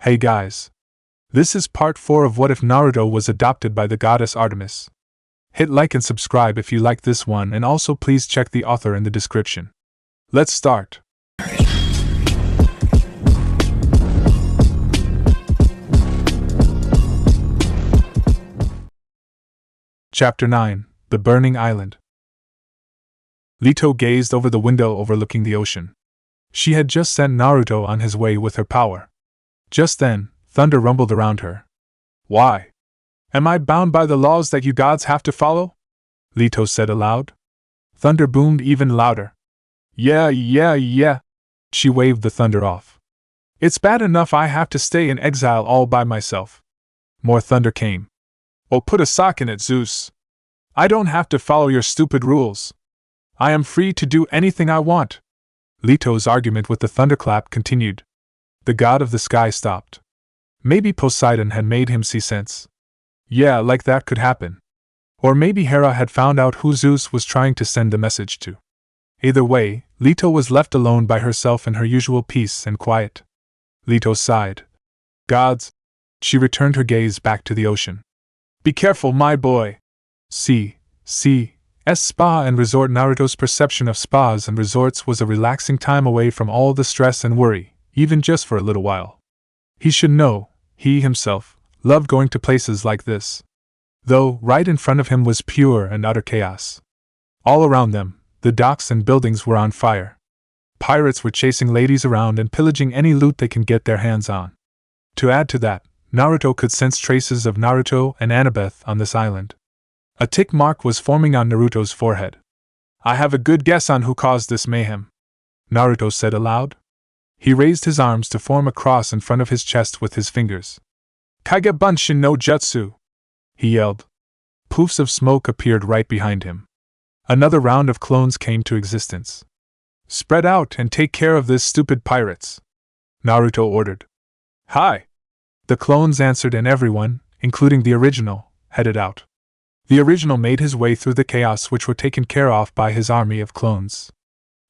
Hey guys. This is part 4 of What If Naruto Was Adopted by the Goddess Artemis. Hit like and subscribe if you like this one, and also please check the author in the description. Let's start. Chapter 9: The Burning Island. Leto gazed over the window overlooking the ocean. She had just sent Naruto on his way with her power. Just then, thunder rumbled around her. Why? Am I bound by the laws that you gods have to follow? Leto said aloud. Thunder boomed even louder. Yeah. She waved the thunder off. It's bad enough I have to stay in exile all by myself. More thunder came. Oh, put a sock in it, Zeus. I don't have to follow your stupid rules. I am free to do anything I want. Leto's argument with the thunderclap continued. The god of the sky stopped. Maybe Poseidon had made him see sense. Yeah, like that could happen. Or maybe Hera had found out who Zeus was trying to send the message to. Either way, Leto was left alone by herself in her usual peace and quiet. Leto sighed. Gods. She returned her gaze back to the ocean. Be careful, my boy. Spa and resort. Naruto's perception of spas and resorts was a relaxing time away from all the stress and worry, even just for a little while. He should know, he himself, loved going to places like this. Though, right in front of him was pure and utter chaos. All around them, the docks and buildings were on fire. Pirates were chasing ladies around and pillaging any loot they can get their hands on. To add to that, Naruto could sense traces of Naruto and Annabeth on this island. A tick mark was forming on Naruto's forehead. I have a good guess on who caused this mayhem, Naruto said aloud. He raised his arms to form a cross in front of his chest with his fingers. Kage Bunshin no Jutsu! He yelled. Poofs of smoke appeared right behind him. Another round of clones came to existence. Spread out and take care of this stupid pirates, Naruto ordered. Hi! The clones answered, and everyone, including the original, headed out. The original made his way through the chaos which were taken care of by his army of clones.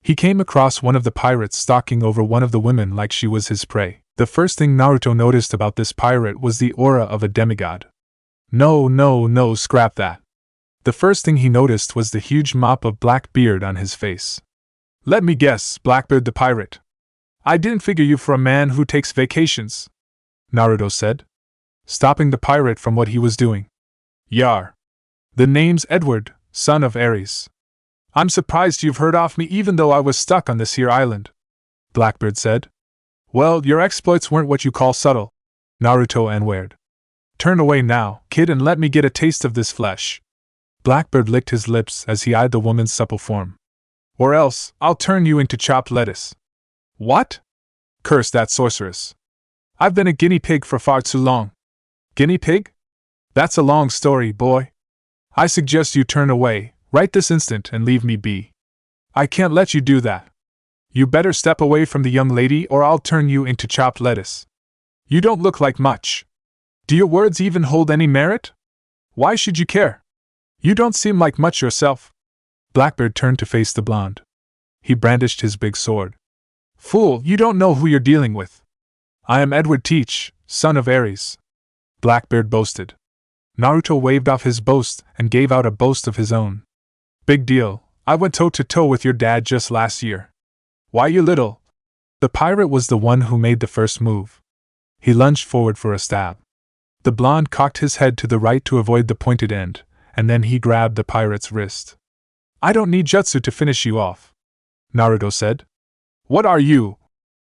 He came across one of the pirates stalking over one of the women like she was his prey. The first thing Naruto noticed about this pirate was the aura of a demigod. No, scrap that. The first thing he noticed was the huge mop of black beard on his face. Let me guess, Blackbeard the pirate. I didn't figure you for a man who takes vacations, Naruto said, stopping the pirate from what he was doing. Yar. The name's Edward, son of Ares. I'm surprised you've heard of me even though I was stuck on this here island, Blackbeard said. Well, your exploits weren't what you call subtle, Naruto answered. Turn away now, kid, and let me get a taste of this flesh. Blackbeard licked his lips as he eyed the woman's supple form. Or else, I'll turn you into chopped lettuce. What? Curse that sorceress. I've been a guinea pig for far too long. Guinea pig? That's a long story, boy. I suggest you turn away, right this instant, and leave me be. I can't let you do that. You better step away from the young lady or I'll turn you into chopped lettuce. You don't look like much. Do your words even hold any merit? Why should you care? You don't seem like much yourself. Blackbeard turned to face the blonde. He brandished his big sword. Fool, you don't know who you're dealing with. I am Edward Teach, son of Ares, Blackbeard boasted. Naruto waved off his boast and gave out a boast of his own. Big deal, I went toe-to-toe with your dad just last year. Why, you little? The pirate was the one who made the first move. He lunged forward for a stab. The blonde cocked his head to the right to avoid the pointed end, and then he grabbed the pirate's wrist. I don't need jutsu to finish you off, Naruto said. What are you?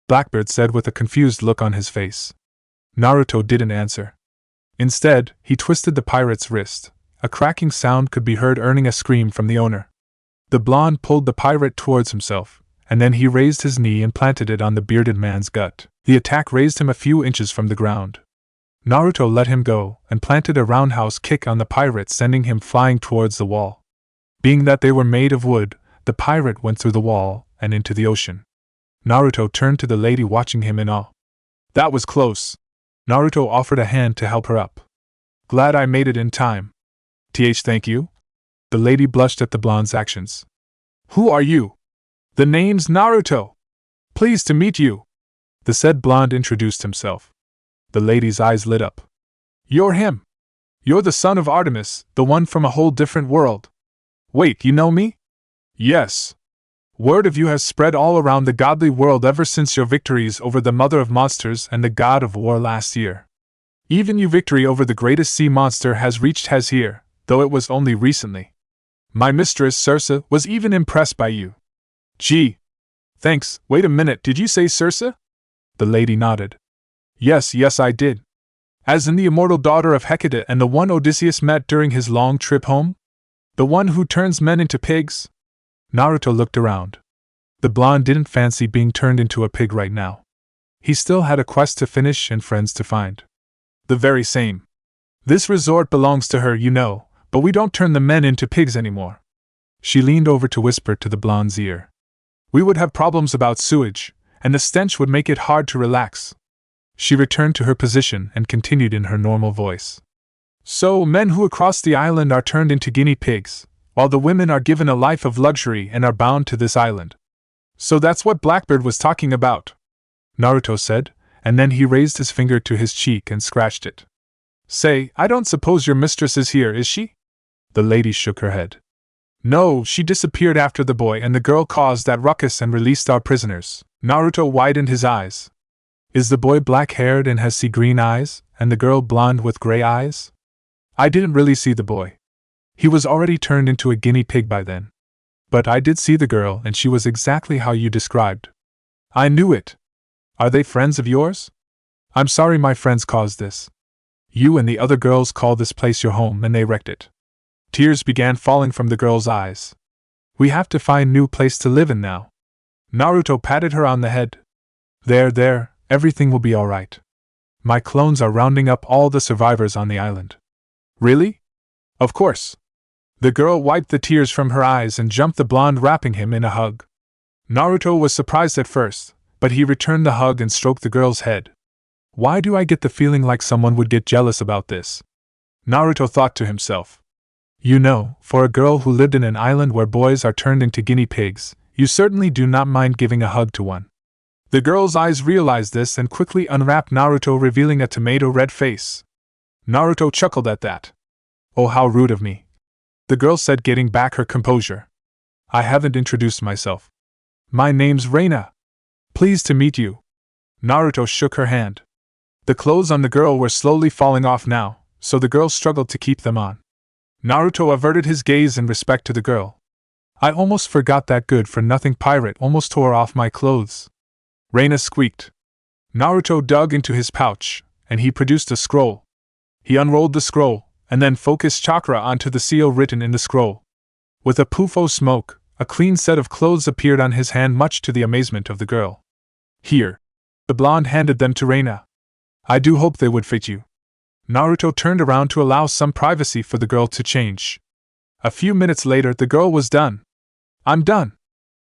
Blackbeard said with a confused look on his face. Naruto didn't answer. Instead, he twisted the pirate's wrist. A cracking sound could be heard, earning a scream from the owner. The blonde pulled the pirate towards himself, and then he raised his knee and planted it on the bearded man's gut. The attack raised him a few inches from the ground. Naruto let him go and planted a roundhouse kick on the pirate, sending him flying towards the wall. Being that they were made of wood, the pirate went through the wall and into the ocean. Naruto turned to the lady watching him in awe. That was close. Naruto offered a hand to help her up. Glad I made it in time. Thank you? The lady blushed at the blonde's actions. Who are you? The name's Naruto. Pleased to meet you. The said blonde introduced himself. The lady's eyes lit up. You're him! You're the son of Artemis, the one from a whole different world. Wait, you know me? Yes. Word of you has spread all around the godly world ever since your victories over the mother of monsters and the god of war last year. Even your victory over the greatest sea monster has reached us here, though it was only recently. My mistress, Circe, was even impressed by you. Gee. Thanks. Wait a minute, did you say Circe? The lady nodded. Yes, I did. As in the immortal daughter of Hecate and the one Odysseus met during his long trip home? The one who turns men into pigs? Naruto looked around. The blonde didn't fancy being turned into a pig right now. He still had a quest to finish and friends to find. The very same. This resort belongs to her, you know, but we don't turn the men into pigs anymore. She leaned over to whisper to the blonde's ear. We would have problems about sewage, and the stench would make it hard to relax. She returned to her position and continued in her normal voice. So, men who across the island are turned into guinea pigs, while the women are given a life of luxury and are bound to this island. So that's what Blackbeard was talking about, Naruto said, and then he raised his finger to his cheek and scratched it. Say, I don't suppose your mistress is here, is she? The lady shook her head. No, she disappeared after the boy and the girl caused that ruckus and released our prisoners. Naruto widened his eyes. Is the boy black-haired and has sea green eyes, and the girl blonde with gray eyes? I didn't really see the boy. He was already turned into a guinea pig by then. But I did see the girl and she was exactly how you described. I knew it. Are they friends of yours? I'm sorry my friends caused this. You and the other girls call this place your home and they wrecked it. Tears began falling from the girl's eyes. We have to find a new place to live in now. Naruto patted her on the head. There, everything will be alright. My clones are rounding up all the survivors on the island. Really? Of course. The girl wiped the tears from her eyes and jumped the blonde, wrapping him in a hug. Naruto was surprised at first, but he returned the hug and stroked the girl's head. Why do I get the feeling like someone would get jealous about this? Naruto thought to himself. You know, for a girl who lived in an island where boys are turned into guinea pigs, you certainly do not mind giving a hug to one. The girl's eyes realized this and quickly unwrapped Naruto, revealing a tomato-red face. Naruto chuckled at that. Oh, how rude of me. The girl said, getting back her composure. I haven't introduced myself. My name's Reina. Pleased to meet you. Naruto shook her hand. The clothes on the girl were slowly falling off now, so the girl struggled to keep them on. Naruto averted his gaze in respect to the girl. I almost forgot that good-for-nothing pirate almost tore off my clothes. Reina squeaked. Naruto dug into his pouch, and he produced a scroll. He unrolled the scroll, and then focused chakra onto the seal written in the scroll. With a poof of smoke, a clean set of clothes appeared on his hand, much to the amazement of the girl. Here. The blonde handed them to Reina. I do hope they would fit you. Naruto turned around to allow some privacy for the girl to change. A few minutes later, the girl was done. I'm done.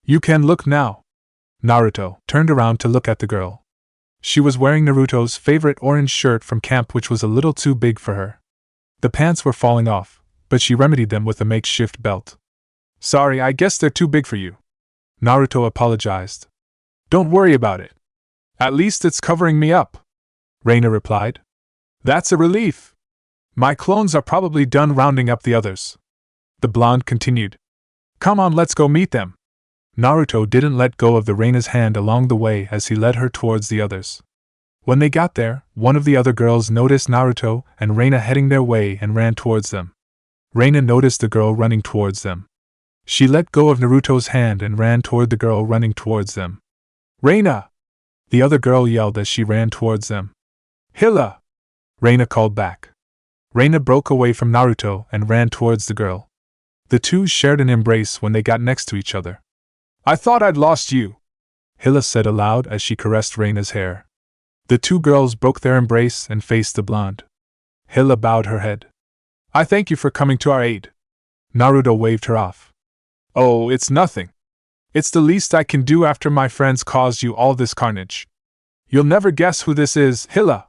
You can look now. Naruto turned around to look at the girl. She was wearing Naruto's favorite orange shirt from camp, which was a little too big for her. The pants were falling off, but she remedied them with a makeshift belt. Sorry, I guess they're too big for you. Naruto apologized. Don't worry about it. At least it's covering me up, Reina replied. That's a relief. My clones are probably done rounding up the others. The blonde continued. Come on, let's go meet them. Naruto didn't let go of the Reina's hand along the way as he led her towards the others. When they got there, one of the other girls noticed Naruto and Reina heading their way and ran towards them. Reina noticed the girl running towards them. She let go of Naruto's hand and ran toward the girl running towards them. Reina! The other girl yelled as she ran towards them. Hilla! Reina called back. Reina broke away from Naruto and ran towards the girl. The two shared an embrace when they got next to each other. I thought I'd lost you, Hilla said aloud as she caressed Reina's hair. The two girls broke their embrace and faced the blonde. Hilla bowed her head. I thank you for coming to our aid. Naruto waved her off. Oh, it's nothing. It's the least I can do after my friends caused you all this carnage. You'll never guess who this is, Hilla.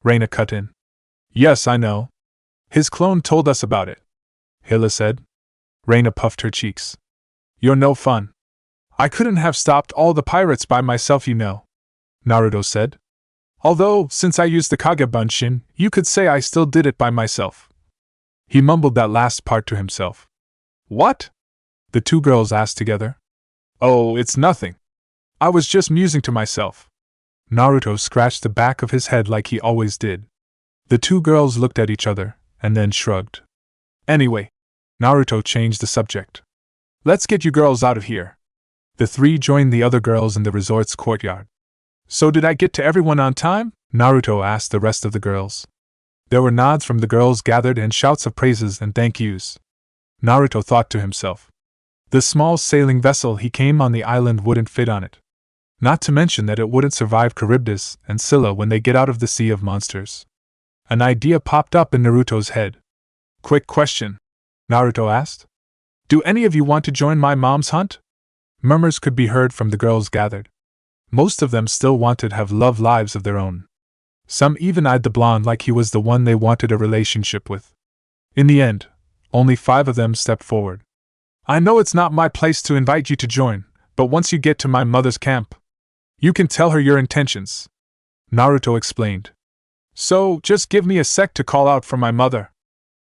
Reina cut in. Yes, I know. His clone told us about it, Hilla said. Reina puffed her cheeks. You're no fun. I couldn't have stopped all the pirates by myself, you know, Naruto said. Although, since I used the Kagebunshin, you could say I still did it by myself. He mumbled that last part to himself. What? The two girls asked together. Oh, it's nothing. I was just musing to myself. Naruto scratched the back of his head like he always did. The two girls looked at each other, and then shrugged. Anyway, Naruto changed the subject. Let's get you girls out of here. The three joined the other girls in the resort's courtyard. So did I get to everyone on time? Naruto asked the rest of the girls. There were nods from the girls gathered and shouts of praises and thank yous. Naruto thought to himself. The small sailing vessel he came on the island wouldn't fit on it. Not to mention that it wouldn't survive Charybdis and Scylla when they get out of the Sea of Monsters. An idea popped up in Naruto's head. Quick question, Naruto asked. Do any of you want to join my mom's hunt? Murmurs could be heard from the girls gathered. Most of them still wanted to have love lives of their own. Some even eyed the blonde like he was the one they wanted a relationship with. In the end, only 5 of them stepped forward. I know it's not my place to invite you to join, but once you get to my mother's camp, you can tell her your intentions, Naruto explained. So, just give me a sec to call out for my mother.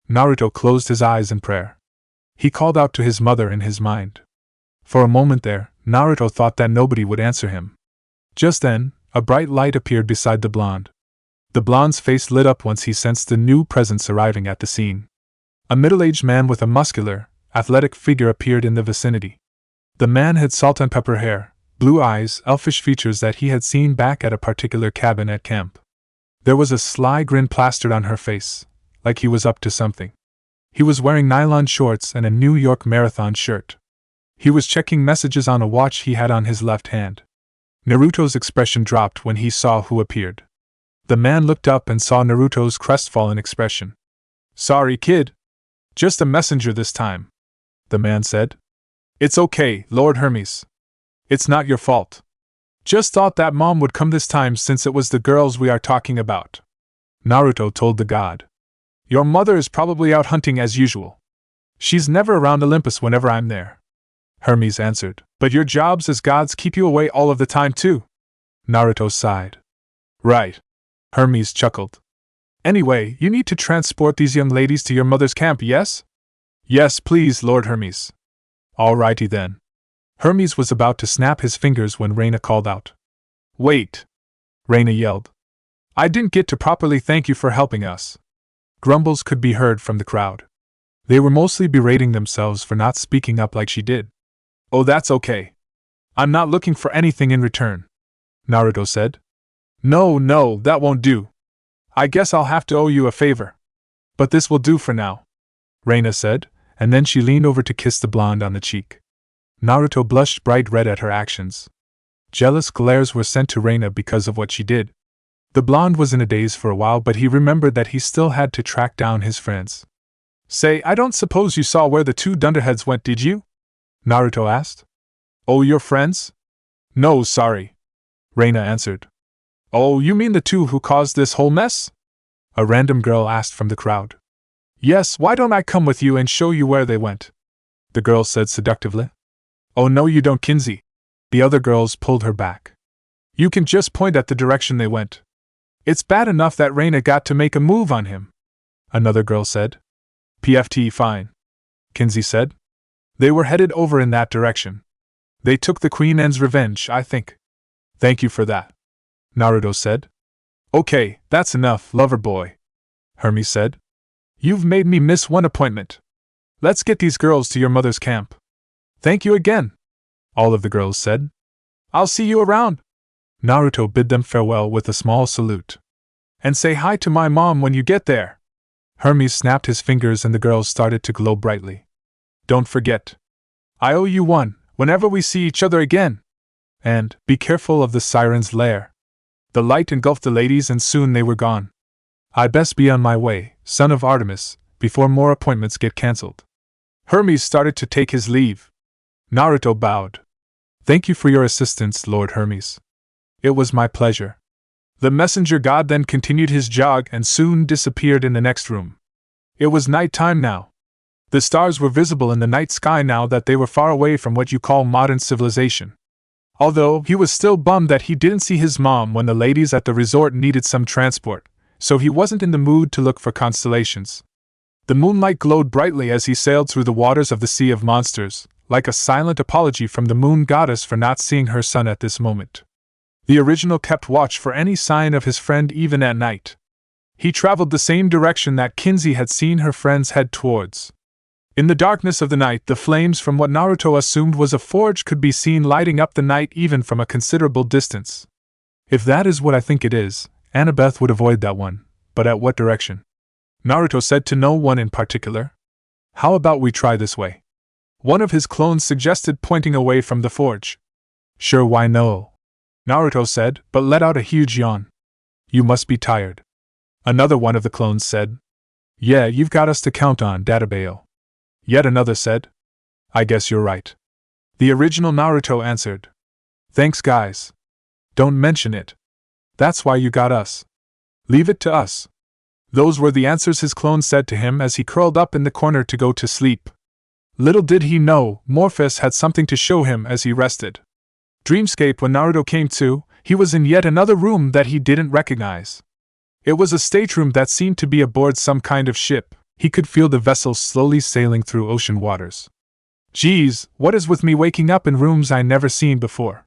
Naruto closed his eyes in prayer. He called out to his mother in his mind. For a moment there, Naruto thought that nobody would answer him. Just then, a bright light appeared beside the blonde. The blonde's face lit up once he sensed the new presence arriving at the scene. A middle-aged man with a muscular, athletic figure appeared in the vicinity. The man had salt and pepper hair, blue eyes, elfish features that he had seen back at a particular cabin at camp. There was a sly grin plastered on her face, like he was up to something. He was wearing nylon shorts and a New York Marathon shirt. He was checking messages on a watch he had on his left hand. Naruto's expression dropped when he saw who appeared. The man looked up and saw Naruto's crestfallen expression. Sorry, kid. Just a messenger this time, the man said. It's okay, Lord Hermes. It's not your fault. Just thought that mom would come this time since it was the girls we are talking about. Naruto told the god. Your mother is probably out hunting as usual. She's never around Olympus whenever I'm there. Hermes answered. But your jobs as gods keep you away all of the time too. Naruto sighed. Right. Hermes chuckled. Anyway, you need to transport these young ladies to your mother's camp, yes? Yes, please, Lord Hermes. Alrighty then. Hermes was about to snap his fingers when Reina called out. Wait! Reina yelled. I didn't get to properly thank you for helping us. Grumbles could be heard from the crowd. They were mostly berating themselves for not speaking up like she did. Oh, that's okay. I'm not looking for anything in return, Naruto said. No, that won't do. I guess I'll have to owe you a favor. But this will do for now, Reina said, and then she leaned over to kiss the blonde on the cheek. Naruto blushed bright red at her actions. Jealous glares were sent to Reina because of what she did. The blonde was in a daze for a while, but he remembered that he still had to track down his friends. Say, I don't suppose you saw where the 2 dunderheads went, did you? Naruto asked. Oh, your friends? No, sorry, Reina answered. Oh, you mean the 2 who caused this whole mess? A random girl asked from the crowd. Yes, why don't I come with you and show you where they went? The girl said seductively. Oh no you don't, Kinsey. The other girls pulled her back. You can just point at the direction they went. It's bad enough that Reina got to make a move on him, another girl said. PFT fine, Kinsey said. They were headed over in that direction. They took the Queen N's revenge, I think. Thank you for that, Naruto said. Okay, that's enough, lover boy, Hermes said. You've made me miss one appointment. Let's get these girls to your mother's camp. Thank you again, all of the girls said. I'll see you around. Naruto bid them farewell with a small salute. And say hi to my mom when you get there. Hermes snapped his fingers and the girls started to glow brightly. Don't forget. I owe you one, whenever we see each other again. And, be careful of the siren's lair. The light engulfed the ladies and soon they were gone. I'd best be on my way, son of Artemis, before more appointments get cancelled. Hermes started to take his leave. Naruto bowed. Thank you for your assistance, Lord Hermes. It was my pleasure. The messenger god then continued his jog and soon disappeared in the next room. It was night time now. The stars were visible in the night sky now that they were far away from what you call modern civilization. Although he was still bummed that he didn't see his mom when the ladies at the resort needed some transport, so he wasn't in the mood to look for constellations. The moonlight glowed brightly as he sailed through the waters of the Sea of Monsters, like a silent apology from the moon goddess for not seeing her son at this moment. The original kept watch for any sign of his friend even at night. He traveled the same direction that Kinsey had seen her friends head towards. In the darkness of the night, the flames from what Naruto assumed was a forge could be seen lighting up the night even from a considerable distance. If that is what I think it is, Annabeth would avoid that one, but at what direction? Naruto said to no one in particular. How about we try this way? One of his clones suggested, pointing away from the forge. Sure, why no? Naruto said, but let out a huge yawn. You must be tired. Another one of the clones said. Yeah, you've got us to count on, Databeo. Yet another said. I guess you're right. The original Naruto answered. Thanks, guys. Don't mention it. That's why you got us. Leave it to us. Those were the answers his clone said to him as he curled up in the corner to go to sleep. Little did he know, Morpheus had something to show him as he rested. Dreamscape, when Naruto came to, he was in yet another room that he didn't recognize. It was a stateroom that seemed to be aboard some kind of ship. He could feel the vessel slowly sailing through ocean waters. Geez, what is with me waking up in rooms I never seen before?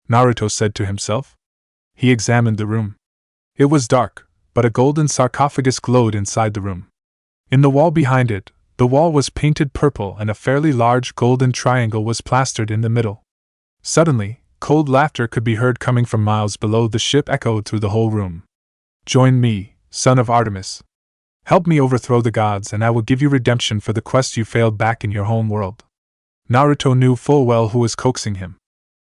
Naruto said to himself. He examined the room. It was dark, but a golden sarcophagus glowed inside the room. In the wall behind it, the wall was painted purple and a fairly large golden triangle was plastered in the middle. Suddenly, cold laughter could be heard coming from miles below. The ship echoed through the whole room. Join me, son of Artemis. Help me overthrow the gods and I will give you redemption for the quest you failed back in your home world. Naruto knew full well who was coaxing him.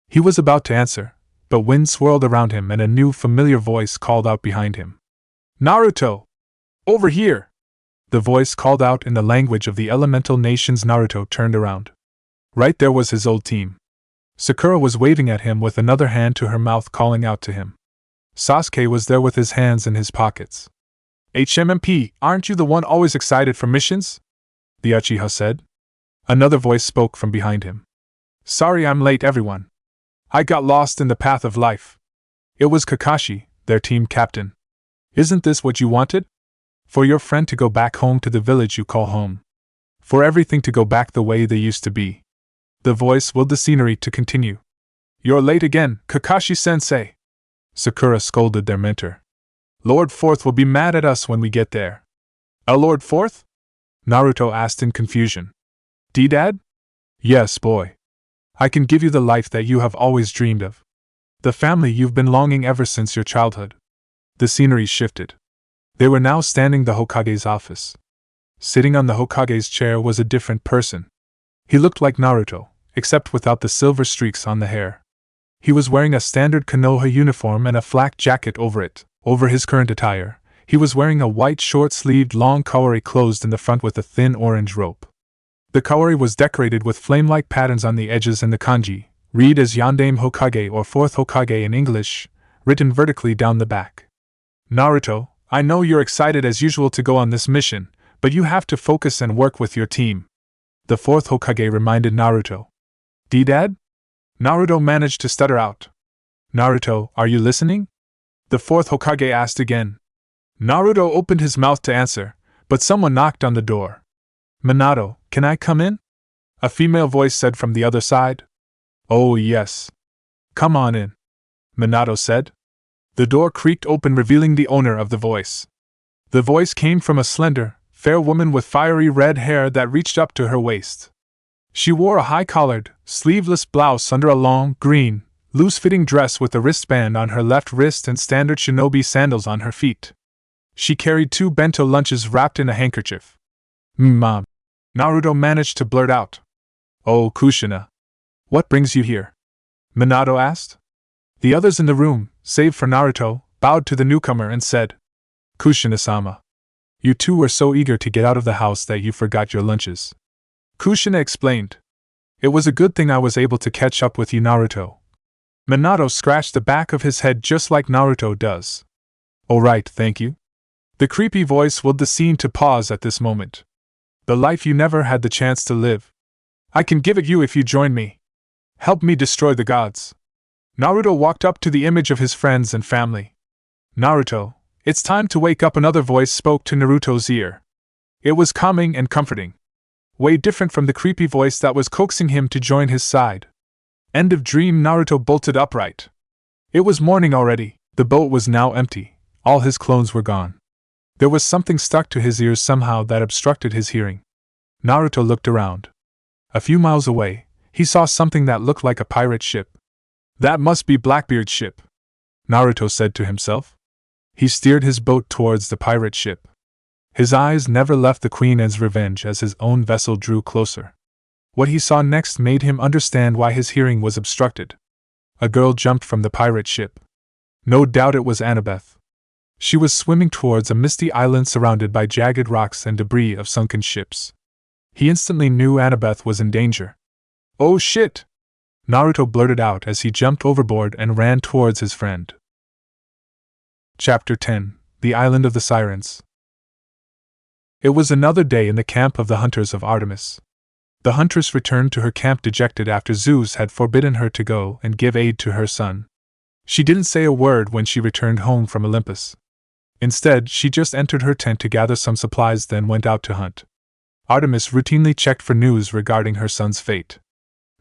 He was about to answer, but wind swirled around him and a new familiar voice called out behind him. Naruto! Over here! The voice called out in the language of the elemental nations. Naruto turned around. Right there was his old team. Sakura was waving at him with another hand to her mouth, calling out to him. Sasuke was there with his hands in his pockets. HMMP, aren't you the one always excited for missions? The Uchiha said. Another voice spoke from behind him. Sorry I'm late, everyone. I got lost in the path of life. It was Kakashi, their team captain. Isn't this what you wanted? For your friend to go back home to the village you call home. For everything to go back the way they used to be. The voice willed the scenery to continue. You're late again, Kakashi-sensei. Sakura scolded their mentor. Lord Fourth will be mad at us when we get there. A Lord Fourth? Naruto asked in confusion. D-Dad? Yes, boy. I can give you the life that you have always dreamed of. The family you've been longing ever since your childhood. The scenery shifted. They were now standing the Hokage's office. Sitting on the Hokage's chair was a different person. He looked like Naruto, except without the silver streaks on the hair. He was wearing a standard Konoha uniform and a flak jacket over it. Over his current attire, he was wearing a white short-sleeved long kawari closed in the front with a thin orange rope. The kawari was decorated with flame-like patterns on the edges and the kanji, read as Yondaime Hokage or Fourth Hokage in English, written vertically down the back. Naruto, I know you're excited as usual to go on this mission, but you have to focus and work with your team. The Fourth Hokage reminded Naruto. D-Dad? Naruto managed to stutter out. Naruto, are you listening? The Fourth Hokage asked again. Naruto opened his mouth to answer, but someone knocked on the door. Minato, can I come in? A female voice said from the other side. Oh yes. Come on in. Minato said. The door creaked open, revealing the owner of the voice. The voice came from a slender, fair woman with fiery red hair that reached up to her waist. She wore a high-collared, sleeveless blouse under a long, green, loose-fitting dress with a wristband on her left wrist and standard shinobi sandals on her feet. She carried 2 bento lunches wrapped in a handkerchief. Mom. Naruto managed to blurt out. Oh, Kushina. What brings you here? Minato asked. The others in the room, save for Naruto, bowed to the newcomer and said, Kushina-sama. You two were so eager to get out of the house that you forgot your lunches. Kushina explained. It was a good thing I was able to catch up with you, Naruto. Minato scratched the back of his head just like Naruto does. All right, thank you. The creepy voice willed the scene to pause at this moment. The life you never had the chance to live. I can give it you if you join me. Help me destroy the gods. Naruto walked up to the image of his friends and family. Naruto, it's time to wake up. Another voice spoke to Naruto's ear. It was calming and comforting. Way different from the creepy voice that was coaxing him to join his side. End of dream. Naruto bolted upright. It was morning already. The boat was now empty. All his clothes were gone. There was something stuck to his ears somehow that obstructed his hearing. Naruto looked around. A few miles away, he saw something that looked like a pirate ship. That must be Blackbeard's ship, Naruto said to himself. He steered his boat towards the pirate ship. His eyes never left the Queen Anne's Revenge as his own vessel drew closer. What he saw next made him understand why his hearing was obstructed. A girl jumped from the pirate ship. No doubt it was Annabeth. She was swimming towards a misty island surrounded by jagged rocks and debris of sunken ships. He instantly knew Annabeth was in danger. Oh shit! Naruto blurted out as he jumped overboard and ran towards his friend. Chapter 10: The Island of the Sirens. It was another day in the camp of the hunters of Artemis. The huntress returned to her camp dejected after Zeus had forbidden her to go and give aid to her son. She didn't say a word when she returned home from Olympus. Instead, she just entered her tent to gather some supplies, then went out to hunt. Artemis routinely checked for news regarding her son's fate.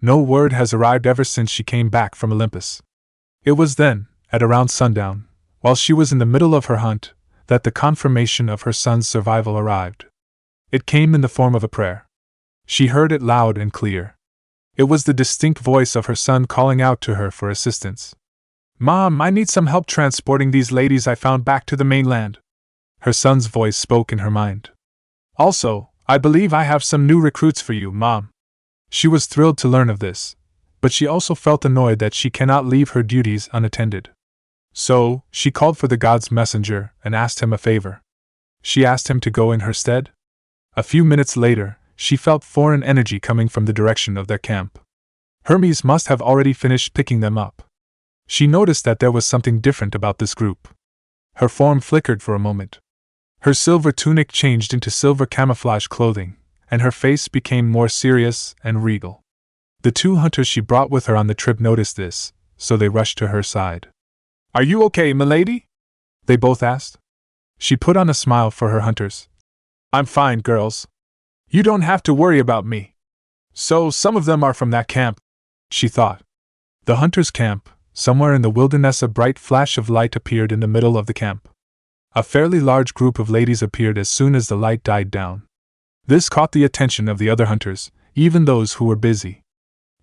No word has arrived ever since she came back from Olympus. It was then, at around sundown, while she was in the middle of her hunt, that the confirmation of her son's survival arrived. It came in the form of a prayer. She heard it loud and clear. It was the distinct voice of her son calling out to her for assistance. "Mom, I need some help transporting these ladies I found back to the mainland." Her son's voice spoke in her mind. "Also, I believe I have some new recruits for you, Mom." She was thrilled to learn of this, but she also felt annoyed that she cannot leave her duties unattended. So, she called for the god's messenger and asked him a favor. She asked him to go in her stead. A few minutes later, she felt foreign energy coming from the direction of their camp. Hermes must have already finished picking them up. She noticed that there was something different about this group. Her form flickered for a moment. Her silver tunic changed into silver camouflage clothing, and her face became more serious and regal. The two hunters she brought with her on the trip noticed this, so they rushed to her side. "Are you okay, milady?" they both asked. She put on a smile for her hunters. "I'm fine, girls. You don't have to worry about me." So some of them are from that camp, she thought. The hunters' camp, somewhere in the wilderness. A bright flash of light appeared in the middle of the camp. A fairly large group of ladies appeared as soon as the light died down. This caught the attention of the other hunters, even those who were busy.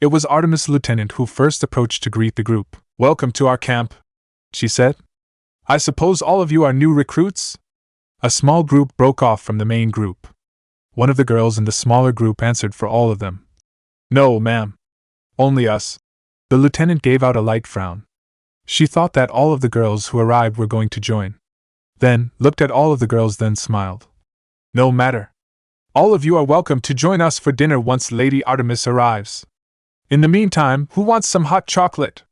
It was Artemis' lieutenant who first approached to greet the group. "Welcome to our camp," she said. "I suppose all of you are new recruits?" A small group broke off from the main group. One of the girls in the smaller group answered for all of them. "No, ma'am. Only us." The lieutenant gave out a light frown. She thought that all of the girls who arrived were going to join. Then, looked at all of the girls, then smiled. "No matter. All of you are welcome to join us for dinner once Lady Artemis arrives. In the meantime, who wants some hot chocolate?"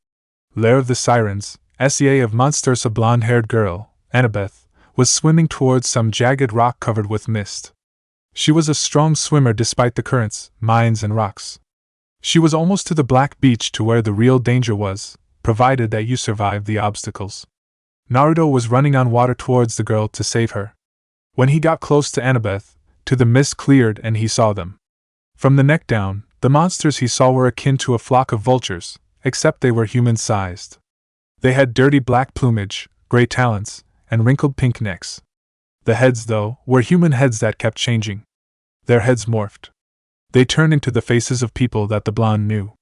Lair of the Sirens, SEA of Monsters. A blonde-haired girl, Annabeth, was swimming towards some jagged rock covered with mist. She was a strong swimmer despite the currents, mines and rocks. She was almost to the black beach to where the real danger was, provided that you survived the obstacles. Naruto was running on water towards the girl to save her. When he got close to Annabeth, the mist cleared and he saw them. From the neck down, the monsters he saw were akin to a flock of vultures, except they were human-sized. They had dirty black plumage, gray talons, and wrinkled pink necks. The heads, though, were human heads that kept changing. Their heads morphed. They turned into the faces of people that the blonde knew.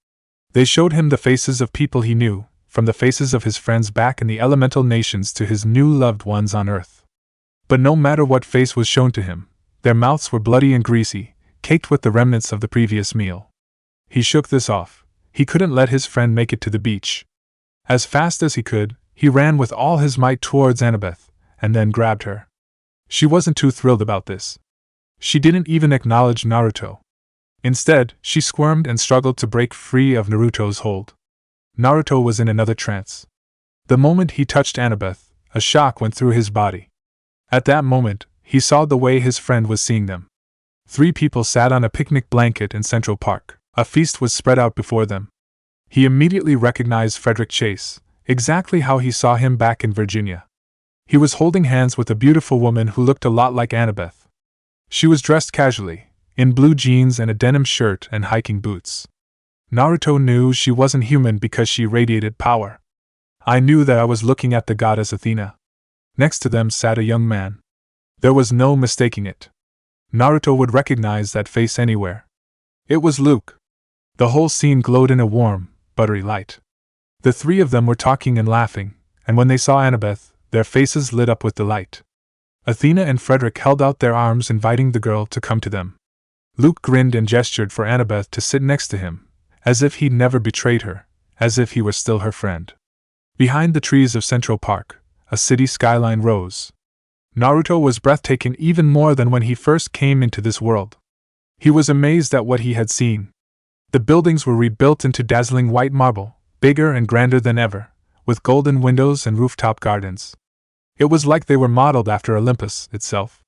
They showed him the faces of people he knew, from the faces of his friends back in the elemental nations to his new loved ones on Earth. But no matter what face was shown to him, their mouths were bloody and greasy, caked with the remnants of the previous meal. He shook this off. He couldn't let his friend make it to the beach. As fast as he could, he ran with all his might towards Annabeth, and then grabbed her. She wasn't too thrilled about this. She didn't even acknowledge Naruto. Instead, she squirmed and struggled to break free of Naruto's hold. Naruto was in another trance. The moment he touched Annabeth, a shock went through his body. At that moment, he saw the way his friend was seeing them. 3 people sat on a picnic blanket in Central Park. A feast was spread out before them. He immediately recognized Frederick Chase, exactly how he saw him back in Virginia. He was holding hands with a beautiful woman who looked a lot like Annabeth. She was dressed casually, in blue jeans and a denim shirt and hiking boots. Naruto knew she wasn't human because she radiated power. I knew that I was looking at the goddess Athena. Next to them sat a young man. There was no mistaking it. Naruto would recognize that face anywhere. It was Luke. The whole scene glowed in a warm, buttery light. The three of them were talking and laughing, and when they saw Annabeth, their faces lit up with delight. Athena and Frederick held out their arms inviting the girl to come to them. Luke grinned and gestured for Annabeth to sit next to him, as if he'd never betrayed her, as if he were still her friend. Behind the trees of Central Park, a city skyline rose. Naruto was breathtaking even more than when he first came into this world. He was amazed at what he had seen. The buildings were rebuilt into dazzling white marble, bigger and grander than ever, with golden windows and rooftop gardens. It was like they were modeled after Olympus itself.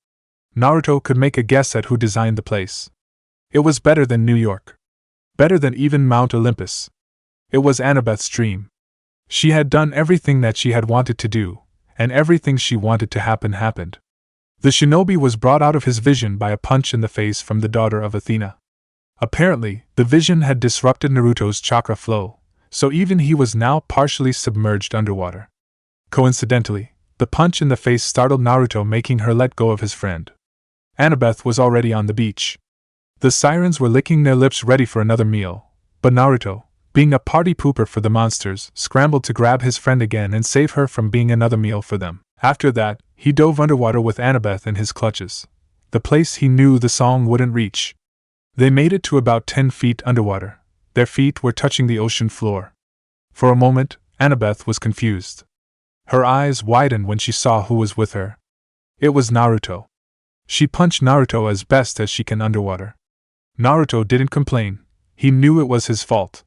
Naruto could make a guess at who designed the place. It was better than New York. Better than even Mount Olympus. It was Annabeth's dream. She had done everything that she had wanted to do, and everything she wanted to happen happened. The shinobi was brought out of his vision by a punch in the face from the daughter of Athena. Apparently, the vision had disrupted Naruto's chakra flow, so even he was now partially submerged underwater. Coincidentally, the punch in the face startled Naruto, making her let go of his friend. Annabeth was already on the beach. The sirens were licking their lips ready for another meal, but Naruto, being a party pooper for the monsters, scrambled to grab his friend again and save her from being another meal for them. After that, he dove underwater with Annabeth in his clutches, the place he knew the song wouldn't reach. They made it to about 10 feet underwater. Their feet were touching the ocean floor. For a moment, Annabeth was confused. Her eyes widened when she saw who was with her. It was Naruto. She punched Naruto as best as she can underwater. Naruto didn't complain. He knew it was his fault.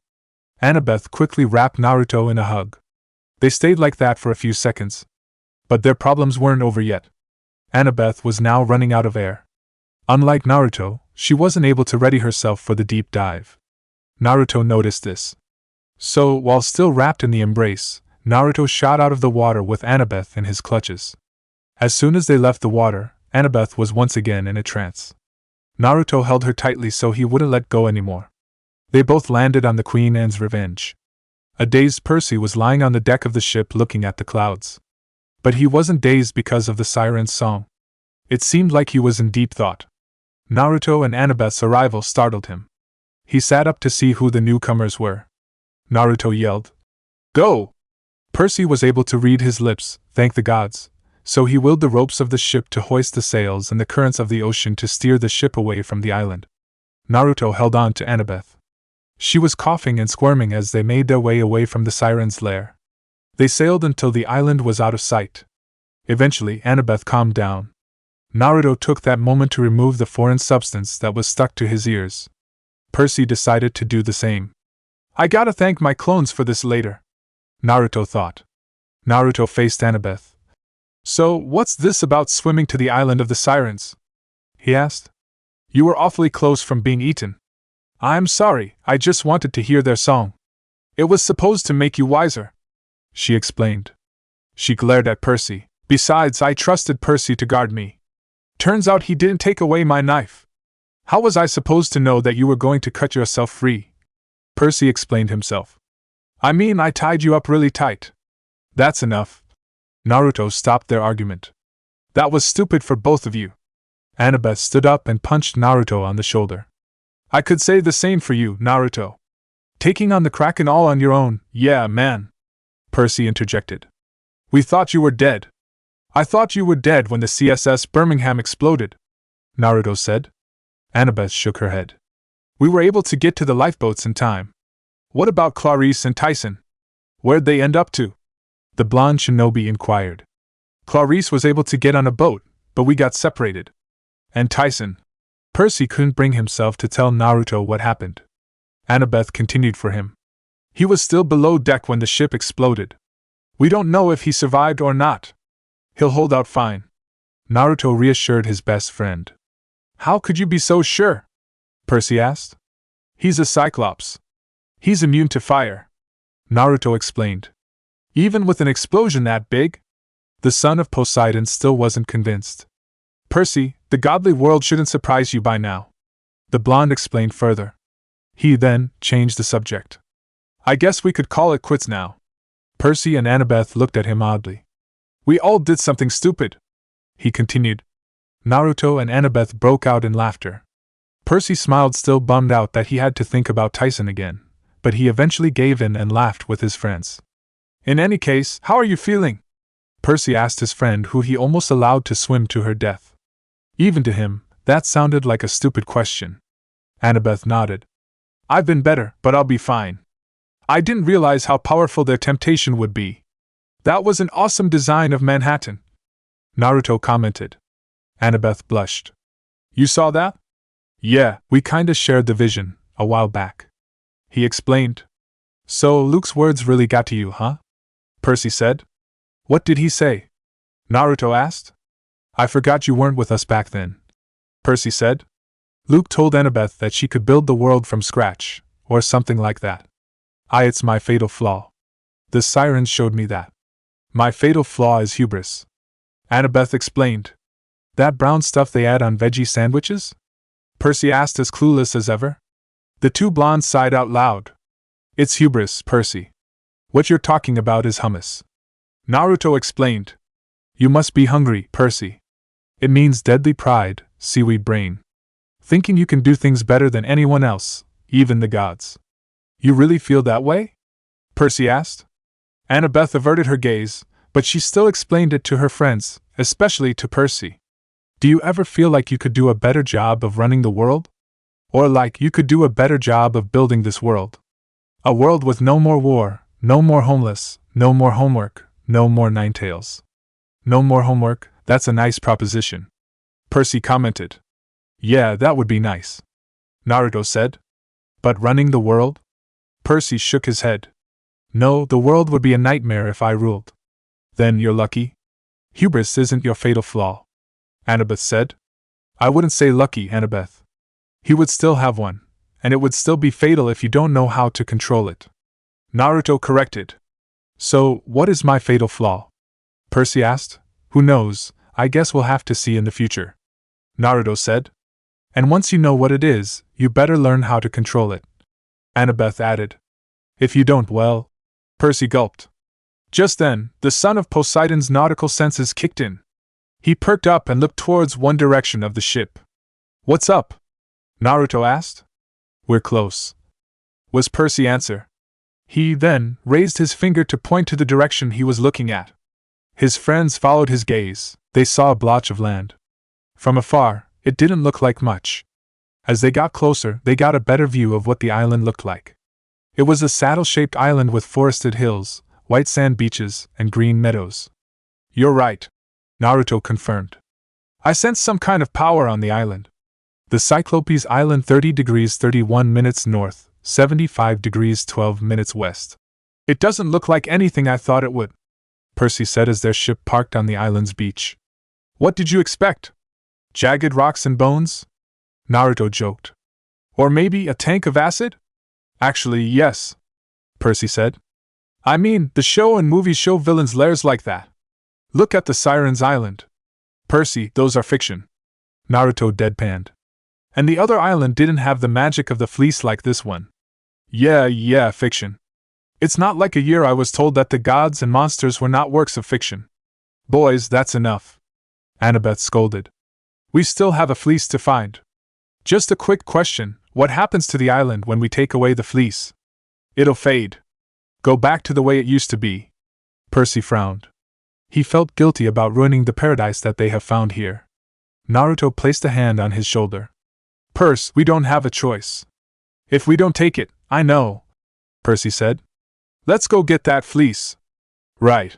Annabeth quickly wrapped Naruto in a hug. They stayed like that for a few seconds. But their problems weren't over yet. Annabeth was now running out of air. Unlike Naruto, she wasn't able to ready herself for the deep dive. Naruto noticed this. So, while still wrapped in the embrace, Naruto shot out of the water with Annabeth in his clutches. As soon as they left the water, Annabeth was once again in a trance. Naruto held her tightly so he wouldn't let go anymore. They both landed on the Queen Anne's Revenge. A dazed Percy was lying on the deck of the ship looking at the clouds. But he wasn't dazed because of the siren's song. It seemed like he was in deep thought. Naruto and Annabeth's arrival startled him. He sat up to see who the newcomers were. Naruto yelled, "Go!" Percy was able to read his lips, thank the gods, so he willed the ropes of the ship to hoist the sails and the currents of the ocean to steer the ship away from the island. Naruto held on to Annabeth. She was coughing and squirming as they made their way away from the siren's lair. They sailed until the island was out of sight. Eventually, Annabeth calmed down. Naruto took that moment to remove the foreign substance that was stuck to his ears. Percy decided to do the same. "I gotta thank my clones for this later," Naruto thought. Naruto faced Annabeth. "So, what's this about swimming to the island of the sirens?" he asked. "You were awfully close from being eaten." "I'm sorry, I just wanted to hear their song. It was supposed to make you wiser," she explained. She glared at Percy. "Besides, I trusted Percy to guard me. Turns out he didn't take away my knife. How was I supposed to know that you were going to cut yourself free?" Percy explained himself. "I mean, I tied you up really tight." "That's enough." Naruto stopped their argument. "That was stupid for both of you." Annabeth stood up and punched Naruto on the shoulder. "I could say the same for you, Naruto. Taking on the Kraken all on your own, yeah, man," Percy interjected. "We thought you were dead." "I thought you were dead when the CSS Birmingham exploded," Naruto said. Annabeth shook her head. "We were able to get to the lifeboats in time." "What about Clarice and Tyson? Where'd they end up to?" the blonde shinobi inquired. "Clarice was able to get on a boat, but we got separated." "And Tyson?" Percy couldn't bring himself to tell Naruto what happened. Annabeth continued for him. "He was still below deck when the ship exploded. We don't know if he survived or not. He'll hold out fine." Naruto reassured his best friend. "How could you be so sure?" Percy asked. "He's a Cyclops. He's immune to fire, Naruto explained. Even with an explosion that big? The son of Poseidon still wasn't convinced. Percy, the godly world shouldn't surprise you by now, the blonde explained further. He then changed the subject. I guess we could call it quits now. Percy and Annabeth looked at him oddly. We all did something stupid, he continued. Naruto and Annabeth broke out in laughter. Percy smiled, still bummed out that he had to think about Tyson again, but he eventually gave in and laughed with his friends. In any case, how are you feeling? Percy asked his friend, who he almost allowed to swim to her death. Even to him, that sounded like a stupid question. Annabeth nodded. I've been better, but I'll be fine. I didn't realize how powerful their temptation would be. That was an awesome design of Manhattan, Naruto commented. Annabeth blushed. You saw that? Yeah, we kinda shared the vision, a while back, he explained. So Luke's words really got to you, huh? Percy said. What did he say? Naruto asked. I forgot you weren't with us back then, Percy said. Luke told Annabeth that she could build the world from scratch, or something like that. It's my fatal flaw. The sirens showed me that. My fatal flaw is hubris, Annabeth explained. That brown stuff they add on veggie sandwiches? Percy asked, as clueless as ever. The two blondes sighed out loud. It's hubris, Percy. What you're talking about is hummus, Naruto explained. You must be hungry, Percy. It means deadly pride, seaweed brain. Thinking you can do things better than anyone else, even the gods. You really feel that way? Percy asked. Annabeth averted her gaze, but she still explained it to her friends, especially to Percy. Do you ever feel like you could do a better job of running the world? Or like you could do a better job of building this world? A world with no more war, no more homeless, no more homework, no more Ninetales. No more homework, that's a nice proposition, Percy commented. Yeah, that would be nice, Naruto said. But running the world? Percy shook his head. No, the world would be a nightmare if I ruled. Then you're lucky. Hubris isn't your fatal flaw, Annabeth said. I wouldn't say lucky, Annabeth. He would still have one, and it would still be fatal if you don't know how to control it, Naruto corrected. So, what is my fatal flaw? Percy asked. Who knows, I guess we'll have to see in the future, Naruto said. And once you know what it is, you better learn how to control it, Annabeth added. If you don't, well, Percy gulped. Just then, the son of Poseidon's nautical senses kicked in. He perked up and looked towards one direction of the ship. What's up? Naruto asked. We're close, was Percy's answer. He then raised his finger to point to the direction he was looking at. His friends followed his gaze. They saw a blotch of land. From afar, it didn't look like much. As they got closer, they got a better view of what the island looked like. It was a saddle-shaped island with forested hills, white sand beaches, and green meadows. You're right, Naruto confirmed. I sense some kind of power on the island. The Cyclopes Island 30 degrees 31 minutes north, 75 degrees 12 minutes west. It doesn't look like anything I thought it would, Percy said as their ship parked on the island's beach. What did you expect? Jagged rocks and bones? Naruto joked. Or maybe a tank of acid? Actually, yes, Percy said. I mean, the show and movies show villains' lairs like that. Look at the Sirens' Island. Percy, those are fiction, Naruto deadpanned. And the other island didn't have the magic of the fleece like this one. Yeah, fiction. It's not like a year I was told that the gods and monsters were not works of fiction. Boys, that's enough, Annabeth scolded. We still have a fleece to find. Just a quick question, what happens to the island when we take away the fleece? It'll fade. Go back to the way it used to be. Percy frowned. He felt guilty about ruining the paradise that they have found here. Naruto placed a hand on his shoulder. Percy, we don't have a choice. If we don't take it, I know, Percy said. Let's go get that fleece. Right,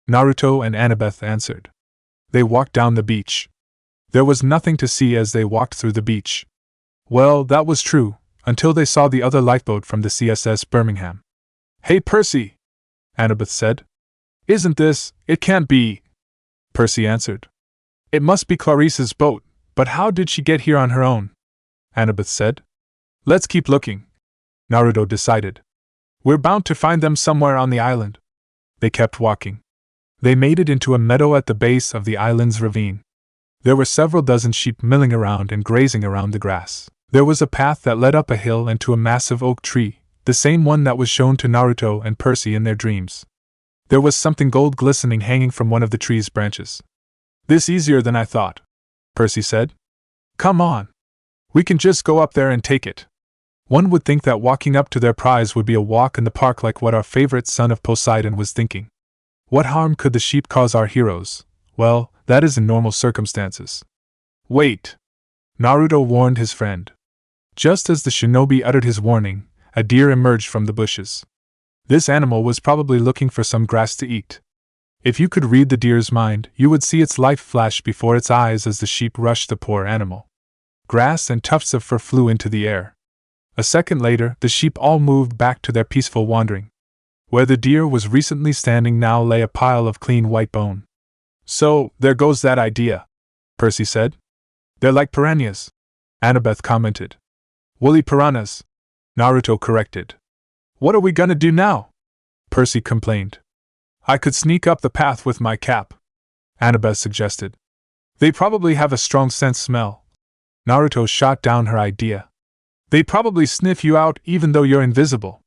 Naruto and Annabeth answered. They walked down the beach. There was nothing to see as they walked through the beach. Well, that was true, until they saw the other lifeboat from the CSS Birmingham. Hey Percy, Annabeth said. Isn't this, it can't be, Percy answered. It must be Clarice's boat, but how did she get here on her own? Annabeth said. Let's keep looking, Naruto decided. We're bound to find them somewhere on the island. They kept walking. They made it into a meadow at the base of the island's ravine. There were several dozen sheep milling around and grazing around the grass. There was a path that led up a hill and to a massive oak tree, the same one that was shown to Naruto and Percy in their dreams. There was something gold glistening hanging from one of the tree's branches. This easier than I thought, Percy said. Come on. We can just go up there and take it. One would think that walking up to their prize would be a walk in the park like what our favorite son of Poseidon was thinking. What harm could the sheep cause our heroes? Well, that is in normal circumstances. Wait! Naruto warned his friend. Just as the shinobi uttered his warning, a deer emerged from the bushes. This animal was probably looking for some grass to eat. If you could read the deer's mind, you would see its life flash before its eyes as the sheep rushed the poor animal. Grass and tufts of fur flew into the air. A second later, the sheep all moved back to their peaceful wandering. Where the deer was recently standing now lay a pile of clean white bone. So, there goes that idea, Percy said. They're like piranhas, Annabeth commented. Woolly piranhas, Naruto corrected. What are we gonna do now? Percy complained. I could sneak up the path with my cap, Annabeth suggested. They probably have a strong scent smell. Naruto shot down her idea. They'd probably sniff you out even though you're invisible.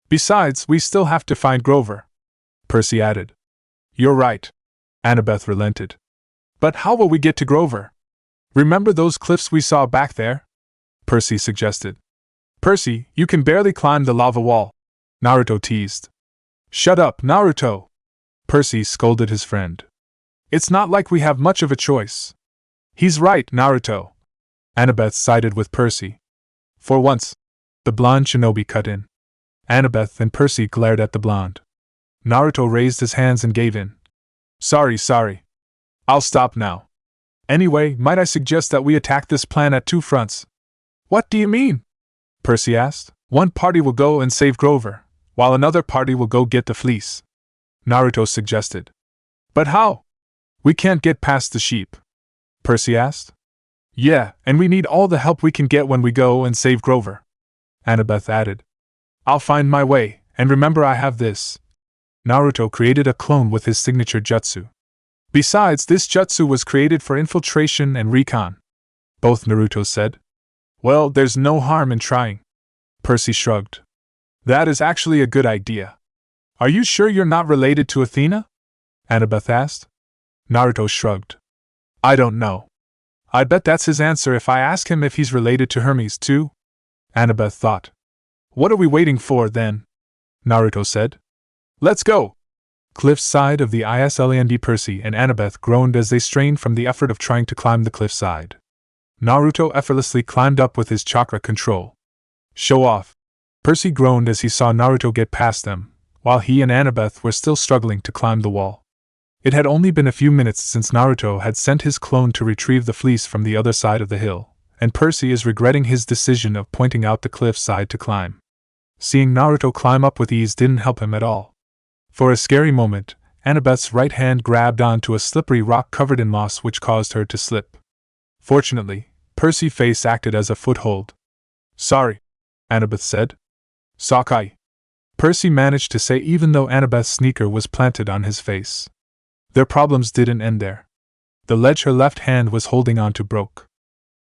Besides, we still have to find Grover, Percy added. You're right, Annabeth relented. But how will we get to Grover? Remember those cliffs we saw back there? Percy suggested. Percy, you can barely climb the lava wall, Naruto teased. Shut up, Naruto, Percy scolded his friend. It's not like we have much of a choice. He's right, Naruto, Annabeth sided with Percy. For once, the blonde shinobi cut in. Annabeth and Percy glared at the blonde. Naruto raised his hands and gave in. Sorry. I'll stop now. Anyway, might I suggest that we attack this plan at two fronts? What do you mean? Percy asked. One party will go and save Grover, while another party will go get the fleece, Naruto suggested. But how? We can't get past the sheep, Percy asked. Yeah, and we need all the help we can get when we go and save Grover, Annabeth added. I'll find my way, and remember I have this. Naruto created a clone with his signature jutsu. Besides, this jutsu was created for infiltration and recon, both Naruto said. Well, there's no harm in trying, Percy shrugged. That is actually a good idea. Are you sure you're not related to Athena? Annabeth asked. Naruto shrugged. I don't know. I bet that's his answer if I ask him if he's related to Hermes too, Annabeth thought. What are we waiting for, then? Naruto said. Let's go! Cliff's side of the island. Percy and Annabeth groaned as they strained from the effort of trying to climb the cliffside. Naruto effortlessly climbed up with his chakra control. Show off! Percy groaned as he saw Naruto get past them, while he and Annabeth were still struggling to climb the wall. It had only been a few minutes since Naruto had sent his clone to retrieve the fleece from the other side of the hill, and Percy is regretting his decision of pointing out the cliff side to climb. Seeing Naruto climb up with ease didn't help him at all. For a scary moment, Annabeth's right hand grabbed onto a slippery rock covered in moss which caused her to slip. Fortunately, Percy's face acted as a foothold. Sorry, Annabeth said. Sakai. Percy managed to say even though Annabeth's sneaker was planted on his face. Their problems didn't end there. The ledge her left hand was holding onto broke.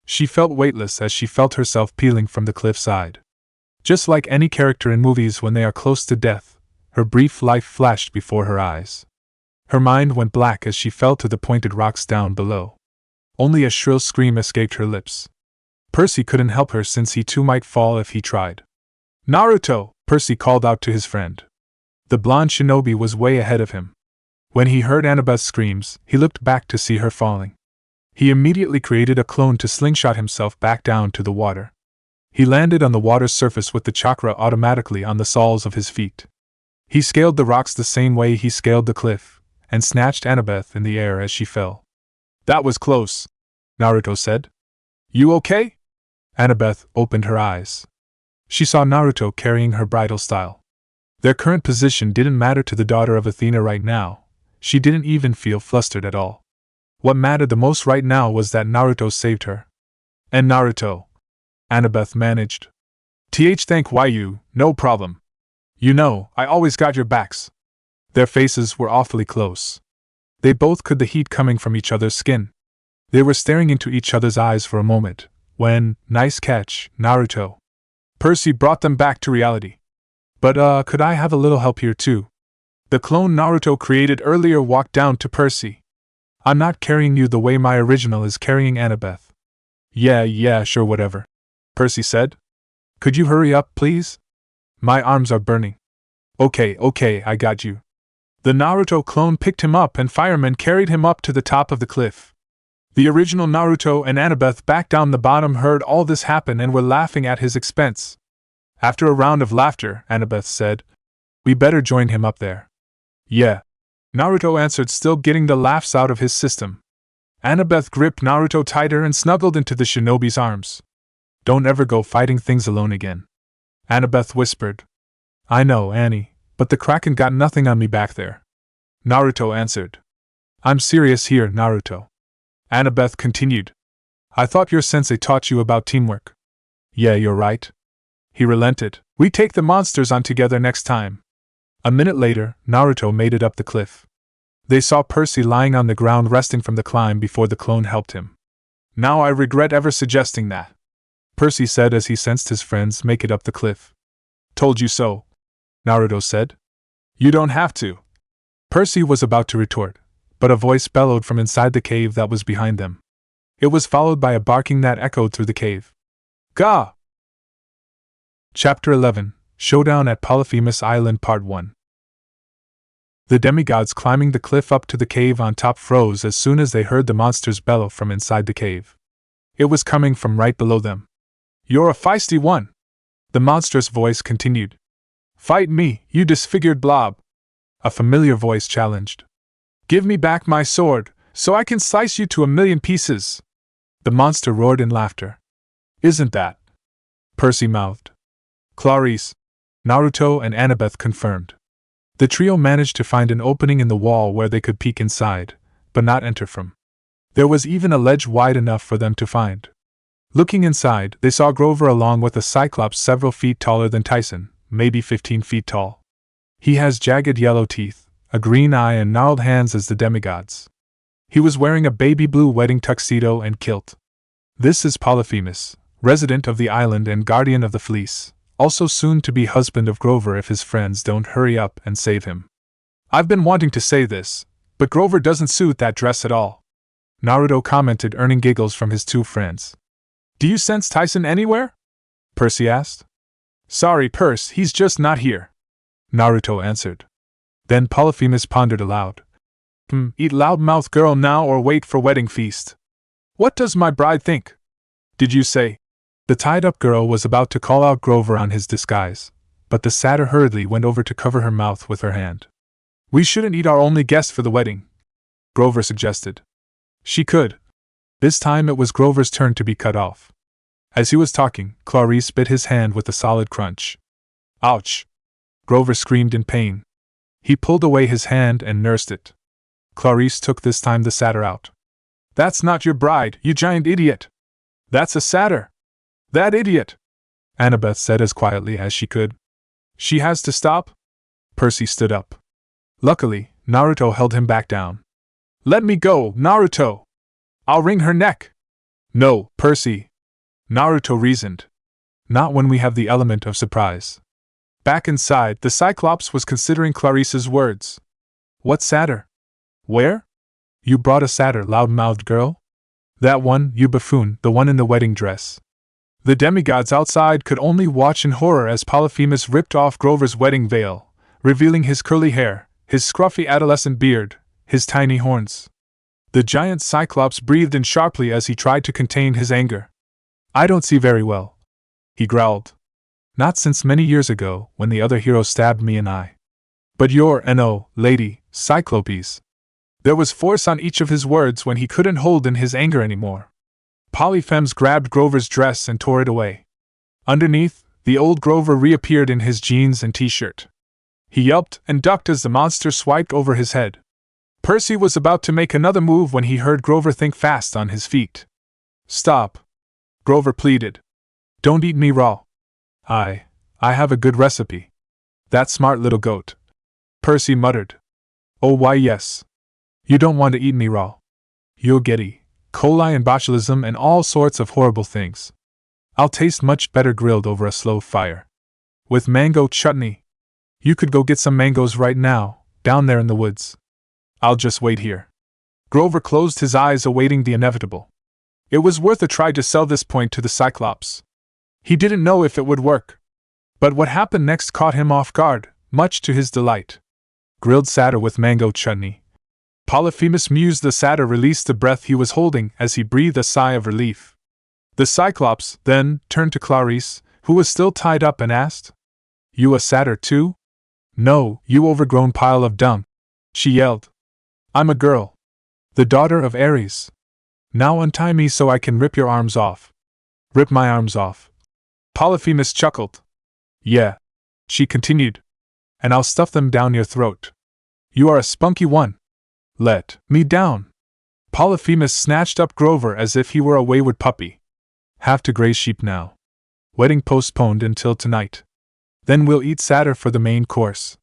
She felt weightless as she felt herself peeling from the cliffside. Just like any character in movies when they are close to death, her brief life flashed before her eyes. Her mind went black as she fell to the pointed rocks down below. Only a shrill scream escaped her lips. Percy couldn't help her since he too might fall if he tried. Naruto! Percy called out to his friend. The blonde shinobi was way ahead of him. When he heard Annabeth's screams, he looked back to see her falling. He immediately created a clone to slingshot himself back down to the water. He landed on the water's surface with the chakra automatically on the soles of his feet. He scaled the rocks the same way he scaled the cliff, and snatched Annabeth in the air as she fell. That was close, Naruto said. You okay? Annabeth opened her eyes. She saw Naruto carrying her bridal style. Their current position didn't matter to the daughter of Athena right now. She didn't even feel flustered at all. What mattered the most right now was that Naruto saved her. And Naruto, Annabeth managed. Thank you, no problem. You know, I always got your backs. Their faces were awfully close. They both could the heat coming from each other's skin. They were staring into each other's eyes for a moment, when, nice catch, Naruto. Percy brought them back to reality. But could I have a little help here too? The clone Naruto created earlier walked down to Percy. I'm not carrying you the way my original is carrying Annabeth. Yeah, sure, whatever. Percy said. Could you hurry up, please? My arms are burning. Okay, I got you. The Naruto clone picked him up and firemen carried him up to the top of the cliff. The original Naruto and Annabeth back down the bottom heard all this happen and were laughing at his expense. After a round of laughter, Annabeth said, We better join him up there. Yeah. Naruto answered, still getting the laughs out of his system. Annabeth gripped Naruto tighter and snuggled into the shinobi's arms. Don't ever go fighting things alone again. Annabeth whispered. I know, Annie, but the Kraken got nothing on me back there. Naruto answered. I'm serious here, Naruto. Annabeth continued. I thought your sensei taught you about teamwork. Yeah, you're right. He relented. We take the monsters on together next time. A minute later, Naruto made it up the cliff. They saw Percy lying on the ground resting from the climb before the clone helped him. Now I regret ever suggesting that, Percy said as he sensed his friends make it up the cliff. Told you so, Naruto said. You don't have to. Percy was about to retort, but a voice bellowed from inside the cave that was behind them. It was followed by a barking that echoed through the cave. Gah! Chapter 11, Showdown at Polyphemus Island Part 1. The demigods climbing the cliff up to the cave on top froze as soon as they heard the monster's bellow from inside the cave. It was coming from right below them. You're a feisty one, the monstrous voice continued. Fight me, you disfigured blob, a familiar voice challenged. Give me back my sword, so I can slice you to 1,000,000 pieces. The monster roared in laughter. Isn't that? Percy mouthed. Clarice, Naruto and Annabeth confirmed. The trio managed to find an opening in the wall where they could peek inside, but not enter from. There was even a ledge wide enough for them to find. Looking inside, they saw Grover along with a Cyclops several feet taller than Tyson, maybe 15 feet tall. He has jagged yellow teeth, a green eye and gnarled hands as the demigods. He was wearing a baby blue wedding tuxedo and kilt. This is Polyphemus, resident of the island and guardian of the fleece, also soon to be husband of Grover if his friends don't hurry up and save him. I've been wanting to say this, but Grover doesn't suit that dress at all, Naruto commented, earning giggles from his two friends. Do you sense Tyson anywhere? Percy asked. Sorry, Perce, he's just not here, Naruto answered. Then Polyphemus pondered aloud. Eat loudmouth girl now or wait for wedding feast. What does my bride think? Did you say? The tied-up girl was about to call out Grover on his disguise, but the satyr hurriedly went over to cover her mouth with her hand. We shouldn't eat our only guest for the wedding, Grover suggested. She could. This time it was Grover's turn to be cut off. As he was talking, Clarice bit his hand with a solid crunch. Ouch! Grover screamed in pain. He pulled away his hand and nursed it. Clarice took this time the satyr out. That's not your bride, you giant idiot! That's a satyr! That idiot! Annabeth said as quietly as she could. She has to stop? Percy stood up. Luckily, Naruto held him back down. Let me go, Naruto! I'll wring her neck! No, Percy! Naruto reasoned. Not when we have the element of surprise. Back inside, the Cyclops was considering Clarice's words. What satyr? Where? You brought a satyr, loud-mouthed girl? That one, you buffoon, the one in the wedding dress. The demigods outside could only watch in horror as Polyphemus ripped off Grover's wedding veil, revealing his curly hair, his scruffy adolescent beard, his tiny horns. The giant Cyclops breathed in sharply as he tried to contain his anger. I don't see very well, he growled. Not since many years ago, when the other hero stabbed me in the eye. But you're lady, Cyclopes. There was force on each of his words when he couldn't hold in his anger anymore. Polyphemus grabbed Grover's dress and tore it away. Underneath, the old Grover reappeared in his jeans and t-shirt. He yelped and ducked as the monster swiped over his head. Percy was about to make another move when he heard Grover think fast on his feet. Stop, Grover pleaded. Don't eat me raw. I have a good recipe. That smart little goat. Percy muttered. Oh, why, yes. You don't want to eat me raw. You'll get E. coli and botulism and all sorts of horrible things. I'll taste much better grilled over a slow fire. With mango chutney. You could go get some mangoes right now, down there in the woods. I'll just wait here. Grover closed his eyes, awaiting the inevitable. It was worth a try to sell this point to the Cyclops. He didn't know if it would work. But what happened next caught him off guard, much to his delight. Grilled satyr with mango chutney. Polyphemus mused. The satyr released the breath he was holding as he breathed a sigh of relief. The Cyclops then turned to Clarice, who was still tied up, and asked, You a satyr too? No, you overgrown pile of dung, she yelled. I'm a girl. The daughter of Ares. Now untie me so I can rip your arms off. Rip my arms off. Polyphemus chuckled. Yeah, she continued. And I'll stuff them down your throat. You are a spunky one. Let me down. Polyphemus snatched up Grover as if he were a wayward puppy. Have to graze sheep now. Wedding postponed until tonight. Then we'll eat satyr for the main course.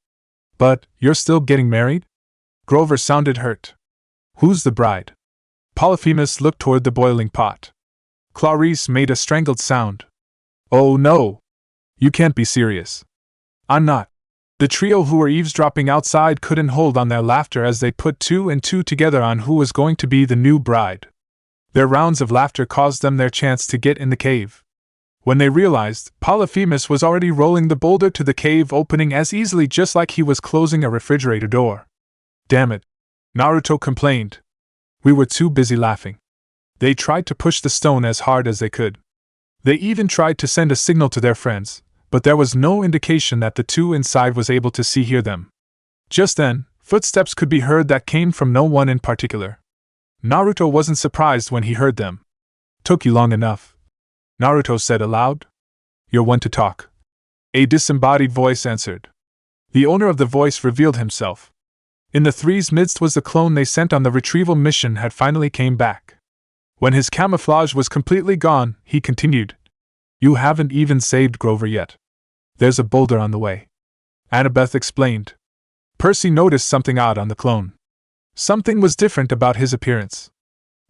But, you're still getting married? Grover sounded hurt. Who's the bride? Polyphemus looked toward the boiling pot. Clarice made a strangled sound. Oh no! You can't be serious. I'm not. The trio who were eavesdropping outside couldn't hold on their laughter as they put two and two together on who was going to be the new bride. Their rounds of laughter caused them their chance to get in the cave. When they realized, Polyphemus was already rolling the boulder to the cave opening as easily, just like he was closing a refrigerator door. Damn it, Naruto complained. We were too busy laughing. They tried to push the stone as hard as they could. They even tried to send a signal to their friends, but there was no indication that the two inside was able to hear them. Just then, footsteps could be heard that came from no one in particular. Naruto wasn't surprised when he heard them. Took you long enough, Naruto said aloud. You're one to talk. A disembodied voice answered. The owner of the voice revealed himself. In the three's midst was the clone they sent on the retrieval mission had finally came back. When his camouflage was completely gone, he continued. You haven't even saved Grover yet. There's a boulder on the way. Annabeth explained. Percy noticed something odd on the clone. Something was different about his appearance.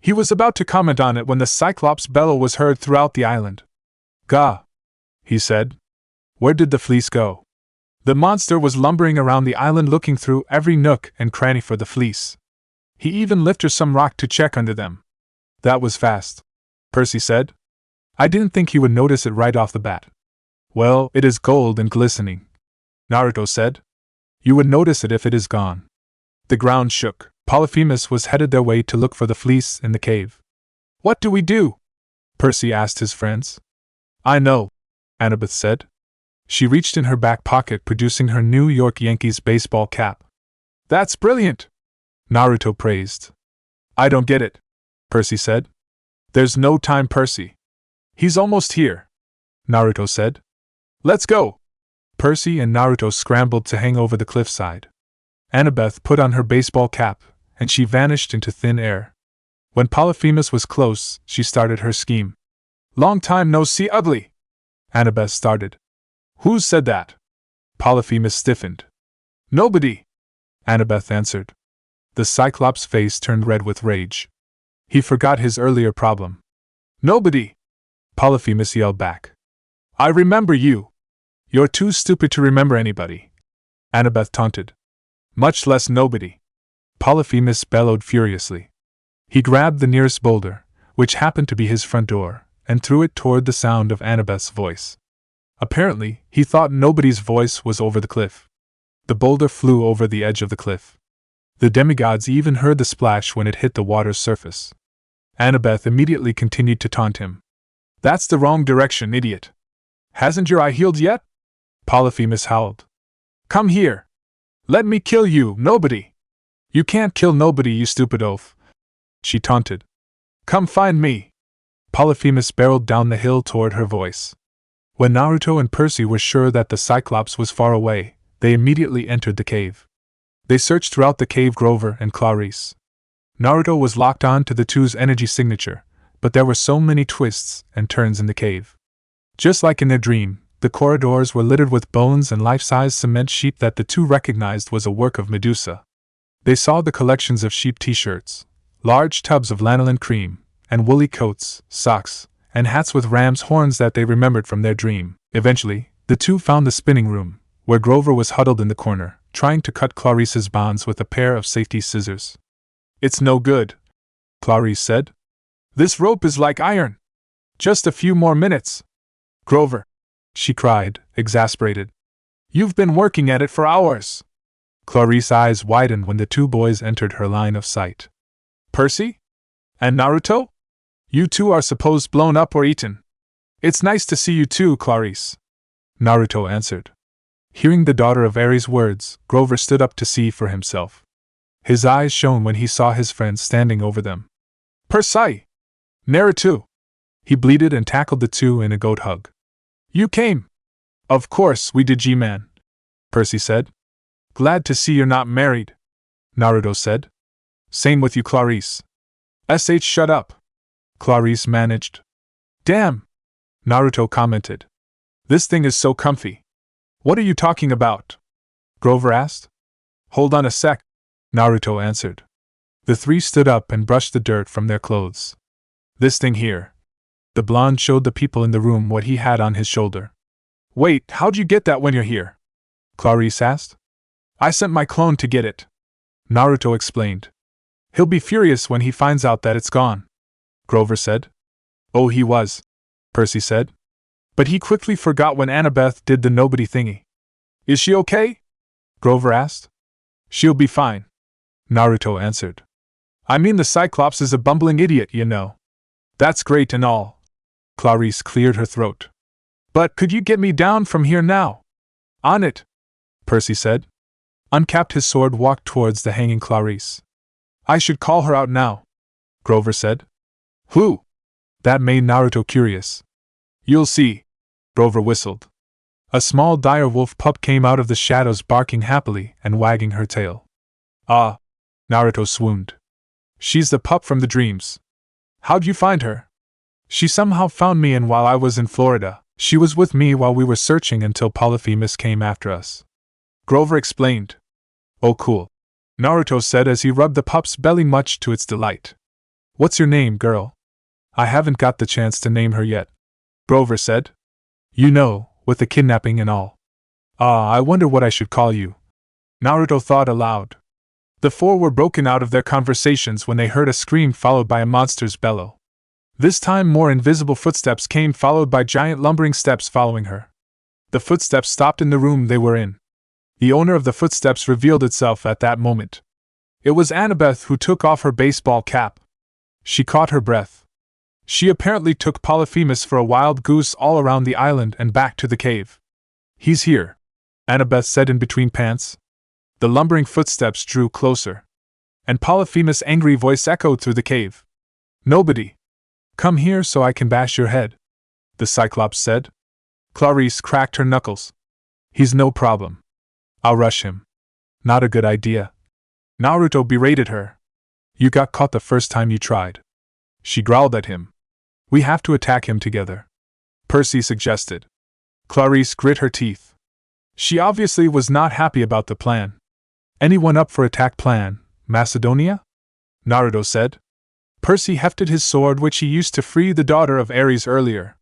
He was about to comment on it when the Cyclops' bellow was heard throughout the island. Gah! He said. Where did the fleece go? The monster was lumbering around the island looking through every nook and cranny for the fleece. He even lifted some rock to check under them. That was fast, Percy said. I didn't think he would notice it right off the bat. Well, it is gold and glistening, Naruto said. You would notice it if it is gone. The ground shook. Polyphemus was headed their way to look for the fleece in the cave. What do we do? Percy asked his friends. I know, Annabeth said. She reached in her back pocket, producing her New York Yankees baseball cap. That's brilliant, Naruto praised. I don't get it, Percy said. There's no time, Percy. He's almost here, Naruto said. Let's go. Percy and Naruto scrambled to hang over the cliffside. Annabeth put on her baseball cap, and she vanished into thin air. When Polyphemus was close, she started her scheme. Long time no see, ugly, Annabeth started. Who said that? Polyphemus stiffened. Nobody, Annabeth answered. The Cyclops' face turned red with rage. He forgot his earlier problem. Nobody, Polyphemus yelled back. I remember you. You're too stupid to remember anybody, Annabeth taunted. Much less nobody. Polyphemus bellowed furiously. He grabbed the nearest boulder, which happened to be his front door, and threw it toward the sound of Annabeth's voice. Apparently, he thought nobody's voice was over the cliff. The boulder flew over the edge of the cliff. The demigods even heard the splash when it hit the water's surface. Annabeth immediately continued to taunt him. That's the wrong direction, idiot. Hasn't your eye healed yet? Polyphemus howled. Come here. Let me kill you, nobody. You can't kill nobody, you stupid oaf, she taunted. Come find me. Polyphemus barreled down the hill toward her voice. When Naruto and Percy were sure that the Cyclops was far away, they immediately entered the cave. They searched throughout the cave Grover and Clarice. Naruto was locked on to the two's energy signature, but there were so many twists and turns in the cave. Just like in their dream, The corridors were littered with bones and life-size cement sheep that the two recognized was a work of Medusa. They saw the collections of sheep t-shirts, large tubs of lanolin cream, and woolly coats, socks, and hats with ram's horns that they remembered from their dream. Eventually, the two found the spinning room, where Grover was huddled in the corner, trying to cut Clarice's bonds with a pair of safety scissors. "It's no good," Clarice said. "This rope is like iron. Just a few more minutes." "Grover," she cried, exasperated. "You've been working at it for hours." Clarice's eyes widened when the two boys entered her line of sight. "Percy? And Naruto? You two are supposed blown up or eaten." "It's nice to see you too, Clarice," Naruto answered. Hearing the daughter of Ares' words, Grover stood up to see for himself. His eyes shone when he saw his friend standing over them. "Percy! Naruto!" He bleated and tackled the two in a goat hug. "You came!" "Of course we did, G-Man," Percy said. "Glad to see you're not married," Naruto said. "Same with you, Clarice." Shut up," Clarice managed. "Damn," Naruto commented. "This thing is so comfy." "What are you talking about?" Grover asked. "Hold on a sec," Naruto answered. The three stood up and brushed the dirt from their clothes. "This thing here." The blonde showed the people in the room what he had on his shoulder. "Wait, how'd you get that when you're here?" Clarice asked. "I sent my clone to get it," Naruto explained. "He'll be furious when he finds out that it's gone," Grover said. "Oh, he was," Percy said. "But he quickly forgot when Annabeth did the nobody thingy." "Is she okay?" Grover asked. "She'll be fine," Naruto answered. "I mean, the Cyclops is a bumbling idiot, you know." "That's great and all." Clarice cleared her throat. "But could you get me down from here now?" "On it," Percy said. Uncapped his sword, walked towards the hanging Clarice. "I should call her out now," Grover said. "Who?" That made Naruto curious. "You'll see," Grover whistled. A small dire wolf pup came out of the shadows, barking happily and wagging her tail. "Ah!" Naruto swooned. "She's the pup from the dreams. How'd you find her?" "She somehow found me, and while I was in Florida, she was with me while we were searching until Polyphemus came after us," Grover explained. "Oh, cool," Naruto said as he rubbed the pup's belly, much to its delight. "What's your name, girl?" "I haven't got the chance to name her yet," Grover said. "You know, with the kidnapping and all." "Ah, I wonder what I should call you," Naruto thought aloud. The four were broken out of their conversations when they heard a scream followed by a monster's bellow. This time more invisible footsteps came, followed by giant lumbering steps following her. The footsteps stopped in the room they were in. The owner of the footsteps revealed itself at that moment. It was Annabeth, who took off her baseball cap. She caught her breath. She apparently took Polyphemus for a wild goose all around the island and back to the cave. "He's here," Annabeth said in between pants. The lumbering footsteps drew closer, and Polyphemus' angry voice echoed through the cave. "Nobody. Come here so I can bash your head," the Cyclops said. Clarice cracked her knuckles. "He's no problem. I'll rush him." "Not a good idea," Naruto berated her. "You got caught the first time you tried," she growled at him. "We have to attack him together," Percy suggested. Clarice grit her teeth. She obviously was not happy about the plan. "Anyone up for attack plan, Macedonia?" Naruto said. Percy hefted his sword, which he used to free the daughter of Ares earlier.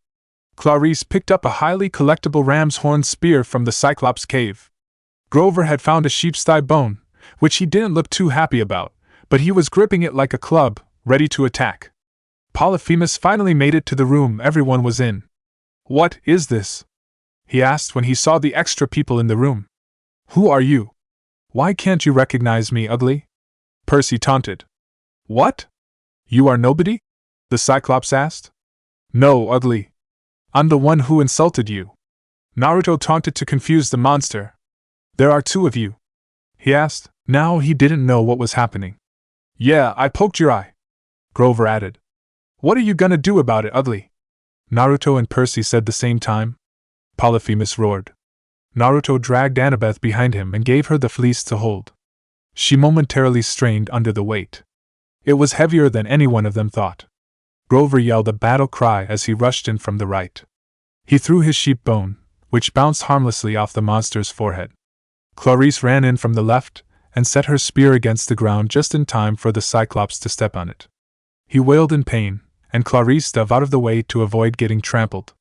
Clarice picked up a highly collectible ram's horn spear from the Cyclops cave. Grover had found a sheep's thigh bone, which he didn't look too happy about, but he was gripping it like a club, ready to attack. Polyphemus finally made it to the room everyone was in. "What is this?" he asked when he saw the extra people in the room. "Who are you? Why can't you recognize me, ugly?" Percy taunted. "What? You are nobody?" the Cyclops asked. "No, ugly. I'm the one who insulted you," Naruto taunted to confuse the monster. "There are two of you?" he asked. Now he didn't know what was happening. "Yeah, I poked your eye," Grover added. "What are you gonna do about it, ugly?" Naruto and Percy said the same time. Polyphemus roared. Naruto dragged Annabeth behind him and gave her the fleece to hold. She momentarily strained under the weight. It was heavier than any one of them thought. Grover yelled a battle cry as he rushed in from the right. He threw his sheep bone, which bounced harmlessly off the monster's forehead. Clarice ran in from the left and set her spear against the ground just in time for the Cyclops to step on it. He wailed in pain, and Clarice dove out of the way to avoid getting trampled.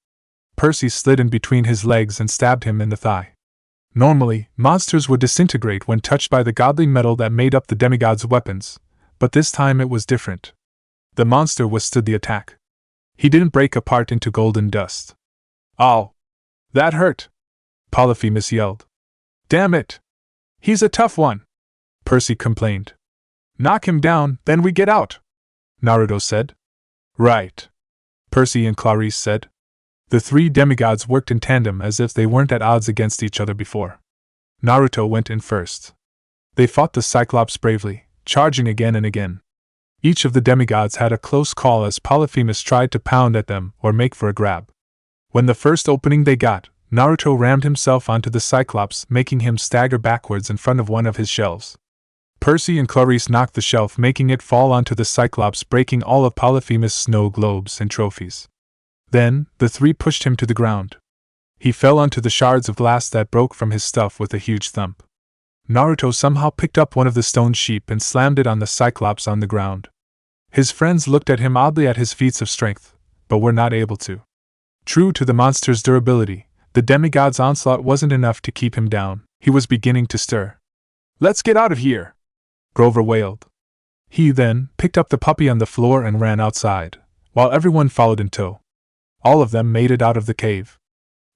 Percy slid in between his legs and stabbed him in the thigh. Normally, monsters would disintegrate when touched by the godly metal that made up the demigods' weapons, but this time it was different. The monster withstood the attack. He didn't break apart into golden dust. "Ow! That hurt!" Polyphemus yelled. "Damn it! He's a tough one," Percy complained. "Knock him down, then we get out," Naruto said. "Right," Percy and Clarice said. The three demigods worked in tandem as if they weren't at odds against each other before. Naruto went in first. They fought the Cyclops bravely, charging again and again. Each of the demigods had a close call as Polyphemus tried to pound at them or make for a grab. When the first opening they got, Naruto rammed himself onto the Cyclops, making him stagger backwards in front of one of his shelves. Percy and Clarice knocked the shelf, making it fall onto the Cyclops, breaking all of Polyphemus' snow globes and trophies. Then, the three pushed him to the ground. He fell onto the shards of glass that broke from his stuff with a huge thump. Naruto somehow picked up one of the stone sheep and slammed it on the Cyclops on the ground. His friends looked at him oddly at his feats of strength, but were not able to. True to the monster's durability, the demigod's onslaught wasn't enough to keep him down. He was beginning to stir. "Let's get out of here!" Grover wailed. He then picked up the puppy on the floor and ran outside, while everyone followed in tow. All of them made it out of the cave.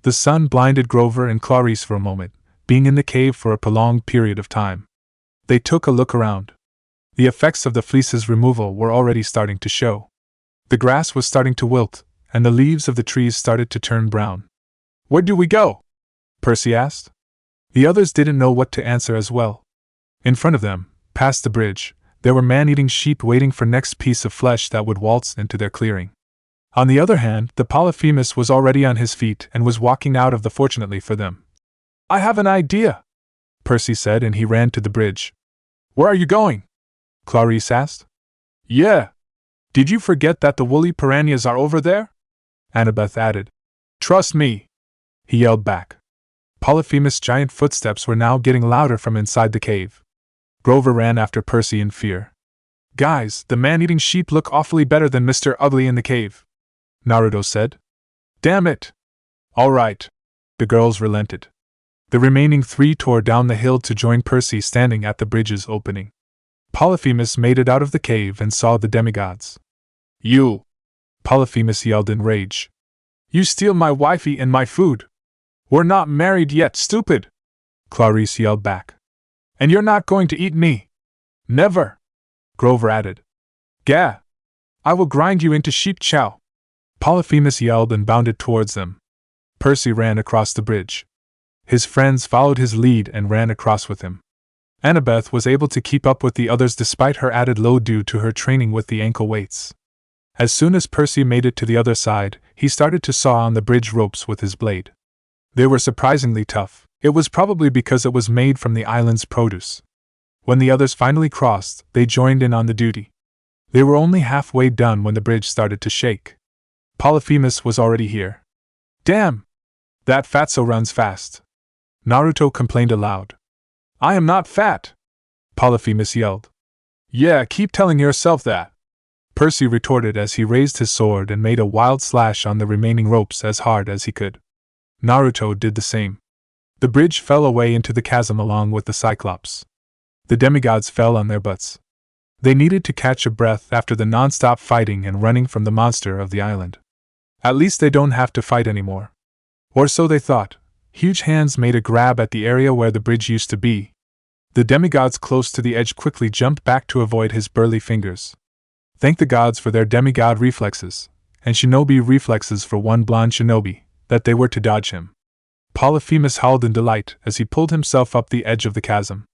The sun blinded Grover and Clarice for a moment, being in the cave for a prolonged period of time. They took a look around. The effects of the fleece's removal were already starting to show. The grass was starting to wilt, and the leaves of the trees started to turn brown. "Where do we go?" Percy asked. The others didn't know what to answer as well. In front of them, past the bridge, there were man-eating sheep waiting for next piece of flesh that would waltz into their clearing. On the other hand, the Polyphemus was already on his feet and was walking out of the fortunately for them. "I have an idea," Percy said, and he ran to the bridge. "Where are you going?" Clarice asked. "Yeah. Did you forget that the woolly piranhas are over there?" Annabeth added. "Trust me," he yelled back. Polyphemus' giant footsteps were now getting louder from inside the cave. Grover ran after Percy in fear. "Guys, the man-eating sheep look awfully better than Mr. Ugly in the cave," Naruto said. "Damn it!" "All right." The girls relented. The remaining three tore down the hill to join Percy standing at the bridge's opening. Polyphemus made it out of the cave and saw the demigods. "You!" Polyphemus yelled in rage. "You steal my wifey and my food!" "We're not married yet, stupid!" Clarice yelled back. "And you're not going to eat me!" "Never!" Grover added. "Gah! I will grind you into sheep chow!" Polyphemus yelled and bounded towards them. Percy ran across the bridge. His friends followed his lead and ran across with him. Annabeth was able to keep up with the others despite her added load due to her training with the ankle weights. As soon as Percy made it to the other side, he started to saw on the bridge ropes with his blade. They were surprisingly tough. It was probably because it was made from the island's produce. When the others finally crossed, they joined in on the duty. They were only halfway done when the bridge started to shake. Polyphemus was already here. "Damn! That fatso runs fast!" Naruto complained aloud. "I am not fat!" Polyphemus yelled. "Yeah, keep telling yourself that!" Percy retorted as he raised his sword and made a wild slash on the remaining ropes as hard as he could. Naruto did the same. The bridge fell away into the chasm along with the Cyclops. The demigods fell on their butts. They needed to catch a breath after the non-stop fighting and running from the monster of the island. At least they don't have to fight anymore. Or so they thought. Huge hands made a grab at the area where the bridge used to be. The demigods close to the edge quickly jumped back to avoid his burly fingers. Thank the gods for their demigod reflexes, and shinobi reflexes for one blonde shinobi, that they were to dodge him. Polyphemus howled in delight as he pulled himself up the edge of the chasm.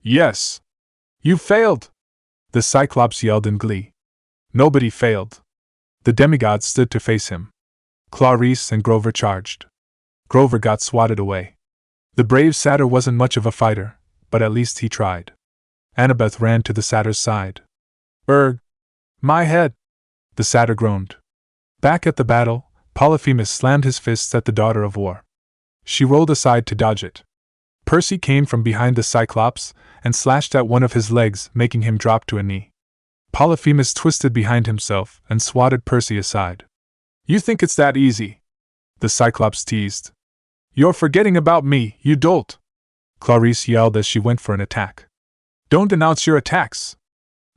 "Yes! You failed!" The Cyclops yelled in glee. Nobody failed. The demigods stood to face him. Clarice and Grover charged. Grover got swatted away. The brave satyr wasn't much of a fighter, but at least he tried. Annabeth ran to the satyr's side. My head!" the satyr groaned. Back at the battle, Polyphemus slammed his fists at the daughter of war. She rolled aside to dodge it. Percy came from behind the Cyclops and slashed at one of his legs, making him drop to a knee. Polyphemus twisted behind himself and swatted Percy aside. "You think it's that easy?" the Cyclops teased. "You're forgetting about me, you dolt!" Clarice yelled as she went for an attack. "Don't announce your attacks!"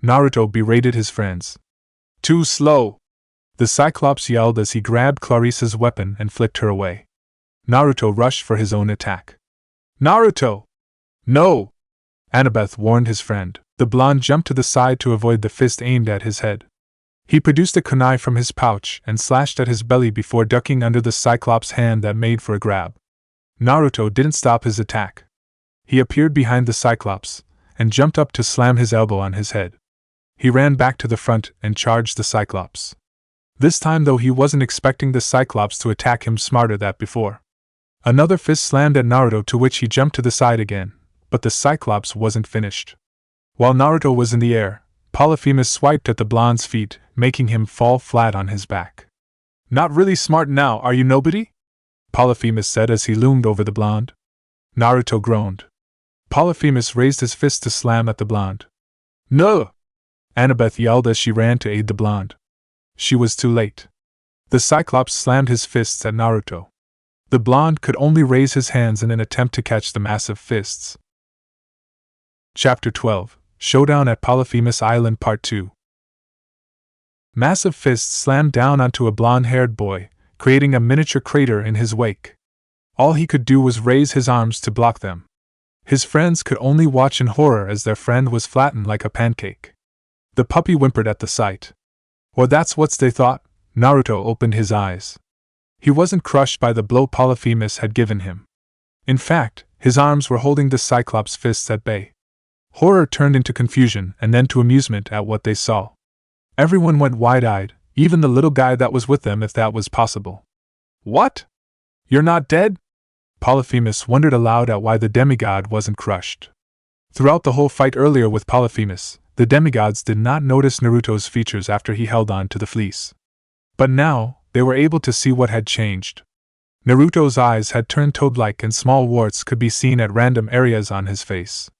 Naruto berated his friends. "Too slow!" the Cyclops yelled as he grabbed Clarice's weapon and flicked her away. Naruto rushed for his own attack. "Naruto! No!" Annabeth warned his friend. The blonde jumped to the side to avoid the fist aimed at his head. He produced a kunai from his pouch and slashed at his belly before ducking under the Cyclops' hand that made for a grab. Naruto didn't stop his attack. He appeared behind the Cyclops and jumped up to slam his elbow on his head. He ran back to the front and charged the Cyclops. This time, though, he wasn't expecting the Cyclops to attack him smarter than before. Another fist slammed at Naruto, to which he jumped to the side again, but the Cyclops wasn't finished. While Naruto was in the air, Polyphemus swiped at the blonde's feet, making him fall flat on his back. "Not really smart now, are you, nobody?" Polyphemus said as he loomed over the blonde. Naruto groaned. Polyphemus raised his fist to slam at the blonde. "No!" Annabeth yelled as she ran to aid the blonde. She was too late. The Cyclops slammed his fists at Naruto. The blonde could only raise his hands in an attempt to catch the massive fists. Chapter 12: Showdown at Polyphemus Island Part 2. Massive fists slammed down onto a blonde-haired boy, creating a miniature crater in his wake. All he could do was raise his arms to block them. His friends could only watch in horror as their friend was flattened like a pancake. The puppy whimpered at the sight. Or that's what they thought. Naruto opened his eyes. He wasn't crushed by the blow Polyphemus had given him. In fact, his arms were holding the Cyclops' fists at bay. Horror turned into confusion and then to amusement at what they saw. Everyone went wide-eyed, even the little guy that was with them, if that was possible. "What? You're not dead?" Polyphemus wondered aloud at why the demigod wasn't crushed. Throughout the whole fight earlier with Polyphemus, the demigods did not notice Naruto's features after he held on to the fleece. But now, they were able to see what had changed. Naruto's eyes had turned toad-like and small warts could be seen at random areas on his face.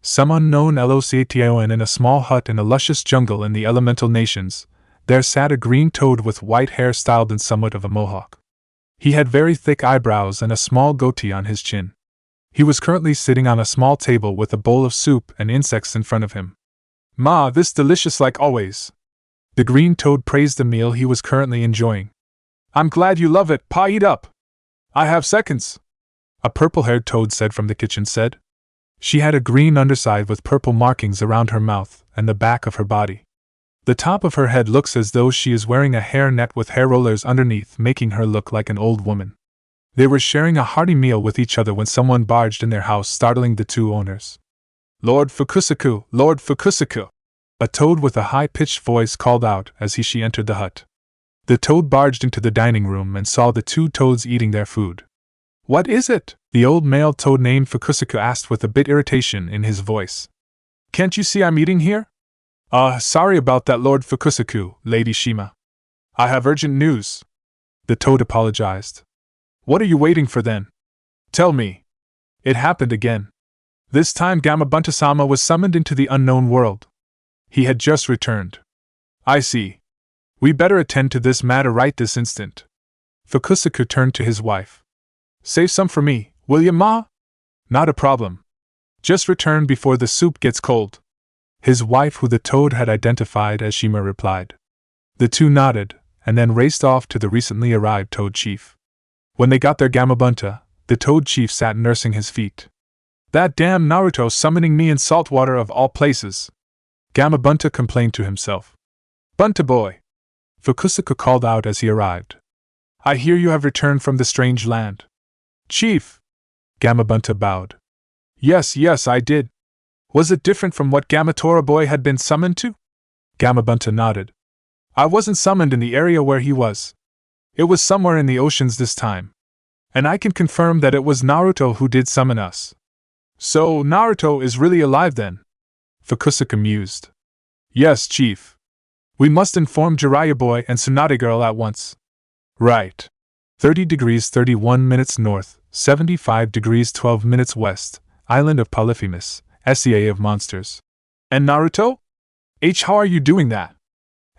Some unknown Location in a small hut in a luscious jungle in the elemental nations, there sat a green toad with white hair styled in somewhat of a mohawk. He had very thick eyebrows and a small goatee on his chin. He was currently sitting on a small table with a bowl of soup and insects in front of him. "Ma, this delicious like always." The green toad praised the meal he was currently enjoying. "I'm glad you love it, Pa, eat up. I have seconds," a purple-haired toad said from the kitchen said. She had a green underside with purple markings around her mouth and the back of her body. The top of her head looks as though she is wearing a hair net with hair rollers underneath, making her look like an old woman. They were sharing a hearty meal with each other when someone barged in their house, startling the two owners. "Lord Fukusaku, Lord Fukusaku!" a toad with a high-pitched voice called out as she entered the hut. The toad barged into the dining room and saw the two toads eating their food. "What is it?" the old male toad named Fukusaku asked with a bit irritation in his voice. "Can't you see I'm eating here?" Sorry about that, Lord Fukusaku, Lady Shima. I have urgent news." The toad apologized. "What are you waiting for then? Tell me." It happened again. This time Gamabunta-sama was summoned into the unknown world. He had just returned. "I see. We better attend to this matter right this instant." Fukusaku turned to his wife. "Save some for me, will ya, Ma?" "Not a problem. Just return before the soup gets cold." His wife, who the toad had identified as Shima, replied. The two nodded, and then raced off to the recently arrived toad chief. When they got their Gamabunta, the toad chief sat nursing his feet. "That damn Naruto summoning me in saltwater of all places," Gamabunta complained to himself. "Bunta boy," Fukusaku called out as he arrived. "I hear you have returned from the strange land." "Chief," Gamabunta bowed. Yes, I did." "Was it different from what Gamatora boy had been summoned to?" Gamabunta nodded. "I wasn't summoned in the area where he was. It was somewhere in the oceans this time. And I can confirm that it was Naruto who did summon us." "So, Naruto is really alive then?" Fukusaku mused. "Yes, Chief. We must inform Jiraiya boy and Tsunade girl at once." "Right. 30 degrees 31 minutes north, 75 degrees 12 minutes west, island of Polyphemus, SEA of monsters. And Naruto? How are you doing that?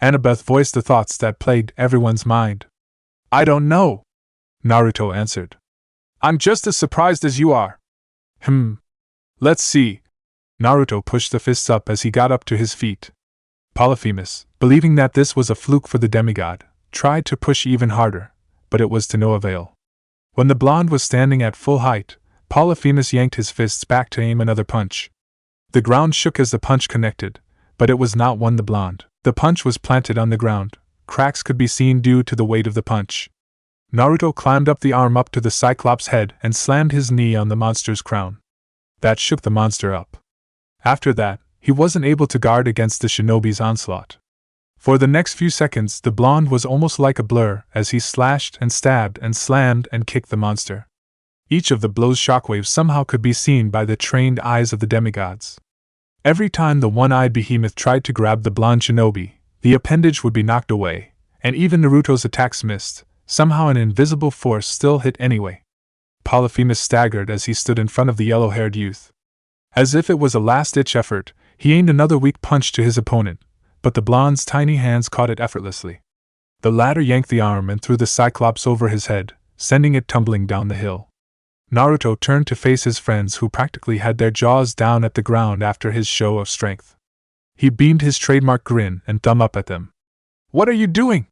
Annabeth voiced the thoughts that plagued everyone's mind. I don't know, Naruto answered. I'm just as surprised as you are. Let's see. Naruto pushed the fists up as he got up to his feet. Polyphemus, believing that this was a fluke for the demigod, tried to push even harder, but it was to no avail. When the blonde was standing at full height, Polyphemus yanked his fists back to aim another punch. The ground shook as the punch connected, but it was not one the blonde. The punch was planted on the ground. Cracks could be seen due to the weight of the punch. Naruto climbed up the arm up to the Cyclops' head and slammed his knee on the monster's crown. That shook the monster up. After that, he wasn't able to guard against the shinobi's onslaught. For the next few seconds, the blonde was almost like a blur as he slashed and stabbed and slammed and kicked the monster. Each of the blows' shockwaves somehow could be seen by the trained eyes of the demigods. Every time the one-eyed behemoth tried to grab the blonde shinobi, the appendage would be knocked away, and even Naruto's attacks missed. Somehow an invisible force still hit anyway. Polyphemus staggered as he stood in front of the yellow-haired youth. As if it was a last-ditch effort, he aimed another weak punch to his opponent, but the blonde's tiny hands caught it effortlessly. The latter yanked the arm and threw the Cyclops over his head, sending it tumbling down the hill. Naruto turned to face his friends who practically had their jaws down at the ground after his show of strength. He beamed his trademark grin and thumb up at them. What are you doing?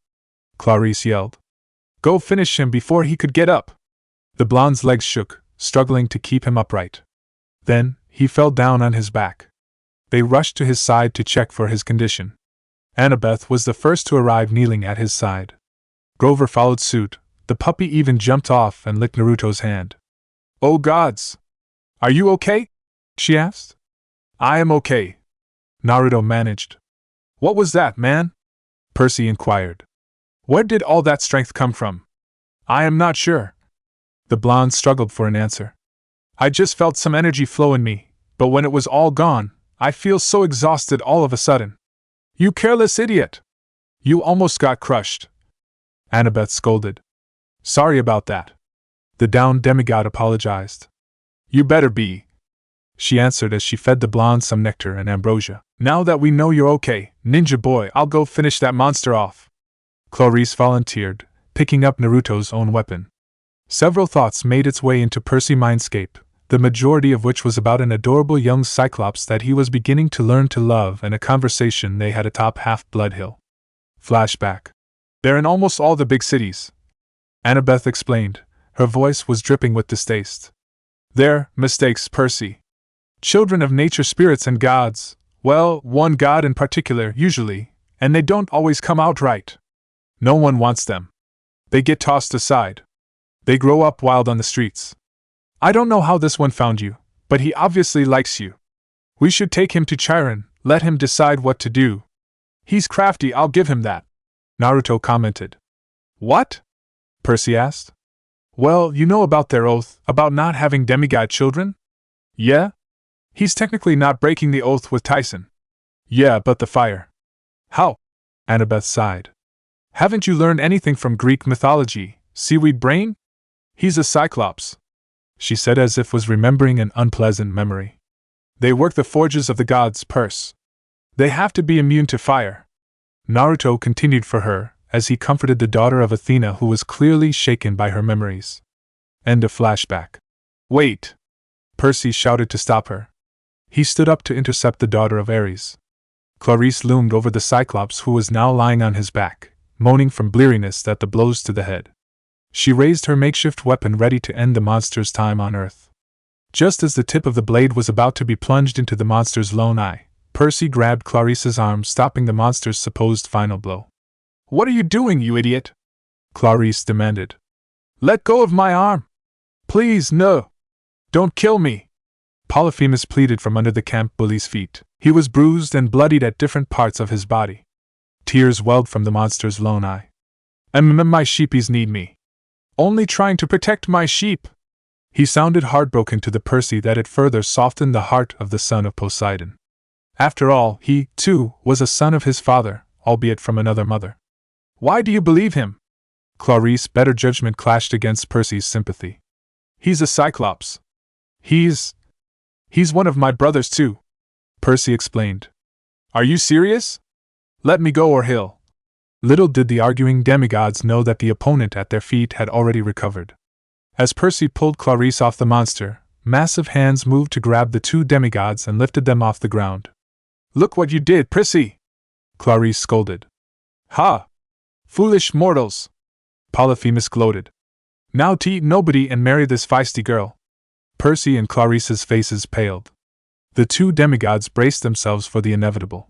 Clarice yelled. Go finish him before he could get up. The blonde's legs shook, struggling to keep him upright. Then, he fell down on his back. They rushed to his side to check for his condition. Annabeth was the first to arrive, kneeling at his side. Grover followed suit. The puppy even jumped off and licked Naruto's hand. Oh gods! Are you okay? She asked. I am okay, Naruto managed. What was that, man? Percy inquired. Where did all that strength come from? I am not sure. The blonde struggled for an answer. I just felt some energy flow in me, but when it was all gone, I feel so exhausted all of a sudden. You careless idiot! You almost got crushed. Annabeth scolded. Sorry about that. The downed demigod apologized. You better be, she answered as she fed the blonde some nectar and ambrosia. Now that we know you're okay, ninja boy, I'll go finish that monster off. Clarice volunteered, picking up Naruto's own weapon. Several thoughts made its way into Percy's mindscape, the majority of which was about an adorable young Cyclops that he was beginning to learn to love and a conversation they had atop Half-Blood Hill. Flashback. They're in almost all the big cities, Annabeth explained. Her voice was dripping with distaste. They're mistakes, Percy. Children of nature, spirits, and gods. Well, one god in particular, usually, and they don't always come out right. No one wants them. They get tossed aside. They grow up wild on the streets. I don't know how this one found you, but he obviously likes you. We should take him to Chiron, let him decide what to do. He's crafty, I'll give him that, Naruto commented. What? Percy asked. Well, you know about their oath, about not having demigod children? Yeah? He's technically not breaking the oath with Tyson. Yeah, but the fire. How? Annabeth sighed. Haven't you learned anything from Greek mythology, seaweed brain? He's a Cyclops, she said as if was remembering an unpleasant memory. They work the forges of the gods, Perse. They have to be immune to fire. Naruto continued for her, as he comforted the daughter of Athena who was clearly shaken by her memories. End of flashback. Wait! Percy shouted to stop her. He stood up to intercept the daughter of Ares. Clarice loomed over the Cyclops who was now lying on his back, moaning from bleariness at the blows to the head. She raised her makeshift weapon ready to end the monster's time on Earth. Just as the tip of the blade was about to be plunged into the monster's lone eye, Percy grabbed Clarice's arm, stopping the monster's supposed final blow. What are you doing, you idiot? Clarice demanded. Let go of my arm! Please, no! Don't kill me! Polyphemus pleaded from under the camp bully's feet. He was bruised and bloodied at different parts of his body. Tears welled from the monster's lone eye. My sheepies need me. Only trying to protect my sheep. He sounded heartbroken to the Percy that it further softened the heart of the son of Poseidon. After all, he, too, was a son of his father, albeit from another mother. Why do you believe him? Clarice's better judgment clashed against Percy's sympathy. He's a Cyclops. He's one of my brothers too, Percy explained. Are you serious? Let me go or he'll. Little did the arguing demigods know that the opponent at their feet had already recovered. As Percy pulled Clarice off the monster, massive hands moved to grab the two demigods and lifted them off the ground. Look what you did, Percy! Clarice scolded. Ha! Foolish mortals! Polyphemus gloated. Now to eat nobody and marry this feisty girl. Percy and Clarice's faces paled. The two demigods braced themselves for the inevitable.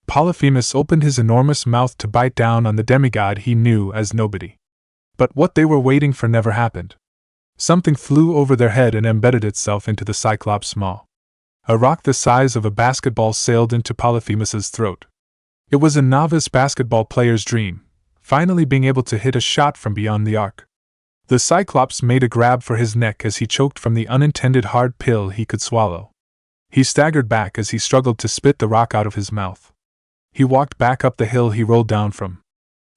Polyphemus opened his enormous mouth to bite down on the demigod he knew as nobody. But what they were waiting for never happened. Something flew over their head and embedded itself into the Cyclops' maw. A rock the size of a basketball sailed into Polyphemus's throat. It was a novice basketball player's dream, finally being able to hit a shot from beyond the arc. The Cyclops made a grab for his neck as he choked from the unintended hard pill he could swallow. He staggered back as he struggled to spit the rock out of his mouth. He walked back up the hill he rolled down from.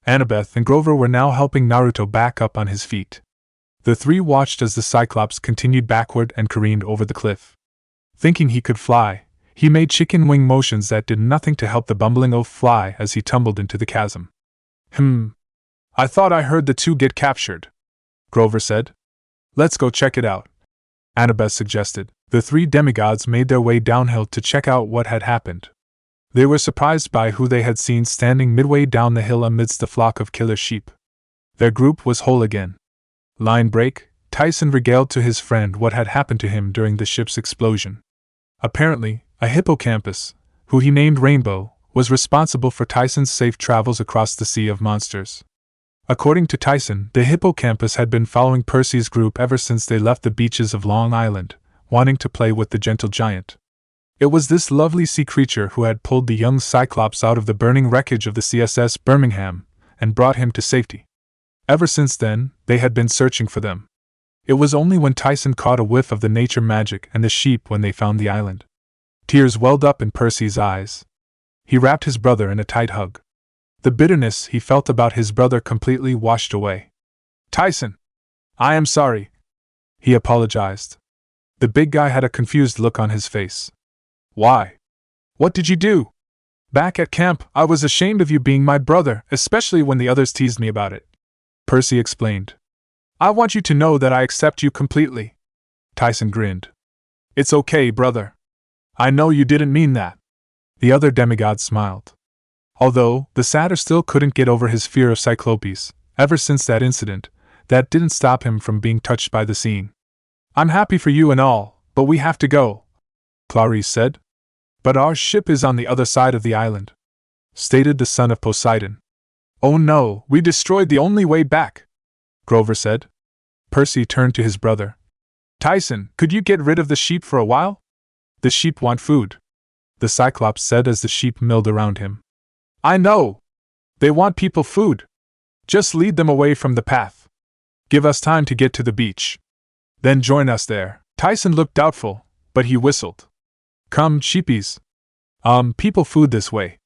Annabeth and Grover were now helping Naruto back up on his feet. The three watched as the Cyclops continued backward and careened over the cliff. Thinking he could fly, he made chicken wing motions that did nothing to help the bumbling oaf fly as he tumbled into the chasm. I thought I heard the two get captured, Grover said. Let's go check it out, Annabeth suggested. The three demigods made their way downhill to check out what had happened. They were surprised by who they had seen standing midway down the hill amidst the flock of killer sheep. Their group was whole again. Line break, Tyson regaled to his friend what had happened to him during the ship's explosion. Apparently, a hippocampus, who he named Rainbow, was responsible for Tyson's safe travels across the sea of monsters. According to Tyson, the hippocampus had been following Percy's group ever since they left the beaches of Long Island, wanting to play with the gentle giant. It was this lovely sea creature who had pulled the young Cyclops out of the burning wreckage of the CSS Birmingham and brought him to safety. Ever since then, they had been searching for them. It was only when Tyson caught a whiff of the nature magic and the sheep when they found the island. Tears welled up in Percy's eyes. He wrapped his brother in a tight hug. The bitterness he felt about his brother completely washed away. Tyson! I am sorry, he apologized. The big guy had a confused look on his face. Why? What did you do? Back at camp, I was ashamed of you being my brother, especially when the others teased me about it, Percy explained. I want you to know that I accept you completely. Tyson grinned. It's okay, brother. I know you didn't mean that. The other demigod smiled. Although, the satyr still couldn't get over his fear of Cyclopes, ever since that incident, that didn't stop him from being touched by the scene. I'm happy for you and all, but we have to go, Clarice said. But our ship is on the other side of the island, stated the son of Poseidon. Oh no, we destroyed the only way back, Grover said. Percy turned to his brother. Tyson, could you get rid of the sheep for a while? The sheep want food, the Cyclops said as the sheep milled around him. I know. They want people food. Just lead them away from the path. Give us time to get to the beach. Then join us there. Tyson looked doubtful, but he whistled. Come, sheepies. People food this way.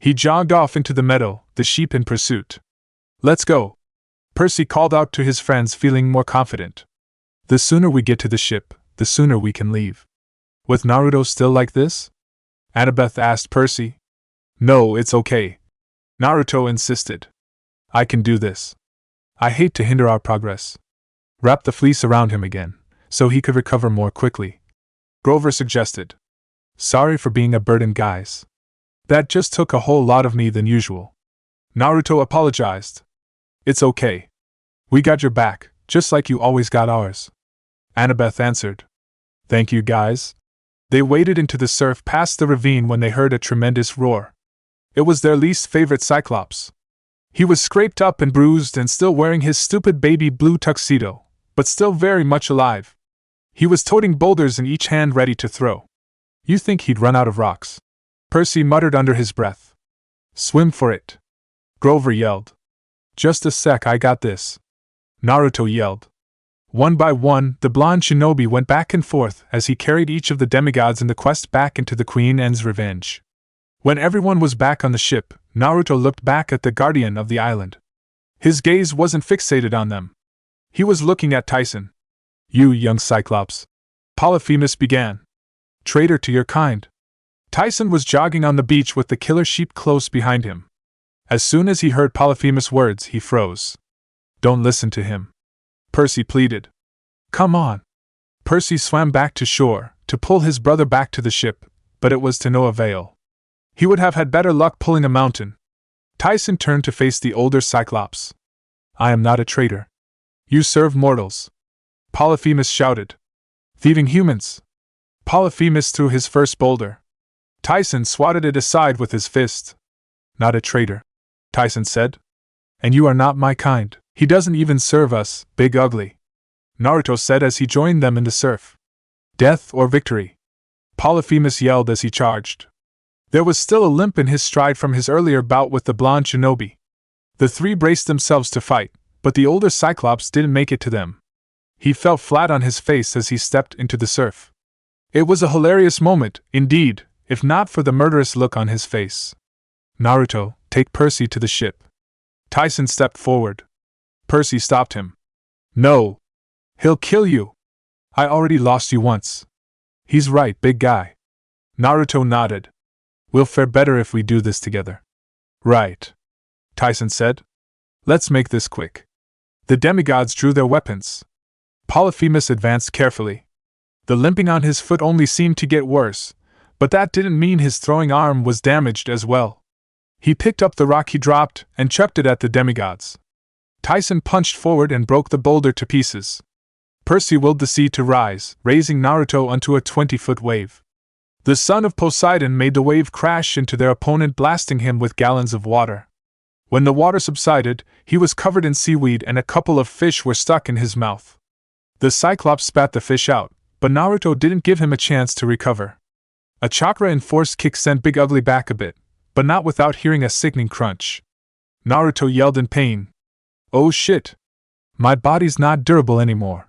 He jogged off into the meadow, the sheep in pursuit. Let's go. Percy called out to his friends, feeling more confident. The sooner we get to the ship, the sooner we can leave. With Naruto still like this? Annabeth asked Percy. No, it's okay. Naruto insisted. I can do this. I hate to hinder our progress. Wrap the fleece around him again, so he could recover more quickly, Grover suggested. Sorry for being a burden, guys. That just took a whole lot of me than usual. Naruto apologized. It's okay. We got your back, just like you always got ours. Annabeth answered. Thank you, guys. They waded into the surf past the ravine when they heard a tremendous roar. It was their least favorite Cyclops. He was scraped up and bruised and still wearing his stupid baby blue tuxedo, but still very much alive. He was toting boulders in each hand ready to throw. You think he'd run out of rocks? Percy muttered under his breath. Swim for it, Grover yelled. Just a sec, I got this, Naruto yelled. One by one, the blonde shinobi went back and forth as he carried each of the demigods in the quest back into the Queen Anne's revenge. When everyone was back on the ship, Naruto looked back at the guardian of the island. His gaze wasn't fixated on them. He was looking at Tyson. "You young Cyclops," Polyphemus began. "Traitor to your kind." Tyson was jogging on the beach with the killer sheep close behind him. As soon as he heard Polyphemus' words, he froze. "Don't listen to him," Percy pleaded. "Come on." Percy swam back to shore, to pull his brother back to the ship, but it was to no avail. He would have had better luck pulling a mountain. Tyson turned to face the older Cyclops. "I am not a traitor. You serve mortals," Polyphemus shouted. "Thieving humans." Polyphemus threw his first boulder. Tyson swatted it aside with his fist. "Not a traitor," Tyson said. "And you are not my kind. He doesn't even serve us, Big Ugly," Naruto said as he joined them in the surf. "Death or victory," Polyphemus yelled as he charged. There was still a limp in his stride from his earlier bout with the blonde shinobi. The three braced themselves to fight, but the older Cyclops didn't make it to them. He fell flat on his face as he stepped into the surf. It was a hilarious moment, indeed, if not for the murderous look on his face. "Naruto, take Percy to the ship." Tyson stepped forward. Percy stopped him. "No. He'll kill you. I already lost you once." "He's right, big guy." Naruto nodded. "We'll fare better if we do this together." "Right," Tyson said. "Let's make this quick." The demigods drew their weapons. Polyphemus advanced carefully. The limping on his foot only seemed to get worse, but that didn't mean his throwing arm was damaged as well. He picked up the rock he dropped and chucked it at the demigods. Tyson punched forward and broke the boulder to pieces. Percy willed the sea to rise, raising Naruto onto a 20-foot wave. The son of Poseidon made the wave crash into their opponent, blasting him with gallons of water. When the water subsided, he was covered in seaweed and a couple of fish were stuck in his mouth. The Cyclops spat the fish out, but Naruto didn't give him a chance to recover. A chakra-enforced kick sent Big Ugly back a bit, but not without hearing a sickening crunch. Naruto yelled in pain. "Oh shit! My body's not durable anymore."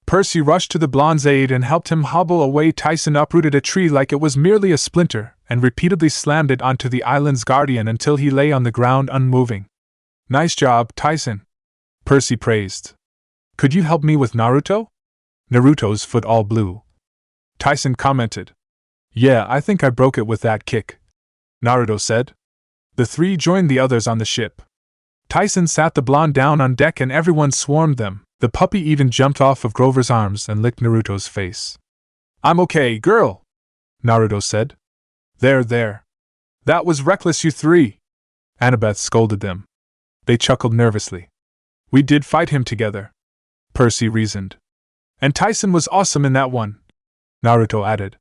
Percy rushed to the blonde's aid and helped him hobble away. Tyson uprooted a tree like it was merely a splinter and repeatedly slammed it onto the island's guardian until he lay on the ground unmoving. "Nice job, Tyson," Percy praised. "Could you help me with Naruto?" Naruto's foot all blue. Tyson commented. "Yeah, I think I broke it with that kick," Naruto said. The three joined the others on the ship. Tyson sat the blonde down on deck and everyone swarmed them. The puppy even jumped off of Grover's arms and licked Naruto's face. "I'm okay, girl," Naruto said. There. That was reckless, you three," Annabeth scolded them. They chuckled nervously. "We did fight him together," Percy reasoned. "And Tyson was awesome in that one," Naruto added.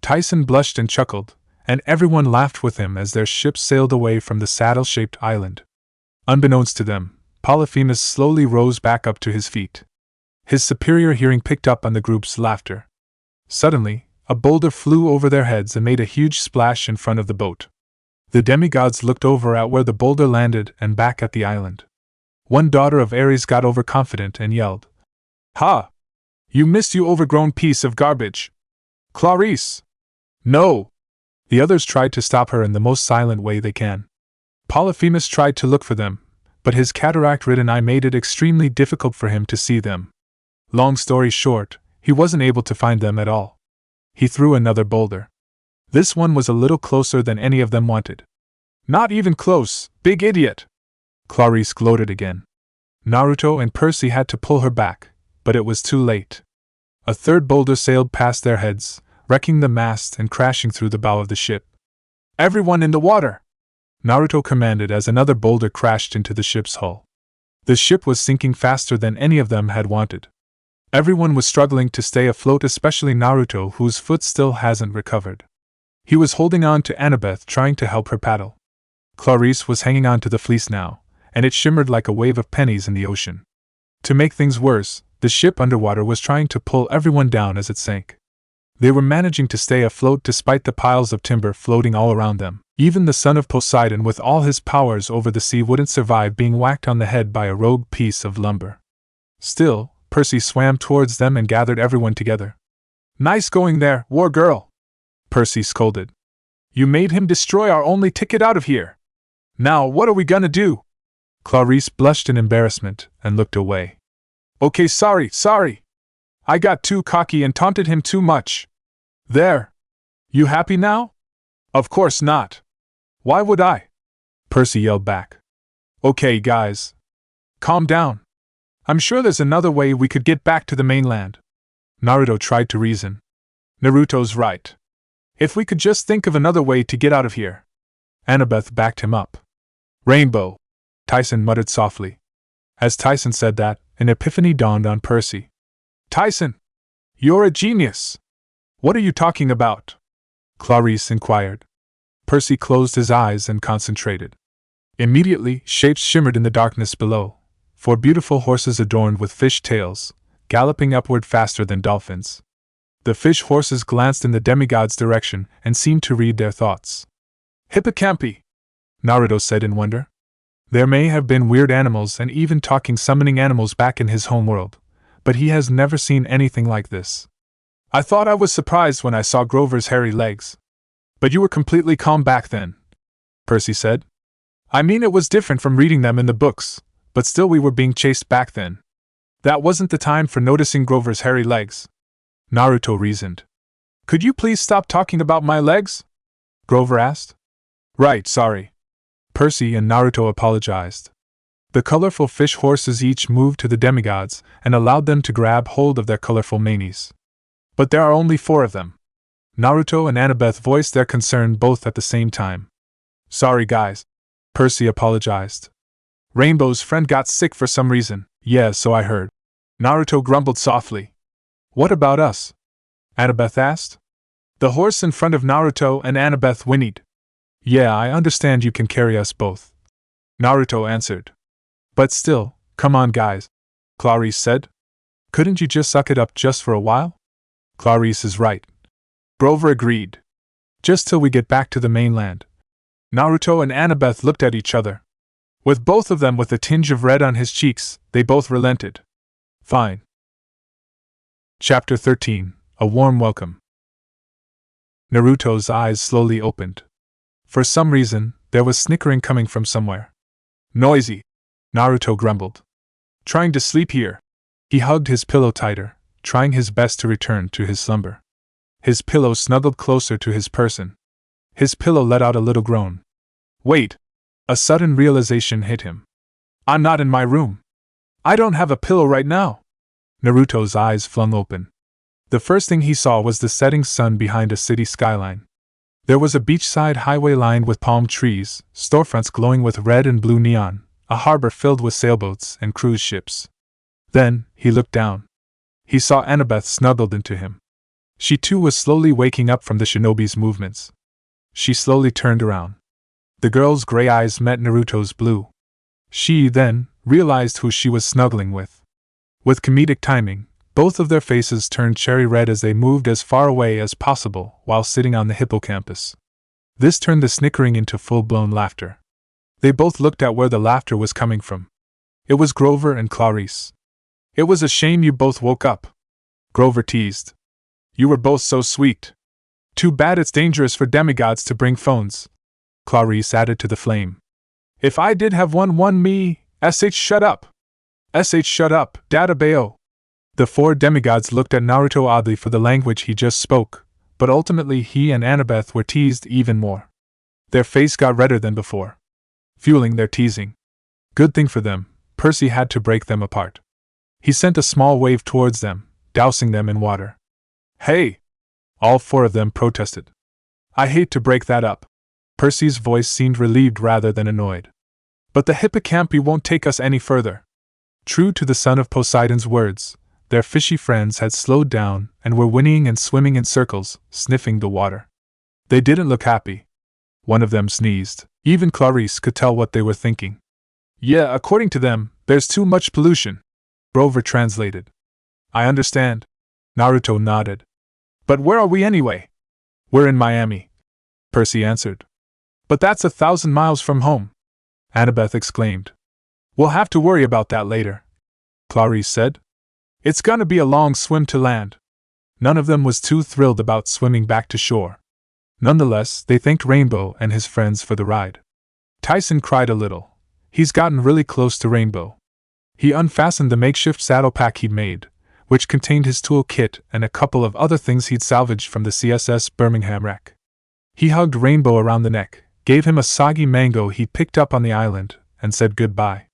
Tyson blushed and chuckled, and everyone laughed with him as their ship sailed away from the saddle-shaped island. Unbeknownst to them, Polyphemus slowly rose back up to his feet. His superior hearing picked up on the group's laughter. Suddenly, a boulder flew over their heads and made a huge splash in front of the boat. The demigods looked over at where the boulder landed and back at the island. One daughter of Ares got overconfident and yelled, "Ha! You missed, you overgrown piece of garbage! Clarice!" "No!" The others tried to stop her in the most silent way they can. Polyphemus tried to look for them, but his cataract-ridden eye made it extremely difficult for him to see them. Long story short, he wasn't able to find them at all. He threw another boulder. This one was a little closer than any of them wanted. "Not even close, big idiot!" Clarice gloated again. Naruto and Percy had to pull her back, but it was too late. A third boulder sailed past their heads, wrecking the mast and crashing through the bow of the ship. "Everyone in the water!" Naruto commanded as another boulder crashed into the ship's hull. The ship was sinking faster than any of them had wanted. Everyone was struggling to stay afloat, especially Naruto, whose foot still hasn't recovered. He was holding on to Annabeth, trying to help her paddle. Clarice was hanging on to the fleece now, and it shimmered like a wave of pennies in the ocean. To make things worse, the ship underwater was trying to pull everyone down as it sank. They were managing to stay afloat despite the piles of timber floating all around them. Even the son of Poseidon with all his powers over the sea wouldn't survive being whacked on the head by a rogue piece of lumber. Still, Percy swam towards them and gathered everyone together. "Nice going there, war girl," Percy scolded. "You made him destroy our only ticket out of here. Now what are we gonna do?" Clarice blushed in embarrassment and looked away. Okay, sorry. I got too cocky and taunted him too much. There. You happy now? Of course not. Why would I? Percy yelled back. Okay, guys. Calm down. I'm sure there's another way we could get back to the mainland. Naruto tried to reason. Naruto's right. If we could just think of another way to get out of here. Annabeth backed him up. Rainbow, Tyson muttered softly. As Tyson said that, an epiphany dawned on Percy. Tyson! You're a genius! What are you talking about? Clarice inquired. Percy closed his eyes and concentrated. Immediately, shapes shimmered in the darkness below, 4 beautiful horses adorned with fish tails, galloping upward faster than dolphins. The fish horses glanced in the demigods' direction and seemed to read their thoughts. Hippocampi! Naruto said in wonder. There may have been weird animals and even talking summoning animals back in his homeworld, but he has never seen anything like this. I thought I was surprised when I saw Grover's hairy legs. But you were completely calm back then, Percy said. I mean, it was different from reading them in the books, but still we were being chased back then. That wasn't the time for noticing Grover's hairy legs. Naruto reasoned. Could you please stop talking about my legs? Grover asked. Right, sorry. Percy and Naruto apologized. The colorful fish horses each moved to the demigods and allowed them to grab hold of their colorful manes. But there are only 4 of them. Naruto and Annabeth voiced their concern both at the same time. Sorry guys. Percy apologized. Rainbow's friend got sick for some reason. Yeah, so I heard. Naruto grumbled softly. What about us? Annabeth asked. The horse in front of Naruto and Annabeth whinnied. Yeah, I understand you can carry us both. Naruto answered. But still, come on guys, Clarice said. Couldn't you just suck it up just for a while? Clarice is right. Grover agreed. Just till we get back to the mainland. Naruto and Annabeth looked at each other. With both of them with a tinge of red on his cheeks, they both relented. Fine. Chapter 13. A Warm Welcome. Naruto's eyes slowly opened. For some reason, there was snickering coming from somewhere. Noisy, Naruto grumbled. Trying to sleep here. He hugged his pillow tighter, trying his best to return to his slumber. His pillow snuggled closer to his person. His pillow let out a little groan. Wait! A sudden realization hit him. I'm not in my room. I don't have a pillow right now. Naruto's eyes flung open. The first thing he saw was the setting sun behind a city skyline. There was a beachside highway lined with palm trees, storefronts glowing with red and blue neon, a harbor filled with sailboats and cruise ships. Then, he looked down. He saw Annabeth snuggled into him. She too was slowly waking up from the shinobi's movements. She slowly turned around. The girl's gray eyes met Naruto's blue. She, then, realized who she was snuggling with. With comedic timing, both of their faces turned cherry red as they moved as far away as possible while sitting on the hippocampus. This turned the snickering into full-blown laughter. They both looked at where the laughter was coming from. It was Grover and Clarice. It was a shame you both woke up. Grover teased. You were both so sweet. Too bad it's dangerous for demigods to bring phones. Clarice added to the flame. If I did have one me, shut up. Shut up, Databeo. The 4 demigods looked at Naruto oddly for the language he just spoke, but ultimately he and Annabeth were teased even more. Their face got redder than before, fueling their teasing. Good thing for them, Percy had to break them apart. He sent a small wave towards them, dousing them in water. Hey! All 4 of them protested. I hate to break that up. Percy's voice seemed relieved rather than annoyed. But the hippocampi won't take us any further. True to the son of Poseidon's words, their fishy friends had slowed down and were whinnying and swimming in circles, sniffing the water. They didn't look happy. One of them sneezed. Even Clarice could tell what they were thinking. Yeah, according to them, there's too much pollution. Grover translated. I understand. Naruto nodded. But where are we anyway? We're in Miami. Percy answered. But that's 1,000 miles from home. Annabeth exclaimed. We'll have to worry about that later. Clarice said. It's gonna be a long swim to land. None of them was too thrilled about swimming back to shore. Nonetheless, they thanked Rainbow and his friends for the ride. Tyson cried a little. He's gotten really close to Rainbow. He unfastened the makeshift saddle pack he'd made, which contained his tool kit and a couple of other things he'd salvaged from the CSS Birmingham wreck. He hugged Rainbow around the neck, gave him a soggy mango he'd picked up on the island, and said goodbye.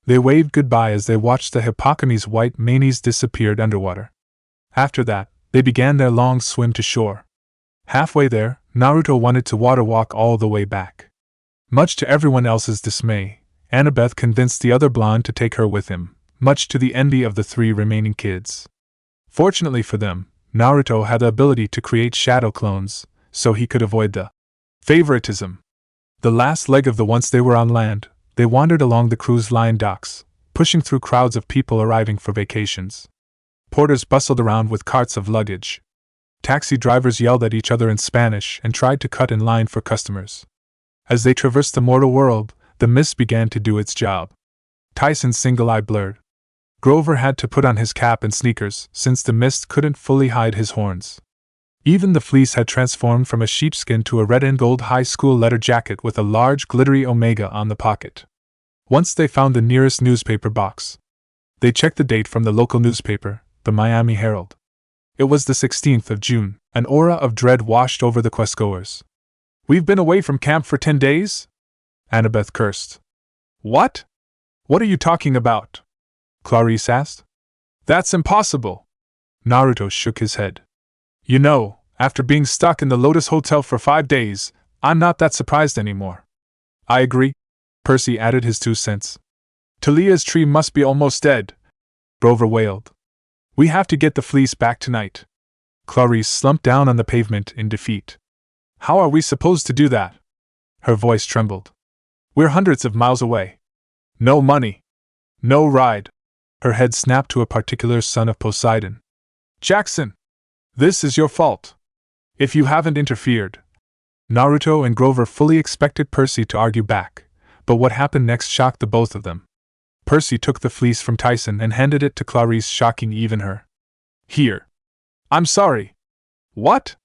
They waved goodbye as they watched the hippocames' white manes disappeared underwater. After that, they began their long swim to shore. Halfway there, Naruto wanted to water walk all the way back. Much to everyone else's dismay, Annabeth convinced the other blonde to take her with him, much to the envy of the 3 remaining kids. Fortunately for them, Naruto had the ability to create shadow clones, so he could avoid the favoritism. The last leg of the once they were on land, they wandered along the cruise line docks, pushing through crowds of people arriving for vacations. Porters bustled around with carts of luggage. Taxi drivers yelled at each other in Spanish and tried to cut in line for customers. As they traversed the mortal world, the mist began to do its job. Tyson's single eye blurred. Grover had to put on his cap and sneakers, since the mist couldn't fully hide his horns. Even the fleece had transformed from a sheepskin to a red and gold high school leather jacket with a large glittery omega on the pocket. Once they found the nearest newspaper box, they checked the date from the local newspaper, the Miami Herald. It was the 16th of June. An aura of dread washed over the questgoers. "We've been away from camp for 10 days? Annabeth cursed. "What? What are you talking about?" Clarice asked. "That's impossible." Naruto shook his head. "You know, after being stuck in the Lotus Hotel for 5 days, I'm not that surprised anymore." "I agree," Percy added his 2 cents. "Talia's tree must be almost dead," Grover wailed. "We have to get the fleece back tonight." Clarice slumped down on the pavement in defeat. "How are we supposed to do that?" Her voice trembled. "We're hundreds of miles away. No money. No ride." Her head snapped to a particular son of Poseidon. "Jackson! This is your fault. If you haven't interfered." Naruto and Grover fully expected Percy to argue back, but what happened next shocked the both of them. Percy took the fleece from Tyson and handed it to Clarice, shocking even her. "Here. I'm sorry." "What?"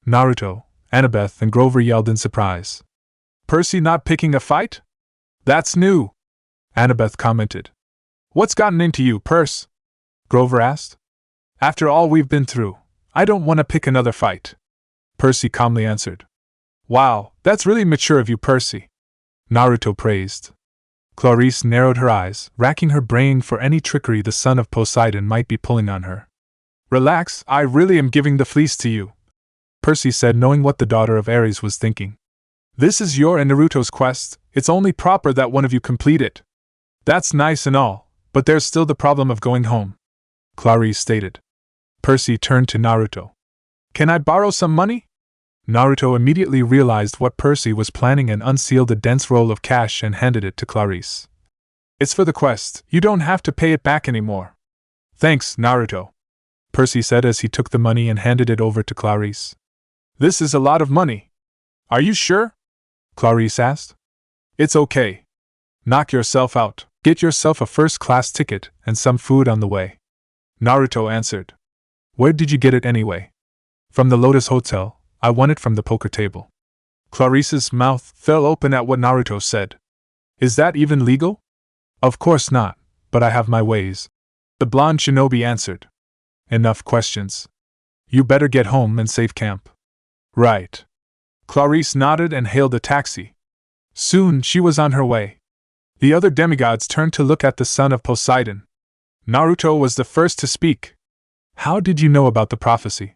Naruto, Annabeth, and Grover yelled in surprise. "Percy not picking a fight? That's new," Annabeth commented. "What's gotten into you, Percy?" Grover asked. "After all we've been through, I don't want to pick another fight," Percy calmly answered. "Wow, that's really mature of you, Percy," Naruto praised. Clarice narrowed her eyes, racking her brain for any trickery the son of Poseidon might be pulling on her. "Relax, I really am giving the fleece to you," Percy said, knowing what the daughter of Ares was thinking. "This is your and Naruto's quest, it's only proper that one of you complete it." "That's nice and all, but there's still the problem of going home," Clarice stated. Percy turned to Naruto. "Can I borrow some money?" Naruto immediately realized what Percy was planning and unsealed a dense roll of cash and handed it to Clarice. "It's for the quest, you don't have to pay it back anymore." "Thanks, Naruto," Percy said as he took the money and handed it over to Clarice. "This is a lot of money." "Are you sure?" Clarice asked. "It's okay. Knock yourself out, get yourself a first-class ticket and some food on the way," Naruto answered. "Where did you get it anyway?" "From the Lotus Hotel. I won it from the poker table." Clarice's mouth fell open at what Naruto said. "Is that even legal?" "Of course not, but I have my ways," the blonde shinobi answered. "Enough questions. You better get home and save camp." "Right." Clarice nodded and hailed a taxi. Soon she was on her way. The other demigods turned to look at the son of Poseidon. Naruto was the first to speak. "How did you know about the prophecy?"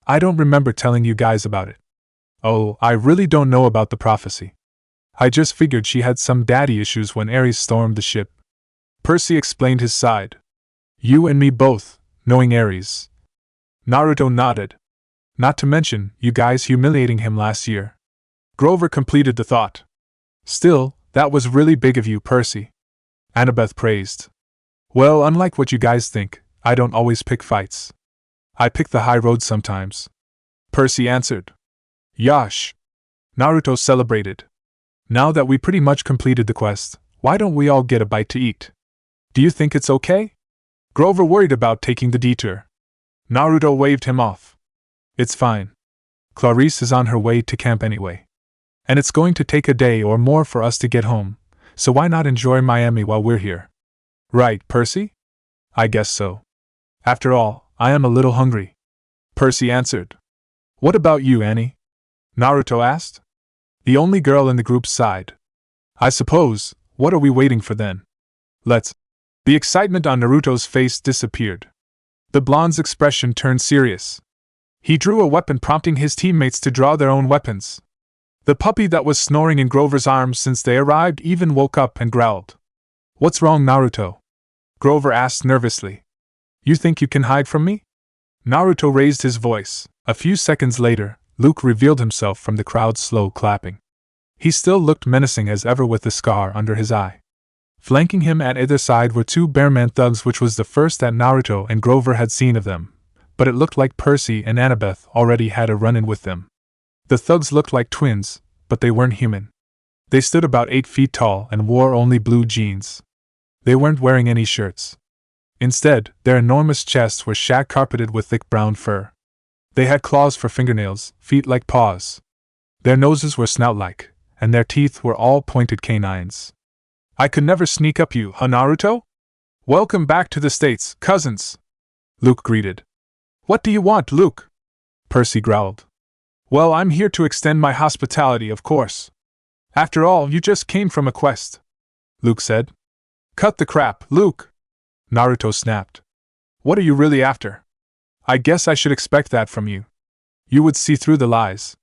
"I don't remember telling you guys about it." "Oh, I really don't know about the prophecy. I just figured she had some daddy issues when Ares stormed the ship." Percy explained his side. "You and me both, knowing Ares." Naruto nodded. "Not to mention, you guys humiliating him last year." Grover completed the thought. "Still, that was really big of you, Percy," Annabeth praised. "Well, unlike what you guys think, I don't always pick fights. I pick the high road sometimes," Percy answered. "Yosh!" Naruto celebrated. "Now that we pretty much completed the quest, why don't we all get a bite to eat? Do you think it's okay?" Grover worried about taking the detour. Naruto waved him off. "It's fine. Clarice is on her way to camp anyway. And it's going to take a day or more for us to get home, so why not enjoy Miami while we're here? Right, Percy? I guess so. After all, I am a little hungry. Percy answered. What about you, Annie? Naruto asked. The only girl in the group sighed. I suppose, what are we waiting for then? Let's. The excitement on Naruto's face disappeared. The blonde's expression turned serious. He drew a weapon, prompting his teammates to draw their own weapons. The puppy that was snoring in Grover's arms since they arrived even woke up and growled. What's wrong, Naruto? Grover asked nervously. You think you can hide from me? Naruto raised his voice. A few seconds later, Luke revealed himself from the crowd's slow clapping. He still looked menacing as ever with the scar under his eye. Flanking him at either side were two Bearman thugs, which was the first that Naruto and Grover had seen of them, but it looked like Percy and Annabeth already had a run-in with them. The thugs looked like twins, but they weren't human. They stood about 8 feet tall and wore only blue jeans. They weren't wearing any shirts. Instead, their enormous chests were shag-carpeted with thick brown fur. They had claws for fingernails, feet like paws. Their noses were snout-like, and their teeth were all pointed canines. I could never sneak up you, huh, Naruto? Welcome back to the States, cousins, Luke greeted. What do you want, Luke? Percy growled. Well, I'm here to extend my hospitality, of course. After all, you just came from a quest, Luke said. Cut the crap, Luke, Naruto snapped. What are you really after? I guess I should expect that from you. You would see through the lies.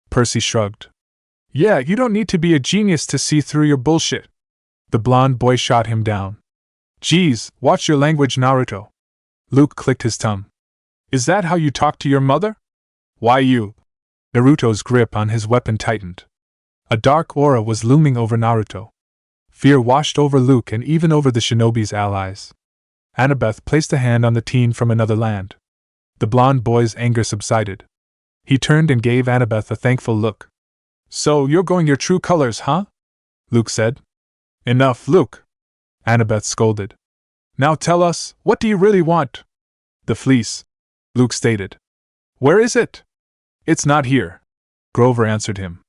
Percy shrugged. Yeah, you don't need to be a genius to see through your bullshit. The blonde boy shot him down. Geez, watch your language, Naruto. Luke clicked his tongue. Is that how you talk to your mother? Why you? Naruto's grip on his weapon tightened. A dark aura was looming over Naruto. Fear washed over Luke and even over the shinobi's allies. Annabeth placed a hand on the teen from another land. The blonde boy's anger subsided. He turned and gave Annabeth a thankful look. So you're going your true colors, huh? Luke said. Enough, Luke, Annabeth scolded. Now tell us, what do you really want? The fleece, Luke stated. Where is it? It's not here, Grover answered him.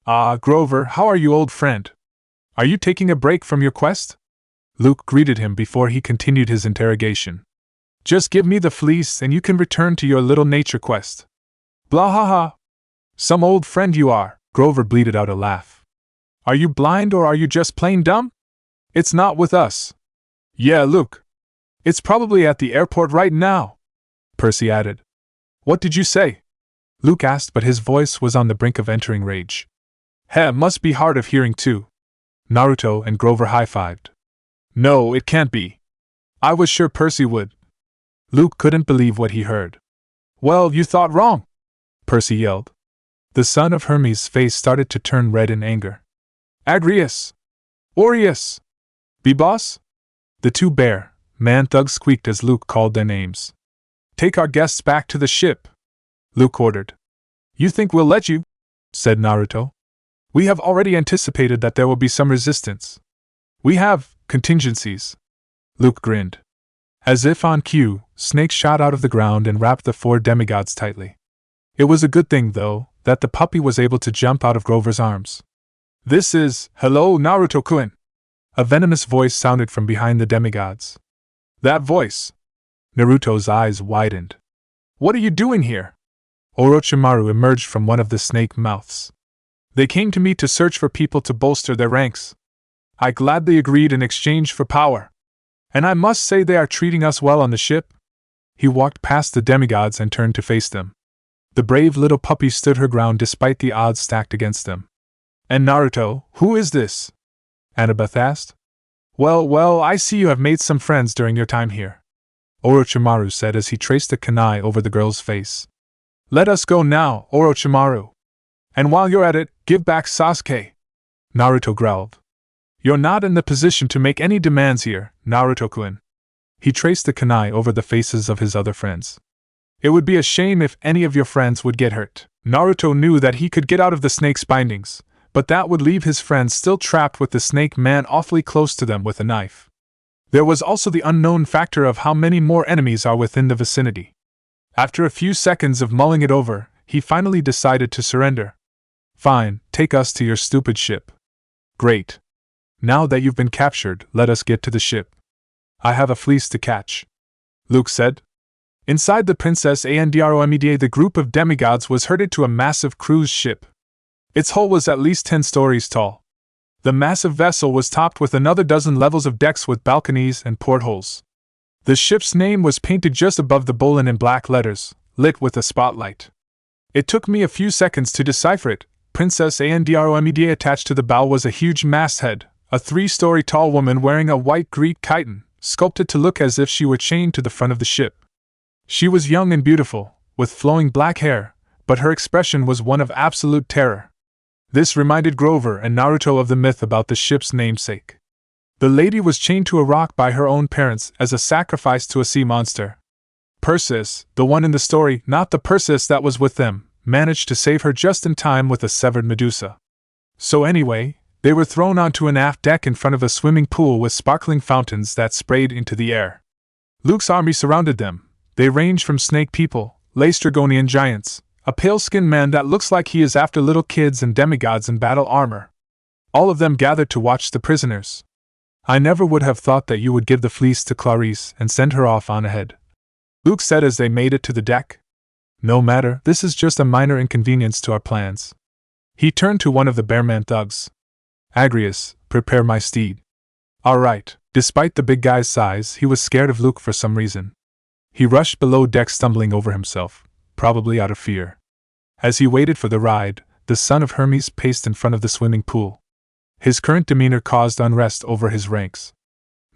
Ah, Grover, how are you, old friend? Are you taking a break from your quest? Luke greeted him before he continued his interrogation. Just give me the fleece and you can return to your little nature quest. Blah ha ha. Some old friend you are, Grover bleated out a laugh. Are you blind or are you just plain dumb? It's not with us. Yeah, Luke. It's probably at the airport right now, Percy added. What did you say? Luke asked, but his voice was on the brink of entering rage. Heh, must be hard of hearing too. Naruto and Grover high-fived. No, it can't be. I was sure Percy would. Luke couldn't believe what he heard. Well, you thought wrong, Percy yelled. The son of Hermes' face started to turn red in anger. Agrius! Aureus! Bebos? The two man thugs squeaked as Luke called their names. Take our guests back to the ship, Luke ordered. You think we'll let you? Said Naruto. We have already anticipated that there will be some resistance. We have contingencies. Luke grinned. As if on cue, snakes shot out of the ground and wrapped the 4 demigods tightly. It was a good thing, though, that the puppy was able to jump out of Grover's arms. This is, hello, Naruto-kun. A venomous voice sounded from behind the demigods. That voice. Naruto's eyes widened. What are you doing here? Orochimaru emerged from one of the snake mouths. They came to me to search for people to bolster their ranks. I gladly agreed in exchange for power. And I must say they are treating us well on the ship. He walked past the demigods and turned to face them. The brave little puppy stood her ground despite the odds stacked against them. And Naruto, who is this? Annabeth asked. Well, I see you have made some friends during your time here, Orochimaru said as he traced a kunai over the girl's face. Let us go now, Orochimaru. And while you're at it, give back Sasuke, Naruto growled. You're not in the position to make any demands here, Naruto-kun. He traced the kunai over the faces of his other friends. It would be a shame if any of your friends would get hurt. Naruto knew that he could get out of the snake's bindings, but that would leave his friends still trapped with the snake man awfully close to them with a knife. There was also the unknown factor of how many more enemies are within the vicinity. After a few seconds of mulling it over, he finally decided to surrender. Fine, take us to your stupid ship. Great. Now that you've been captured, let us get to the ship. I have a fleece to catch, Luke said. Inside the Princess Andromeda, the group of demigods was herded to a massive cruise ship. Its hull was at least 10 stories tall. The massive vessel was topped with another dozen levels of decks with balconies and portholes. The ship's name was painted just above the bowline in black letters, lit with a spotlight. It took me a few seconds to decipher it. Princess Andromeda. Attached to the bow was a huge masthead, a 3-story tall woman wearing a white Greek chiton, sculpted to look as if she were chained to the front of the ship. She was young and beautiful, with flowing black hair, but her expression was one of absolute terror. This reminded Grover and Naruto of the myth about the ship's namesake. The lady was chained to a rock by her own parents as a sacrifice to a sea monster. Perseus, the one in the story, not the Perseus that was with them, managed to save her just in time with a severed Medusa. So anyway, they were thrown onto an aft deck in front of a swimming pool with sparkling fountains that sprayed into the air. Luke's army surrounded them. They ranged from snake people, Laestrygonian giants, a pale-skinned man that looks like he is after little kids, and demigods in battle armor. All of them gathered to watch the prisoners. I never would have thought that you would give the fleece to Clarice and send her off on ahead, Luke said as they made it to the deck. No matter, this is just a minor inconvenience to our plans. He turned to one of the Bearman thugs. Agrius, prepare my steed. All right. Despite the big guy's size, he was scared of Luke for some reason. He rushed below deck, stumbling over himself, probably out of fear. As he waited for the ride, the son of Hermes paced in front of the swimming pool. His current demeanor caused unrest over his ranks.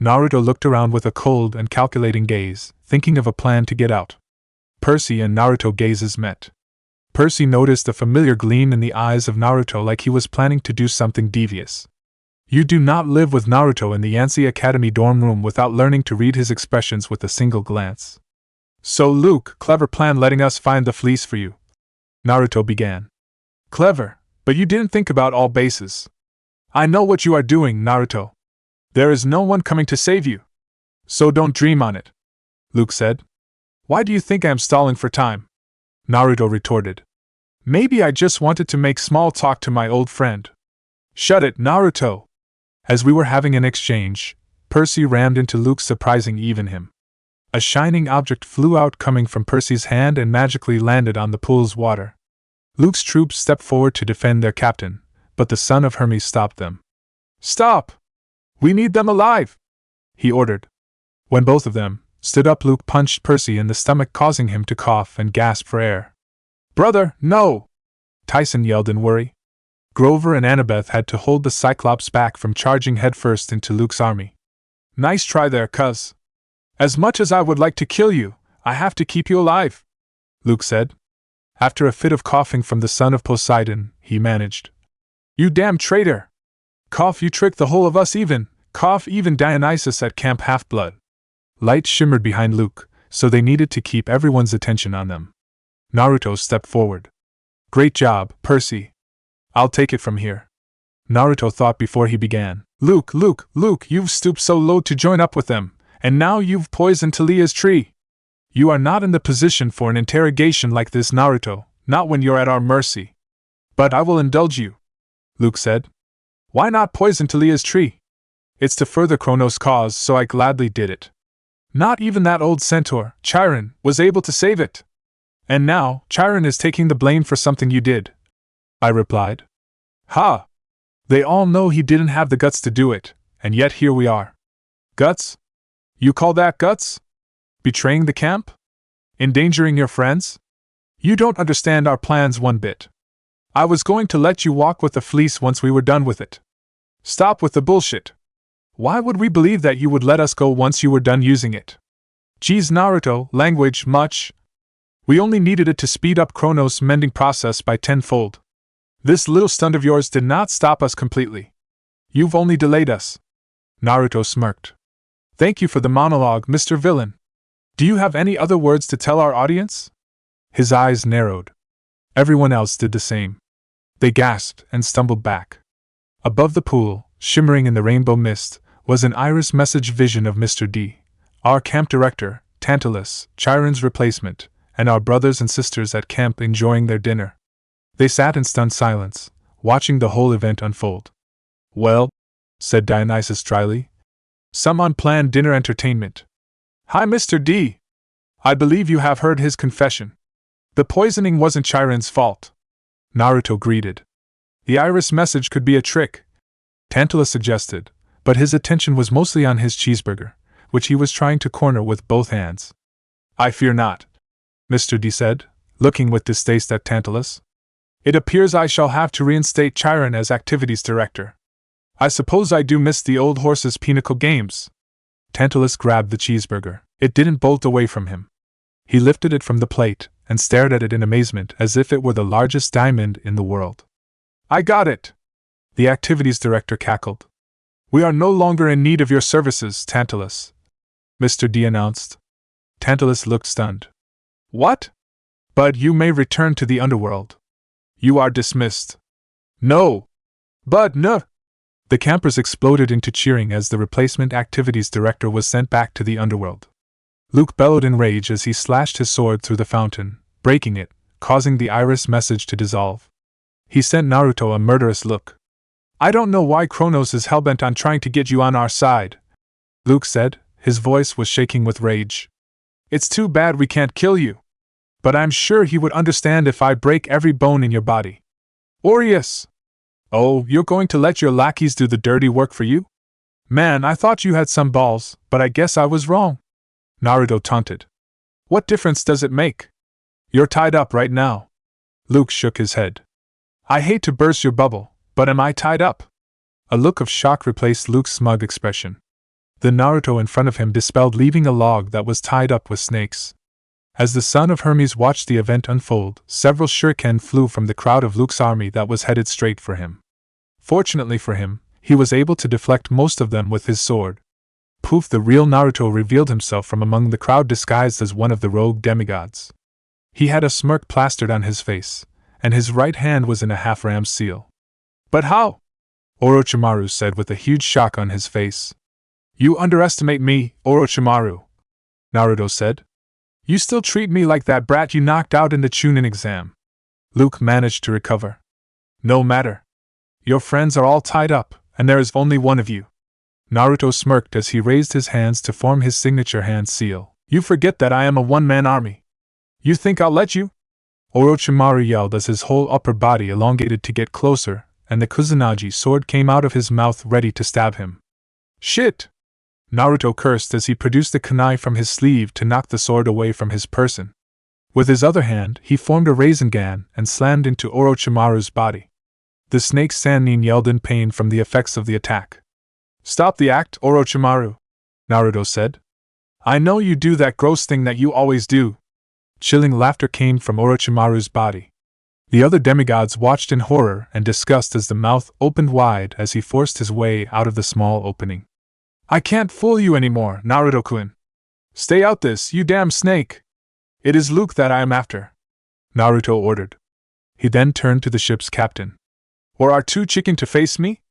Naruto looked around with a cold and calculating gaze, thinking of a plan to get out. Percy and Naruto gazes met. Percy noticed a familiar gleam in the eyes of Naruto, like he was planning to do something devious. You do not live with Naruto in the Yansei Academy dorm room without learning to read his expressions with a single glance. So Luke, clever plan letting us find the fleece for you, Naruto began. Clever, but you didn't think about all bases. I know what you are doing, Naruto. There is no one coming to save you. So don't dream on it, Luke said. Why do you think I am stalling for time? Naruto retorted. Maybe I just wanted to make small talk to my old friend. Shut it, Naruto. As we were having an exchange, Percy rammed into Luke, surprising even him. A shining object flew out coming from Percy's hand and magically landed on the pool's water. Luke's troops stepped forward to defend their captain, but the son of Hermes stopped them. Stop! We need them alive! He ordered. When both of them stood up, Luke punched Percy in the stomach, causing him to cough and gasp for air. Brother, no! Tyson yelled in worry. Grover and Annabeth had to hold the Cyclops back from charging headfirst into Luke's army. Nice try there, cuz. As much as I would like to kill you, I have to keep you alive, Luke said. After a fit of coughing from the son of Poseidon, he managed. You damn traitor! Cough, you tricked the whole of us, even Dionysus at Camp Half-Blood. Light shimmered behind Luke, so they needed to keep everyone's attention on them. Naruto stepped forward. Great job, Percy. I'll take it from here. Naruto thought before he began. Luke, you've stooped so low to join up with them, and now you've poisoned Talia's tree. You are not in the position for an interrogation like this, Naruto, not when you're at our mercy. But I will indulge you, Luke said. Why not poison Talia's tree? It's to further Kronos' cause, so I gladly did it. Not even that old centaur, Chiron, was able to save it. And now, Chiron is taking the blame for something you did, I replied. Ha! They all know he didn't have the guts to do it, and yet here we are. Guts? You call that guts? Betraying the camp? Endangering your friends? You don't understand our plans one bit. I was going to let you walk with the fleece once we were done with it. Stop with the bullshit. Why would we believe that you would let us go once you were done using it? Geez, Naruto, language, much. We only needed it to speed up Kronos' mending process by tenfold. This little stunt of yours did not stop us completely. You've only delayed us. Naruto smirked. Thank you for the monologue, Mr. Villain. Do you have any other words to tell our audience? His eyes narrowed. Everyone else did the same. They gasped and stumbled back. Above the pool, shimmering in the rainbow mist, was an iris message vision of Mr. D, our camp director, Tantalus, Chiron's replacement, and our brothers and sisters at camp enjoying their dinner. They sat in stunned silence, watching the whole event unfold. Well, said Dionysus dryly. Some unplanned dinner entertainment. Hi, Mr. D. I believe you have heard his confession. The poisoning wasn't Chiron's fault. Naruto greeted. The iris message could be a trick, Tantalus suggested, but his attention was mostly on his cheeseburger, which he was trying to corner with both hands. I fear not, Mr. D said, looking with distaste at Tantalus. It appears I shall have to reinstate Chiron as activities director. I suppose I do miss the old horse's pinnacle games. Tantalus grabbed the cheeseburger. It didn't bolt away from him. He lifted it from the plate and stared at it in amazement as if it were the largest diamond in the world. I got it! The activities director cackled. We are no longer in need of your services, Tantalus, Mr. D announced. Tantalus looked stunned. What? But you may return to the underworld. You are dismissed. No! But no! The campers exploded into cheering as the replacement activities director was sent back to the underworld. Luke bellowed in rage as he slashed his sword through the fountain, breaking it, causing the iris message to dissolve. He sent Naruto a murderous look. I don't know why Kronos is hellbent on trying to get you on our side, Luke said, his voice was shaking with rage. It's too bad we can't kill you. But I'm sure he would understand if I break every bone in your body. Aureus! Oh, you're going to let your lackeys do the dirty work for you? Man, I thought you had some balls, but I guess I was wrong. Naruto taunted. What difference does it make? You're tied up right now. Luke shook his head. I hate to burst your bubble, but am I tied up? A look of shock replaced Luke's smug expression. The Naruto in front of him dispelled, leaving a log that was tied up with snakes. As the son of Hermes watched the event unfold, several shuriken flew from the crowd of Luke's army that was headed straight for him. Fortunately for him, he was able to deflect most of them with his sword. Poof! The real Naruto revealed himself from among the crowd disguised as one of the rogue demigods. He had a smirk plastered on his face, and his right hand was in a half-ram's seal. But how? Orochimaru said with a huge shock on his face. You underestimate me, Orochimaru, Naruto said. You still treat me like that brat you knocked out in the Chunin exam. Luke managed to recover. No matter. Your friends are all tied up, and there is only one of you. Naruto smirked as he raised his hands to form his signature hand seal. You forget that I am a one-man army. You think I'll let you? Orochimaru yelled as his whole upper body elongated to get closer, and the Kusanagi sword came out of his mouth ready to stab him. Shit! Naruto cursed as he produced the kunai from his sleeve to knock the sword away from his person. With his other hand, he formed a Rasengan and slammed into Orochimaru's body. The snake Sannin yelled in pain from the effects of the attack. Stop the act, Orochimaru, Naruto said. I know you do that gross thing that you always do. Chilling laughter came from Orochimaru's body. The other demigods watched in horror and disgust as the mouth opened wide as he forced his way out of the small opening. I can't fool you anymore, Naruto-kun. Stay out this, you damn snake. It is Luke that I am after, Naruto ordered. He then turned to the ship's captain. Or are too chicken to face me?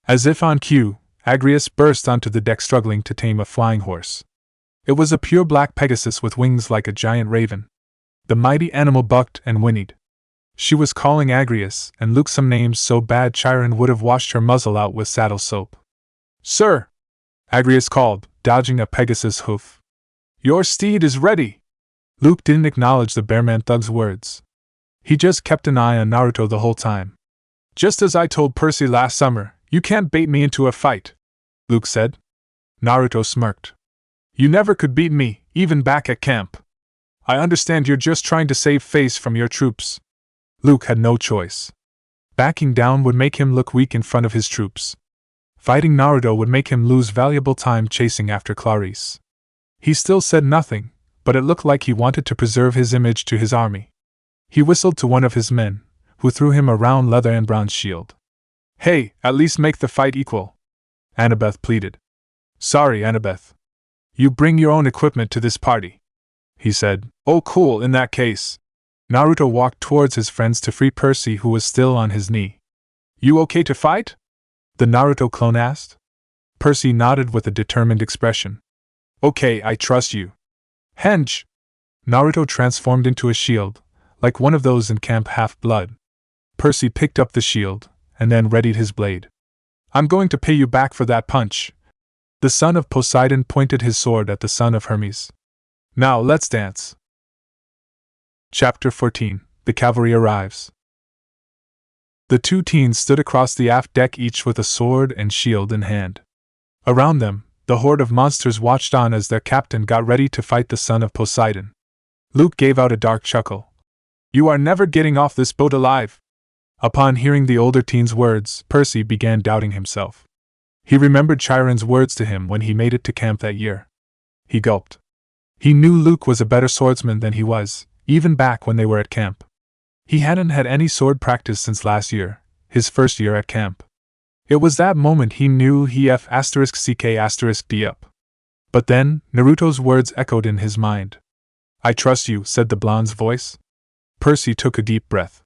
As if on cue, Agrias burst onto the deck struggling to tame a flying horse. It was a pure black Pegasus with wings like a giant raven. The mighty animal bucked and whinnied. She was calling Agrias and Luke some names so bad Chiron would have washed her muzzle out with saddle soap. Sir! Agrias called, dodging a Pegasus hoof. Your steed is ready! Luke didn't acknowledge the Bearman thug's words. He just kept an eye on Naruto the whole time. Just as I told Percy last summer, you can't bait me into a fight, Luke said. Naruto smirked. You never could beat me, even back at camp. I understand you're just trying to save face from your troops. Luke had no choice. Backing down would make him look weak in front of his troops. Fighting Naruto would make him lose valuable time chasing after Clarice. He still said nothing, but it looked like he wanted to preserve his image to his army. He whistled to one of his men, who threw him a round leather and bronze shield. Hey, at least make the fight equal, Annabeth pleaded. Sorry, Annabeth. You bring your own equipment to this party, he said. Oh cool, in that case. Naruto walked towards his friends to free Percy, who was still on his knee. You okay to fight? The Naruto clone asked. Percy nodded with a determined expression. Okay, I trust you. Henge! Naruto transformed into a shield, like one of those in Camp Half-Blood. Percy picked up the shield, and then readied his blade. I'm going to pay you back for that punch. The son of Poseidon pointed his sword at the son of Hermes. Now let's dance. Chapter 14. The cavalry arrives. The two teens stood across the aft deck, each with a sword and shield in hand. Around them, the horde of monsters watched on as their captain got ready to fight the son of Poseidon. Luke gave out a dark chuckle. You are never getting off this boat alive. Upon hearing the older teen's words, Percy began doubting himself. He remembered Chiron's words to him when he made it to camp that year. He gulped. He knew Luke was a better swordsman than he was, even back when they were at camp. He hadn't had any sword practice since last year, his first year at camp. It was that moment he knew he *CK*D up. But then, Naruto's words echoed in his mind. I trust you, said the blonde's voice. Percy took a deep breath.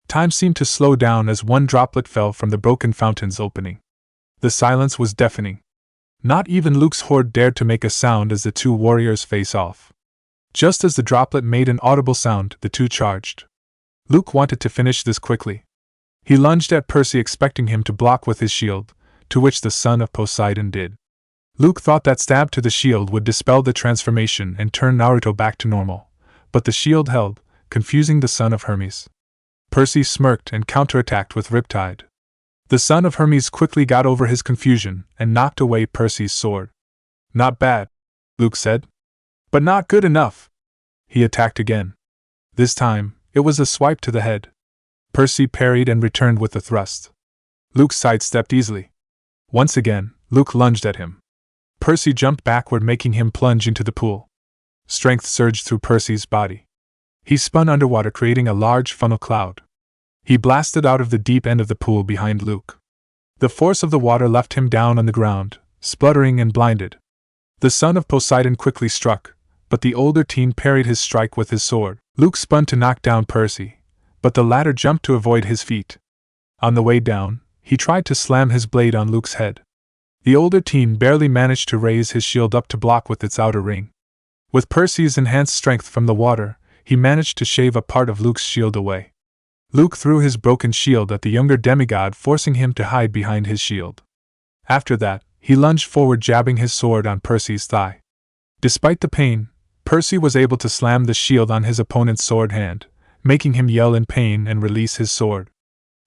Time seemed to slow down as one droplet fell from the broken fountain's opening. The silence was deafening. Not even Luke's horde dared to make a sound as the two warriors face off. Just as the droplet made an audible sound, the two charged. Luke wanted to finish this quickly. He lunged at Percy, expecting him to block with his shield, to which the son of Poseidon did. Luke thought that stab to the shield would dispel the transformation and turn Naruto back to normal, but the shield held, confusing the son of Hermes. Percy smirked and counterattacked with Riptide. The son of Hermes quickly got over his confusion and knocked away Percy's sword. Not bad, Luke said. But not good enough. He attacked again. This time, it was a swipe to the head. Percy parried and returned with a thrust. Luke sidestepped easily. Once again, Luke lunged at him. Percy jumped backward, making him plunge into the pool. Strength surged through Percy's body. He spun underwater, creating a large funnel cloud. He blasted out of the deep end of the pool behind Luke. The force of the water left him down on the ground, spluttering and blinded. The son of Poseidon quickly struck, but the older teen parried his strike with his sword. Luke spun to knock down Percy, but the latter jumped to avoid his feet. On the way down, he tried to slam his blade on Luke's head. The older teen barely managed to raise his shield up to block with its outer ring. With Percy's enhanced strength from the water, he managed to shave a part of Luke's shield away. Luke threw his broken shield at the younger demigod, forcing him to hide behind his shield. After that, he lunged forward, jabbing his sword on Percy's thigh. Despite the pain, Percy was able to slam the shield on his opponent's sword hand, making him yell in pain and release his sword.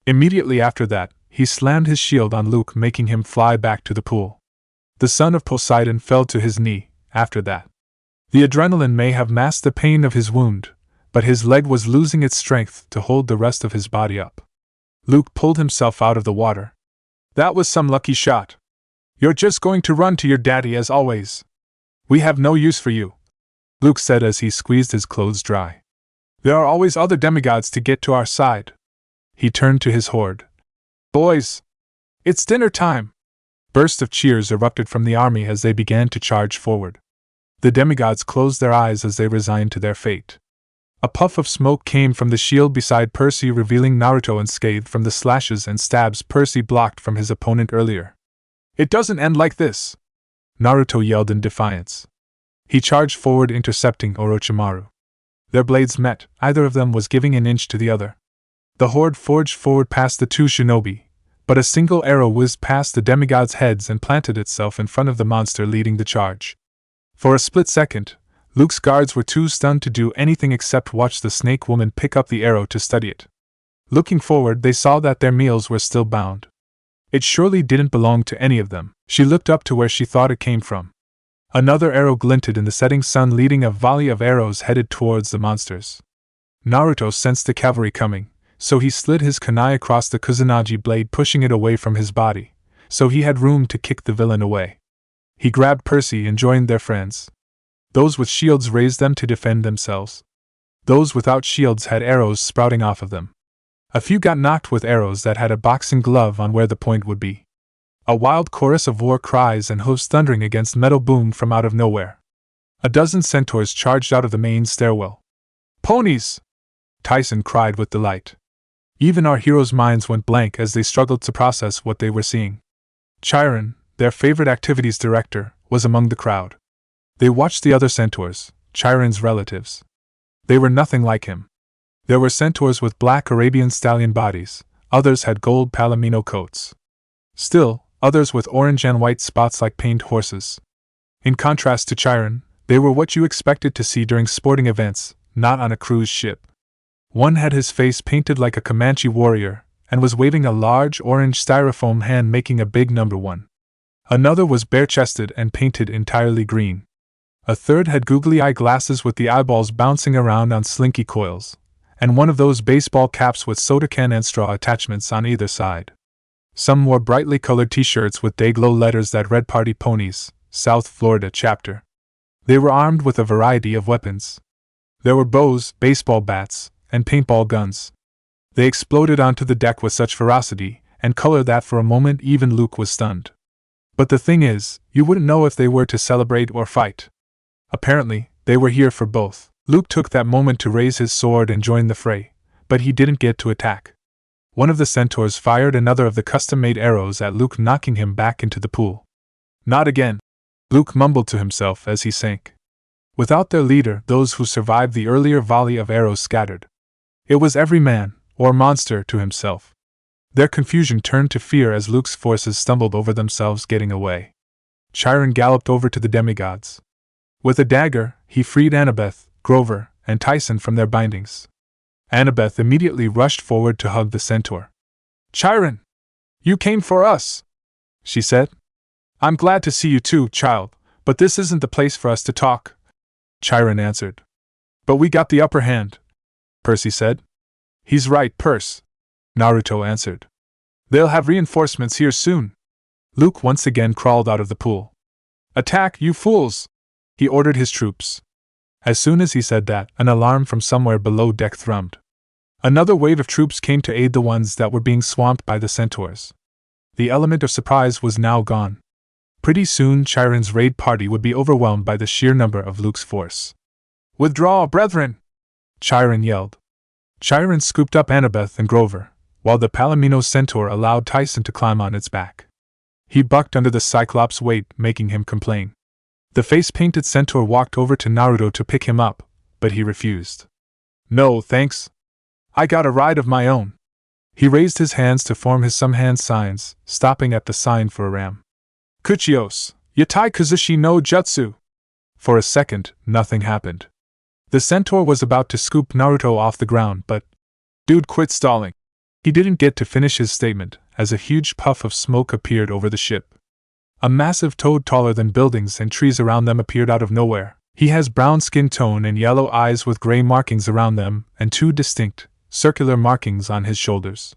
Immediately after that, he slammed his shield on Luke, making him fly back to the pool. The son of Poseidon fell to his knee after that. The adrenaline may have masked the pain of his wound, but his leg was losing its strength to hold the rest of his body up. Luke pulled himself out of the water. That was some lucky shot. You're just going to run to your daddy as always. We have no use for you, Luke said as he squeezed his clothes dry. There are always other demigods to get to our side. He turned to his horde. Boys! It's dinner time! Bursts of cheers erupted from the army as they began to charge forward. The demigods closed their eyes as they resigned to their fate. A puff of smoke came from the shield beside Percy, revealing Naruto unscathed from the slashes and stabs Percy blocked from his opponent earlier. It doesn't end like this! Naruto yelled in defiance. He charged forward, intercepting Orochimaru. Their blades met, either of them was giving an inch to the other. The horde forged forward past the two shinobi, but a single arrow whizzed past the demigods' heads and planted itself in front of the monster leading the charge. For a split second, Luke's guards were too stunned to do anything except watch the snake woman pick up the arrow to study it. Looking forward, they saw that their meals were still bound. It surely didn't belong to any of them. She looked up to where she thought it came from. Another arrow glinted in the setting sun, leading a volley of arrows headed towards the monsters. Naruto sensed the cavalry coming, so he slid his kunai across the Kusanagi blade, pushing it away from his body, so he had room to kick the villain away. He grabbed Percy and joined their friends. Those with shields raised them to defend themselves. Those without shields had arrows sprouting off of them. A few got knocked with arrows that had a boxing glove on where the point would be. A wild chorus of war cries and hooves thundering against metal boomed from out of nowhere. A dozen centaurs charged out of the main stairwell. Ponies! Tyson cried with delight. Even our heroes' minds went blank as they struggled to process what they were seeing. Chiron, their favorite activities director, was among the crowd. They watched the other centaurs, Chiron's relatives. They were nothing like him. There were centaurs with black Arabian stallion bodies, others had gold palomino coats. Still, others with orange and white spots like painted horses. In contrast to Chiron, they were what you expected to see during sporting events, not on a cruise ship. One had his face painted like a Comanche warrior, and was waving a large orange styrofoam hand making a big number 1. Another was bare-chested and painted entirely green. A third had googly eye glasses with the eyeballs bouncing around on slinky coils, and one of those baseball caps with soda can and straw attachments on either side. Some wore brightly colored t-shirts with day-glow letters that read Party Ponies, South Florida Chapter. They were armed with a variety of weapons. There were bows, baseball bats, and paintball guns. They exploded onto the deck with such ferocity and color that for a moment even Luke was stunned. But the thing is, you wouldn't know if they were to celebrate or fight. Apparently, they were here for both. Luke took that moment to raise his sword and join the fray, but he didn't get to attack. One of the centaurs fired another of the custom-made arrows at Luke, knocking him back into the pool. Not again, Luke mumbled to himself as he sank. Without their leader, those who survived the earlier volley of arrows scattered. It was every man, or monster, to himself. Their confusion turned to fear as Luke's forces stumbled over themselves getting away. Chiron galloped over to the demigods. With a dagger, he freed Annabeth, Grover, and Tyson from their bindings. Annabeth immediately rushed forward to hug the centaur. "Chiron! You came for us!" she said. "I'm glad to see you too, child, but this isn't the place for us to talk," Chiron answered. "But we got the upper hand," Percy said. "He's right, Perce," Naruto answered. "They'll have reinforcements here soon." Luke once again crawled out of the pool. "Attack, you fools!" he ordered his troops. As soon as he said that, an alarm from somewhere below deck thrummed. Another wave of troops came to aid the ones that were being swamped by the centaurs. The element of surprise was now gone. Pretty soon Chiron's raid party would be overwhelmed by the sheer number of Luke's force. "Withdraw, brethren!" Chiron yelled. Chiron scooped up Annabeth and Grover, while the Palomino centaur allowed Tyson to climb on its back. He bucked under the Cyclops' weight, making him complain. The face-painted centaur walked over to Naruto to pick him up, but he refused. "No, thanks. I got a ride of my own." He raised his hands to form his some hand signs, stopping at the sign for a ram. "Kuchios, Yatai Kazushi no Jutsu." For a second, nothing happened. The centaur was about to scoop Naruto off the ground, but, "Dude, quit stalling." He didn't get to finish his statement, as a huge puff of smoke appeared over the ship. A massive toad taller than buildings and trees around them appeared out of nowhere. He has brown skin tone and yellow eyes with gray markings around them, and 2 distinct, circular markings on his shoulders.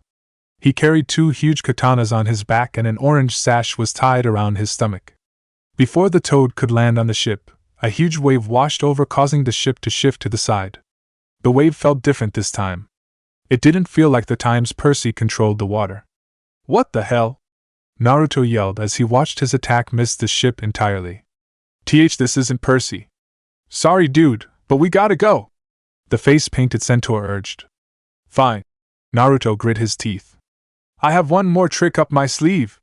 He carried 2 huge katanas on his back, and an orange sash was tied around his stomach. Before the toad could land on the ship, a huge wave washed over, causing the ship to shift to the side. The wave felt different this time. It didn't feel like the times Percy controlled the water. "What the hell?" Naruto yelled as he watched his attack miss the ship entirely. This isn't Percy." "Sorry, dude, but we gotta go," the face-painted centaur urged. "Fine." Naruto grit his teeth. "I have one more trick up my sleeve.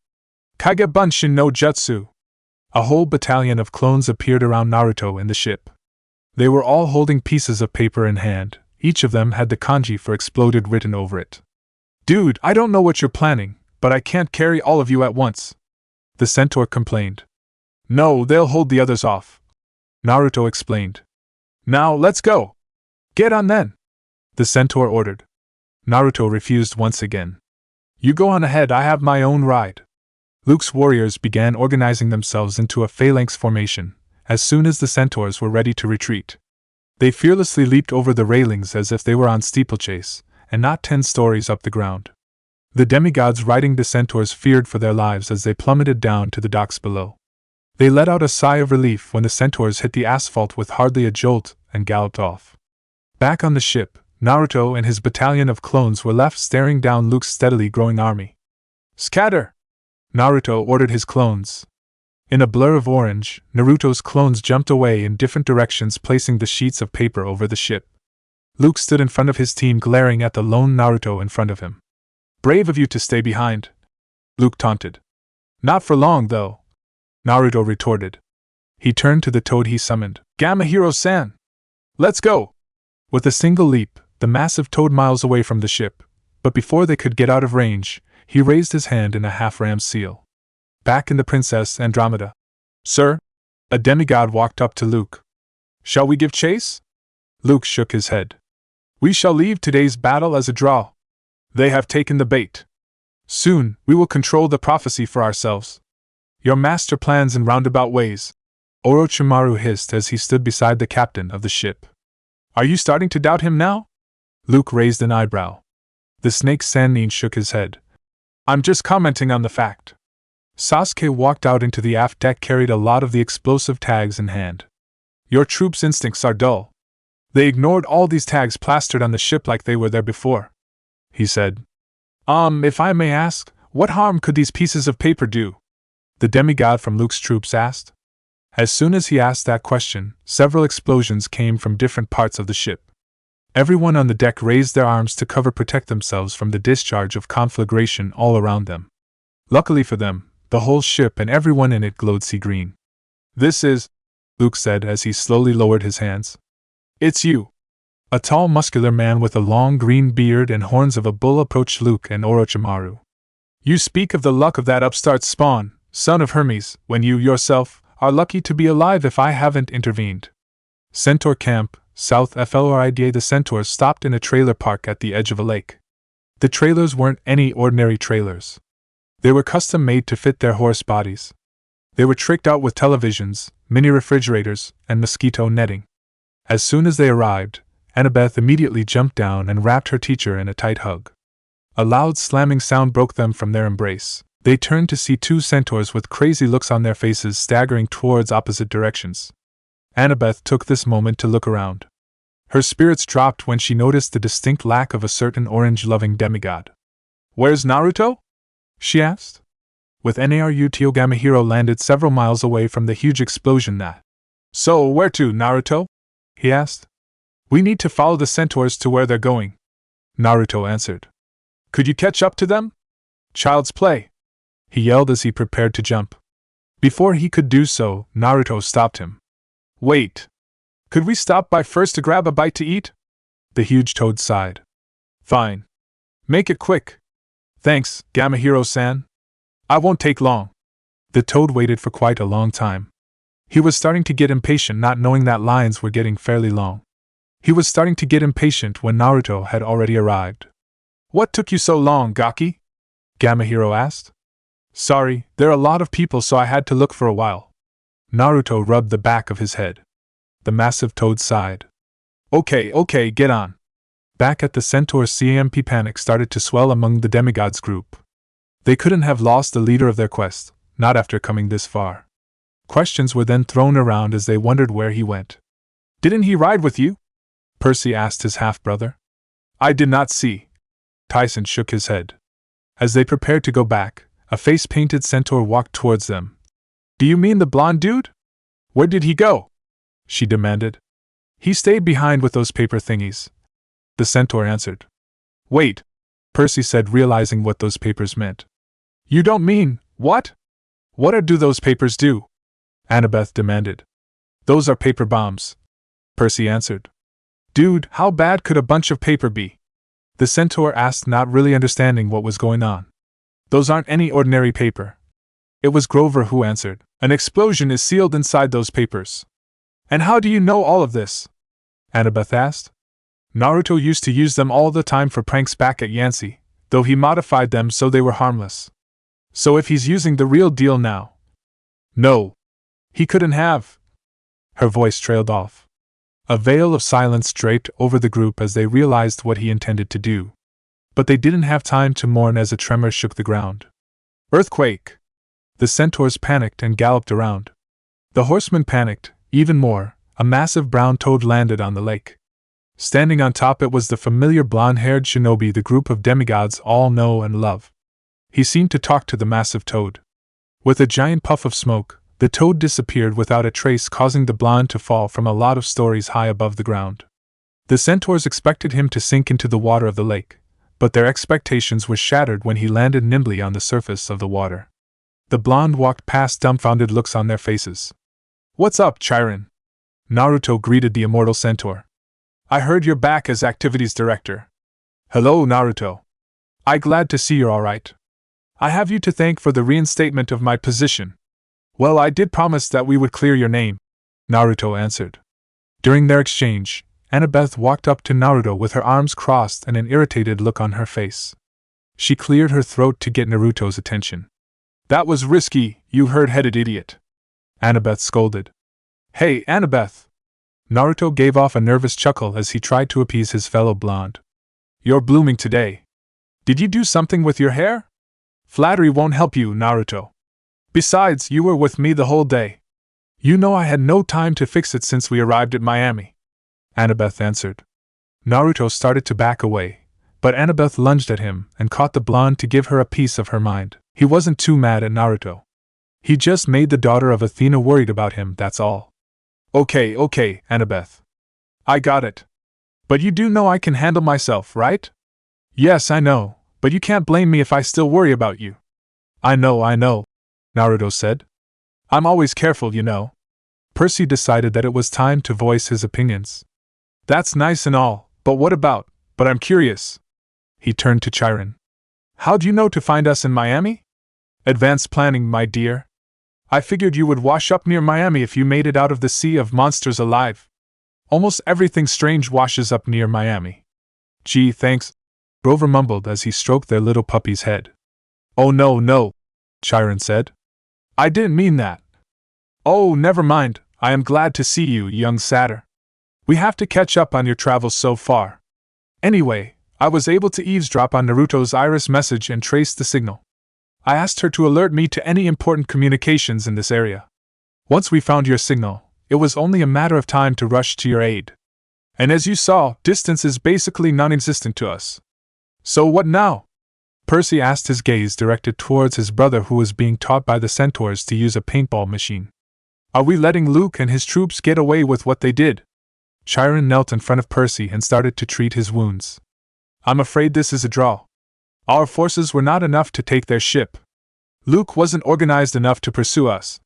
Kage Bunshin no Jutsu." A whole battalion of clones appeared around Naruto and the ship. They were all holding pieces of paper in hand. Each of them had the kanji for exploded written over it. "Dude, I don't know what you're planning, but I can't carry all of you at once," the centaur complained. "No, they'll hold the others off," Naruto explained. "Now, let's go." "Get on then," the centaur ordered. Naruto refused once again. "You go on ahead, I have my own ride." Luke's warriors began organizing themselves into a phalanx formation, as soon as the centaurs were ready to retreat. They fearlessly leaped over the railings as if they were on steeplechase, and not 10 stories up the ground. The demigods riding the centaurs feared for their lives as they plummeted down to the docks below. They let out a sigh of relief when the centaurs hit the asphalt with hardly a jolt and galloped off. Back on the ship, Naruto and his battalion of clones were left staring down Luke's steadily growing army. "Scatter!" Naruto ordered his clones. In a blur of orange, Naruto's clones jumped away in different directions, placing the sheets of paper over the ship. Luke stood in front of his team, glaring at the lone Naruto in front of him. "Brave of you to stay behind," Luke taunted. "Not for long, though," Naruto retorted. He turned to the toad he summoned. "Gamma Hero-san! Let's go!" With a single leap, the massive toad miles away from the ship, but before they could get out of range, He raised his hand in a half-rammed seal. Back in the Princess Andromeda. Sir? A demigod walked up to Luke. Shall we give chase? Luke shook his head. We shall leave today's battle as a draw. They have taken the bait. Soon, we will control the prophecy for ourselves. Your master plans in roundabout ways, Orochimaru hissed as he stood beside the captain of the ship. Are you starting to doubt him now? Luke raised an eyebrow. The snake Sannin shook his head. I'm just commenting on the fact. Sasuke walked out into the aft deck, carried a lot of the explosive tags in hand. Your troops' instincts are dull. They ignored all these tags plastered on the ship like they were there before, he said. If I may ask, what harm could these pieces of paper do? The demigod from Luke's troops asked. As soon as he asked that question, several explosions came from different parts of the ship. Everyone on the deck raised their arms to protect themselves from the discharge of conflagration all around them. Luckily for them, the whole ship and everyone in it glowed sea green. This is, Luke said as he slowly lowered his hands. It's you. A tall, muscular man with a long green beard and horns of a bull approached Luke and Orochimaru. You speak of the luck of that upstart Spawn, son of Hermes, when you, yourself, are lucky to be alive if I haven't intervened. Centaur Camp, South Florida. The Centaurs stopped in a trailer park at the edge of a lake. The trailers weren't any ordinary trailers. They were custom made to fit their horse bodies. They were tricked out with televisions, mini refrigerators, and mosquito netting. As soon as they arrived, Annabeth immediately jumped down and wrapped her teacher in a tight hug. A loud slamming sound broke them from their embrace. They turned to see two centaurs with crazy looks on their faces staggering towards opposite directions. Annabeth took this moment to look around. Her spirits dropped when she noticed the distinct lack of a certain orange-loving demigod. Where's Naruto? She asked. With Naruto, Gamahiro landed several miles away from the huge explosion that. So, where to, Naruto? He asked. We need to follow the centaurs to where they're going, Naruto answered. Could you catch up to them? Child's play, he yelled as he prepared to jump. Before he could do so, Naruto stopped him. Wait. Could we stop by first to grab a bite to eat? The huge toad sighed. Fine. Make it quick. Thanks, Gamahiro-san. I won't take long. The toad waited for quite a long time. He was starting to get impatient, not knowing that lines were getting fairly long. He was starting to get impatient when Naruto had already arrived. What took you so long, Gaki? Gamahiro asked. Sorry, there are a lot of people, so I had to look for a while. Naruto rubbed the back of his head. The massive toad sighed. Okay, get on. Back at the Centaur's CMP, panic started to swell among the demigods group. They couldn't have lost the leader of their quest, not after coming this far. Questions were then thrown around as they wondered where he went. Didn't he ride with you? Percy asked his half-brother. I did not see. Tyson shook his head. As they prepared to go back, a face-painted centaur walked towards them. Do you mean the blonde dude? Where did he go? She demanded. He stayed behind with those paper thingies, the centaur answered. Wait, Percy said, realizing what those papers meant. You don't mean, what? What do those papers do? Annabeth demanded. Those are paper bombs, Percy answered. Dude, how bad could a bunch of paper be? The centaur asked, not really understanding what was going on. Those aren't any ordinary paper. It was Grover who answered. An explosion is sealed inside those papers. And how do you know all of this? Annabeth asked. Naruto used to use them all the time for pranks back at Yansei, though he modified them so they were harmless. So if he's using the real deal now. No. He couldn't have. Her voice trailed off. A veil of silence draped over the group as they realized what he intended to do. But they didn't have time to mourn as a tremor shook the ground. Earthquake! The centaurs panicked and galloped around. The horsemen panicked, even more. A massive brown toad landed on the lake. Standing on top it was the familiar blonde-haired shinobi the group of demigods all know and love. He seemed to talk to the massive toad. With a giant puff of smoke, the toad disappeared without a trace, causing the blonde to fall from a lot of stories high above the ground. The centaurs expected him to sink into the water of the lake, but their expectations were shattered when he landed nimbly on the surface of the water. The blonde walked past, dumbfounded looks on their faces. What's up, Chiron? Naruto greeted the immortal centaur. I heard you're back as activities director. Hello, Naruto. I glad to see you're alright. I have you to thank for the reinstatement of my position. Well, I did promise that we would clear your name, Naruto answered. During their exchange, Annabeth walked up to Naruto with her arms crossed and an irritated look on her face. She cleared her throat to get Naruto's attention. That was risky, you herd-headed idiot, Annabeth scolded. Hey, Annabeth! Naruto gave off a nervous chuckle as he tried to appease his fellow blonde. You're blooming today. Did you do something with your hair? Flattery won't help you, Naruto. Besides, you were with me the whole day. You know I had no time to fix it since we arrived at Miami, Annabeth answered. Naruto started to back away, but Annabeth lunged at him and caught the blonde to give her a piece of her mind. He wasn't too mad at Naruto. He just made the daughter of Athena worried about him, that's all. Okay, Annabeth. I got it. But you do know I can handle myself, right? Yes, I know, but you can't blame me if I still worry about you. I know, Naruto said. I'm always careful, you know. Percy decided that it was time to voice his opinions. That's nice and all, but what about, but I'm curious. He turned to Chiron. How'd you know to find us in Miami? Advanced planning, my dear. I figured you would wash up near Miami if you made it out of the sea of monsters alive. Almost everything strange washes up near Miami. Gee, thanks, Grover mumbled as he stroked their little puppy's head. Oh no, Chiron said. I didn't mean that. Oh, never mind, I am glad to see you, young satyr. We have to catch up on your travels so far. Anyway, I was able to eavesdrop on Naruto's iris message and trace the signal. I asked her to alert me to any important communications in this area. Once we found your signal, it was only a matter of time to rush to your aid. And as you saw, distance is basically non-existent to us. So what now? Percy asked, his gaze directed towards his brother who was being taught by the centaurs to use a paintball machine. Are we letting Luke and his troops get away with what they did? Chiron knelt in front of Percy and started to treat his wounds. I'm afraid this is a draw. Our forces were not enough to take their ship. Luke wasn't organized enough to pursue us.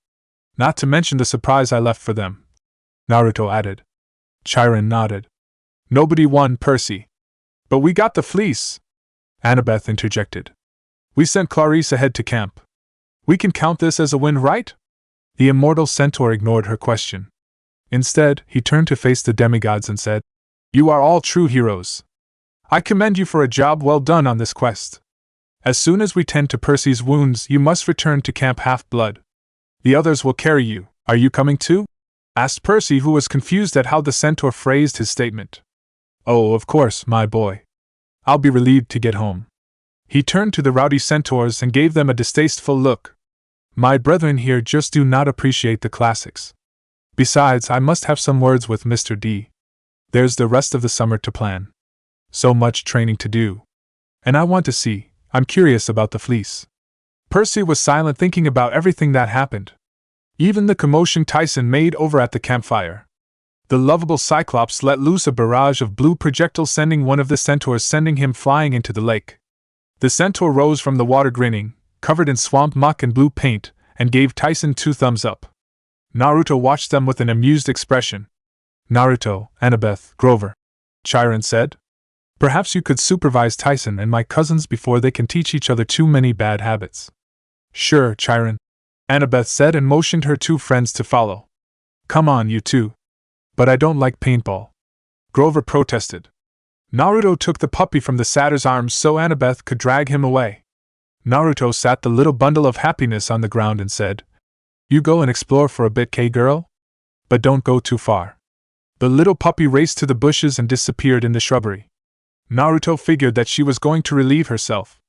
Not to mention the surprise I left for them, Naruto added. Chiron nodded. Nobody won, Percy. But we got the fleece, Annabeth interjected. We sent Clarice ahead to camp. We can count this as a win, right? The immortal centaur ignored her question. Instead, he turned to face the demigods and said, You are all true heroes. I commend you for a job well done on this quest. As soon as we tend to Percy's wounds, you must return to Camp Half-Blood. The others will carry you. Are you coming too? Asked Percy, who was confused at how the centaur phrased his statement. Oh, of course, my boy. I'll be relieved to get home. He turned to the rowdy centaurs and gave them a distasteful look. My brethren here just do not appreciate the classics. Besides, I must have some words with Mr. D. There's the rest of the summer to plan. So much training to do. And I want to see, I'm curious about the fleece. Percy was silent, thinking about everything that happened. Even the commotion Tyson made over at the campfire. The lovable Cyclops let loose a barrage of blue projectiles, sending one of the centaurs sending him flying into the lake. The centaur rose from the water grinning, covered in swamp muck and blue paint, and gave Tyson 2 thumbs up. Naruto watched them with an amused expression. Naruto, Annabeth, Grover, Chiron said. Perhaps you could supervise Tyson and my cousins before they can teach each other too many bad habits. Sure, Chiron, Annabeth said and motioned her 2 friends to follow. Come on, you two. But I don't like paintball, Grover protested. Naruto took the puppy from the satyr's arms so Annabeth could drag him away. Naruto sat the little bundle of happiness on the ground and said, You go and explore for a bit, K-girl? But don't go too far. The little puppy raced to the bushes and disappeared in the shrubbery. Naruto figured that she was going to relieve herself.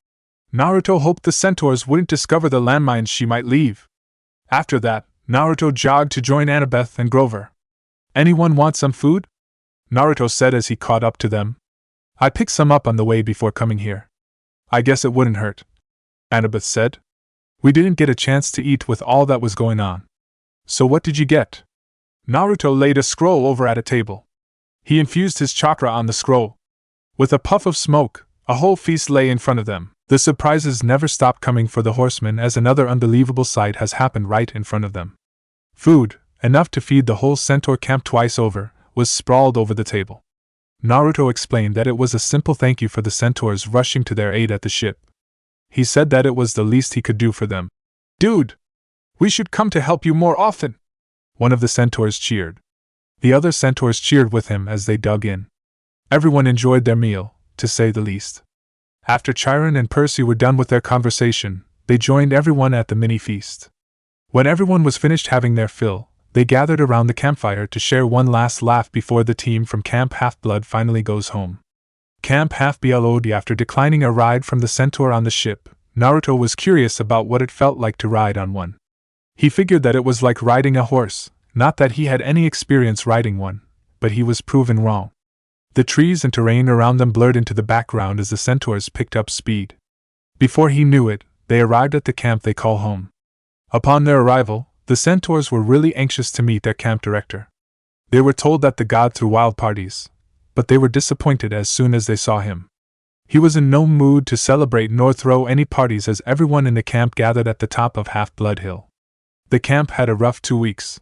Naruto hoped the centaurs wouldn't discover the landmines she might leave. After that, Naruto jogged to join Annabeth and Grover. Anyone want some food? Naruto said as he caught up to them. I picked some up on the way before coming here. I guess it wouldn't hurt, Annabeth said. We didn't get a chance to eat with all that was going on. So what did you get? Naruto laid a scroll over at a table. He infused his chakra on the scroll. With a puff of smoke, a whole feast lay in front of them. The surprises never stopped coming for the horsemen as another unbelievable sight has happened right in front of them. Food, enough to feed the whole centaur camp twice over, was sprawled over the table. Naruto explained that it was a simple thank you for the centaurs rushing to their aid at the ship. He said that it was the least he could do for them. "Dude! We should come to help you more often!" One of the centaurs cheered. The other centaurs cheered with him as they dug in. Everyone enjoyed their meal, to say the least. After Chiron and Percy were done with their conversation, they joined everyone at the mini-feast. When everyone was finished having their fill, they gathered around the campfire to share one last laugh before the team from Camp Half-Blood finally goes home. Camp Half-Blood. After declining a ride from the centaur on the ship, Naruto was curious about what it felt like to ride on one. He figured that it was like riding a horse, not that he had any experience riding one, but he was proven wrong. The trees and terrain around them blurred into the background as the centaurs picked up speed. Before he knew it, they arrived at the camp they call home. Upon their arrival, the centaurs were really anxious to meet their camp director. They were told that the god threw wild parties, but they were disappointed as soon as they saw him. He was in no mood to celebrate nor throw any parties as everyone in the camp gathered at the top of Half-Blood Hill. The camp had a rough 2 weeks.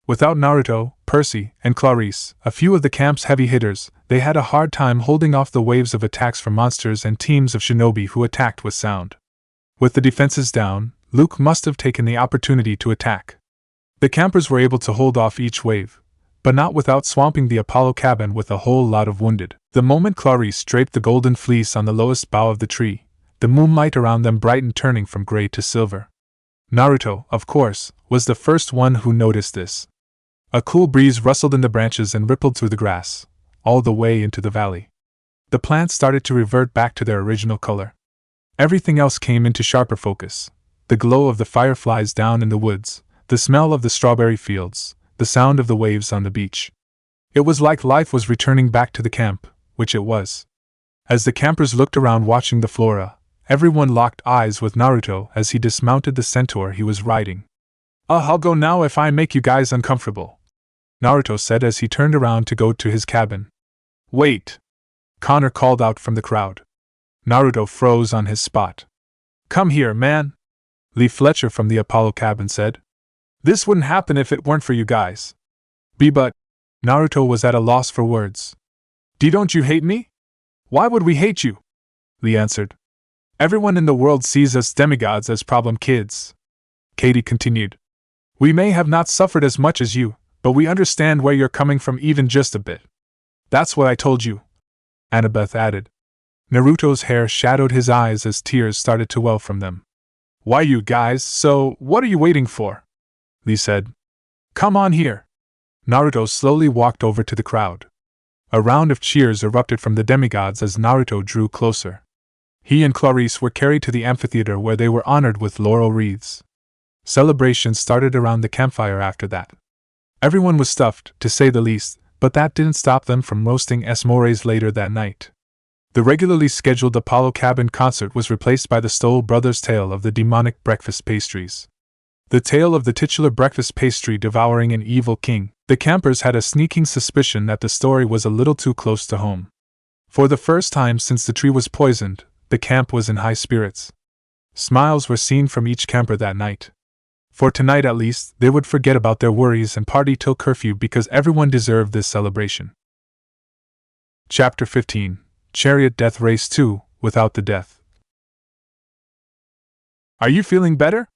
Without Naruto, Percy, and Clarice, a few of the camp's heavy hitters, they had a hard time holding off the waves of attacks from monsters and teams of shinobi who attacked with sound. With the defenses down, Luke must have taken the opportunity to attack. The campers were able to hold off each wave, but not without swamping the Apollo cabin with a whole lot of wounded. The moment Clarice draped the golden fleece on the lowest bough of the tree, the moonlight around them brightened, turning from gray to silver. Naruto, of course, was the first one who noticed this. A cool breeze rustled in the branches and rippled through the grass, all the way into the valley. The plants started to revert back to their original color. Everything else came into sharper focus. The glow of the fireflies down in the woods, the smell of the strawberry fields, the sound of the waves on the beach. It was like life was returning back to the camp, which it was. As the campers looked around watching the flora, everyone locked eyes with Naruto as he dismounted the centaur he was riding. I'll go now if I make you guys uncomfortable," Naruto said as he turned around to go to his cabin. "Wait!" Connor called out from the crowd. Naruto froze on his spot. "Come here, man," Lee Fletcher from the Apollo cabin said. "This wouldn't happen if it weren't for you guys." But Naruto was at a loss for words. Don't you hate me?" "Why would we hate you?" Lee answered. "Everyone in the world sees us demigods as problem kids," Katie continued. "We may have not suffered as much as you, but we understand where you're coming from even just a bit." "That's what I told you," Annabeth added. Naruto's hair shadowed his eyes as tears started to well from them. "Why, you guys, so what are you waiting for?" Lee said. "Come on here." Naruto slowly walked over to the crowd. A round of cheers erupted from the demigods as Naruto drew closer. He and Clarice were carried to the amphitheater where they were honored with laurel wreaths. Celebrations started around the campfire after that. Everyone was stuffed, to say the least, but that didn't stop them from roasting s'mores later that night. The regularly scheduled Apollo Cabin concert was replaced by the Stoll Brothers' tale of the demonic breakfast pastries. The tale of the titular breakfast pastry devouring an evil king. The campers had a sneaking suspicion that the story was a little too close to home. For the first time since the tree was poisoned, the camp was in high spirits. Smiles were seen from each camper that night. For tonight at least, they would forget about their worries and party till curfew because everyone deserved this celebration. Chapter 15. Chariot Death Race 2, Without the Death. "Are you feeling better?"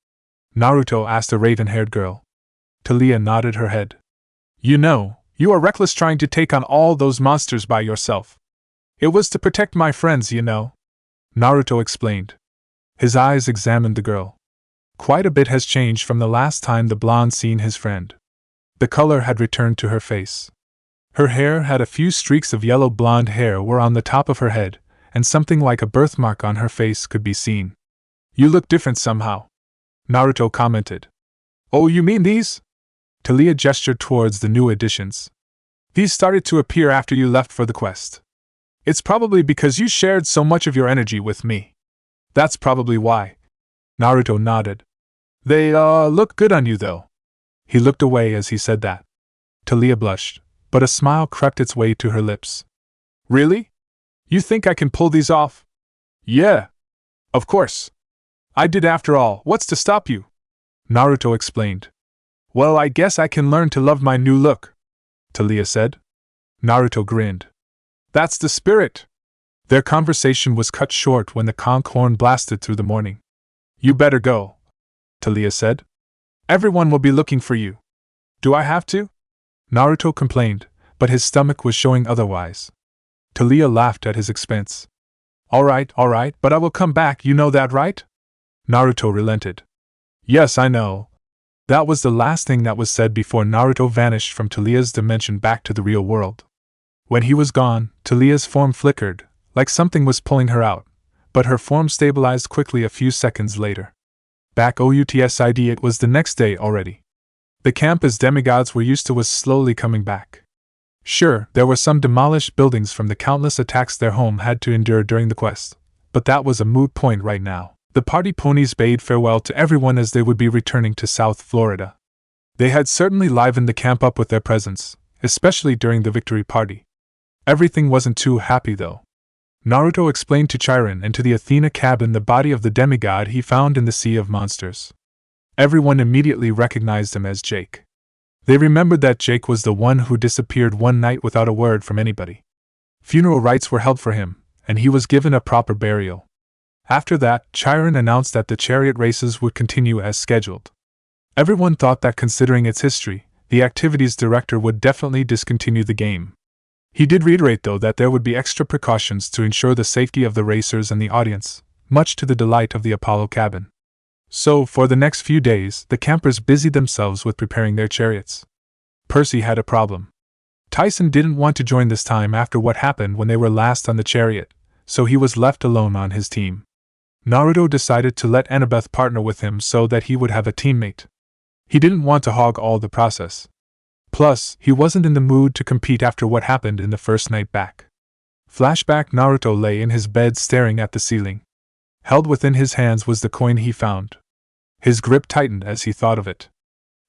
Naruto asked a raven-haired girl. Talia nodded her head. You are reckless trying to take on all those monsters by yourself." "It was to protect my friends, Naruto explained. His eyes examined the girl. Quite a bit has changed from the last time the blonde seen his friend. The color had returned to her face. Her hair had a few streaks of yellow blonde hair were on the top of her head, and something like a birthmark on her face could be seen. "You look different somehow," Naruto commented. "Oh, you mean these?" Talia gestured towards the new additions. "These started to appear after you left for the quest. It's probably because you shared so much of your energy with me." "That's probably why," Naruto nodded. "They, look good on you though." He looked away as he said that. Talia blushed, but a smile crept its way to her lips. "Really? You think I can pull these off?" "Yeah. Of course. I did after all, what's to stop you?" Naruto explained. "Well, I guess I can learn to love my new look," Talia said. Naruto grinned. "That's the spirit. Their conversation was cut short when the conch horn blasted through the morning. "You better go," Talia said. "Everyone will be looking for you." "Do I have to?" Naruto complained, but his stomach was showing otherwise. Talia laughed at his expense. All right, but I will come back, you know that, right?" Naruto relented. "Yes, I know." That was the last thing that was said before Naruto vanished from Talia's dimension back to the real world. When he was gone, Talia's form flickered, like something was pulling her out, but her form stabilized quickly a few seconds later. Back outside, it was the next day already. The camp as demigods were used to was slowly coming back. Sure, there were some demolished buildings from the countless attacks their home had to endure during the quest, but that was a moot point right now. The party ponies bade farewell to everyone as they would be returning to South Florida. They had certainly livened the camp up with their presence, especially during the victory party. Everything wasn't too happy though. Naruto explained to Chiron and to the Athena cabin the body of the demigod he found in the Sea of Monsters. Everyone immediately recognized him as Jake. They remembered that Jake was the one who disappeared one night without a word from anybody. Funeral rites were held for him, and he was given a proper burial. After that, Chiron announced that the chariot races would continue as scheduled. Everyone thought that considering its history, the activities director would definitely discontinue the game. He did reiterate though that there would be extra precautions to ensure the safety of the racers and the audience, much to the delight of the Apollo cabin. So, for the next few days, the campers busied themselves with preparing their chariots. Percy had a problem. Tyson didn't want to join this time after what happened when they were last on the chariot, so he was left alone on his team. Naruto decided to let Annabeth partner with him so that he would have a teammate. He didn't want to hog all the process. Plus, he wasn't in the mood to compete after what happened in the first night back. Flashback: Naruto lay in his bed staring at the ceiling. Held within his hands was the coin he found. His grip tightened as he thought of it.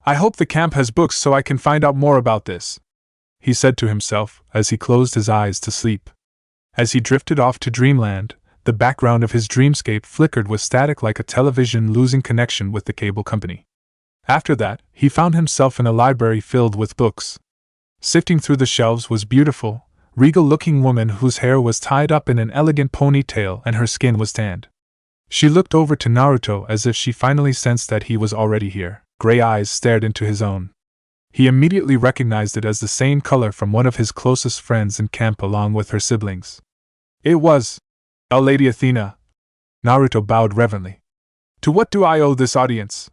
"I hope the camp has books so I can find out more about this," he said to himself as he closed his eyes to sleep. As he drifted off to dreamland, the background of his dreamscape flickered with static like a television losing connection with the cable company. After that, he found himself in a library filled with books. Sifting through the shelves was beautiful, regal-looking woman whose hair was tied up in an elegant ponytail and her skin was tanned. She looked over to Naruto as if she finally sensed that he was already here. Gray eyes stared into his own. He immediately recognized it as the same color from one of his closest friends in camp along with her siblings. It was Lady Athena. Naruto bowed reverently. "To what do I owe this audience?"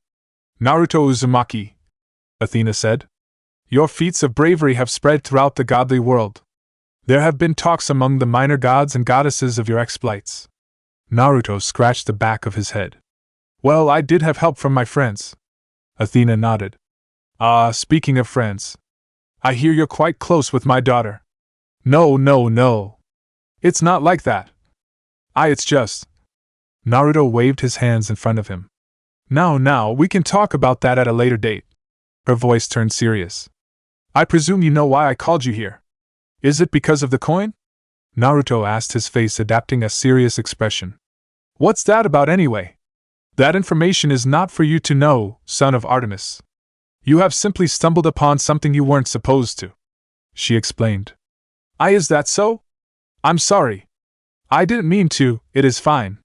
"Naruto Uzumaki," Athena said. "Your feats of bravery have spread throughout the godly world. There have been talks among the minor gods and goddesses of your exploits." Naruto scratched the back of his head. "Well, I did have help from my friends." Athena nodded. Speaking of friends, I hear you're quite close with my daughter." No. It's not like that. It's just..." Naruto waved his hands in front of him. Now, we can talk about that at a later date." Her voice turned serious. "I presume you know why I called you here. Is it because of the coin?" Naruto asked, his face adapting a serious expression. "What's that about anyway? That information is not for you to know, son of Artemis. You have simply stumbled upon something you weren't supposed to," she explained. Is that so? I'm sorry. I didn't mean to. It is fine.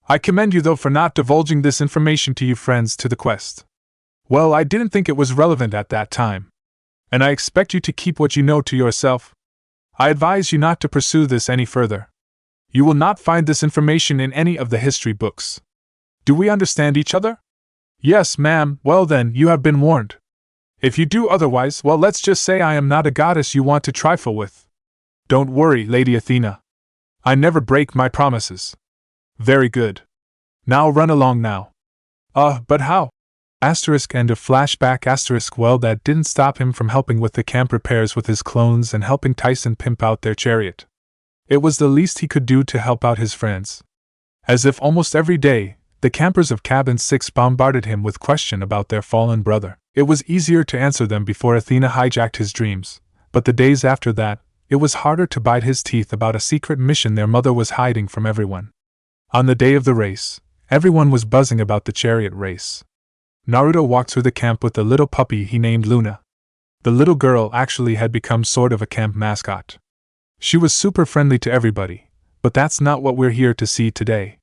I commend you though for not divulging this information to you friends to the quest. Well, I didn't think it was relevant at that time. And I expect you to keep what you know to yourself. I advise you not to pursue this any further. You will not find this information in any of the history books. Do we understand each other? Yes, ma'am. Well then, you have been warned. If you do otherwise, well, let's just say I am not a goddess you want to trifle with. Don't worry, Lady Athena. I never break my promises. Very good. Now run along now. But how? Asterisk end of flashback asterisk. Well, that didn't stop him from helping with the camp repairs with his clones and helping Tyson pimp out their chariot. It was the least he could do to help out his friends. As if almost every day, the campers of Cabin 6 bombarded him with questions about their fallen brother. It was easier to answer them before Athena hijacked his dreams, but the days after that, it was harder to bite his teeth about a secret mission their mother was hiding from everyone. On the day of the race, everyone was buzzing about the chariot race. Naruto walked through the camp with the little puppy he named Luna. The little girl actually had become sort of a camp mascot. She was super friendly to everybody, But that's not what we're here to see today.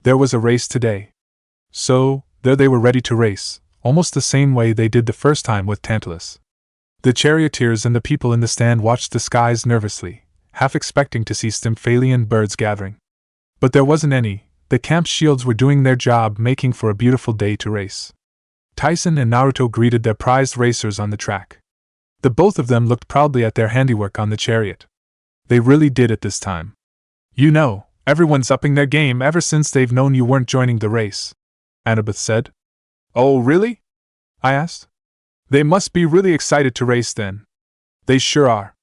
There was a race today. So, there they were ready to race, almost the same way they did the first time with Tantalus. The charioteers and the people in the stand watched the skies nervously, half expecting to see Stymphalian birds gathering. But there wasn't any. The camp shields were doing their job, making for a beautiful day to race. Tyson and Naruto greeted their prized racers on the track. The both of them looked proudly at their handiwork on the chariot. They really did it this time. You know, everyone's upping their game ever since they've known you weren't joining the race, Annabeth said. Oh, really? I asked. They must be really excited to race then. They sure are.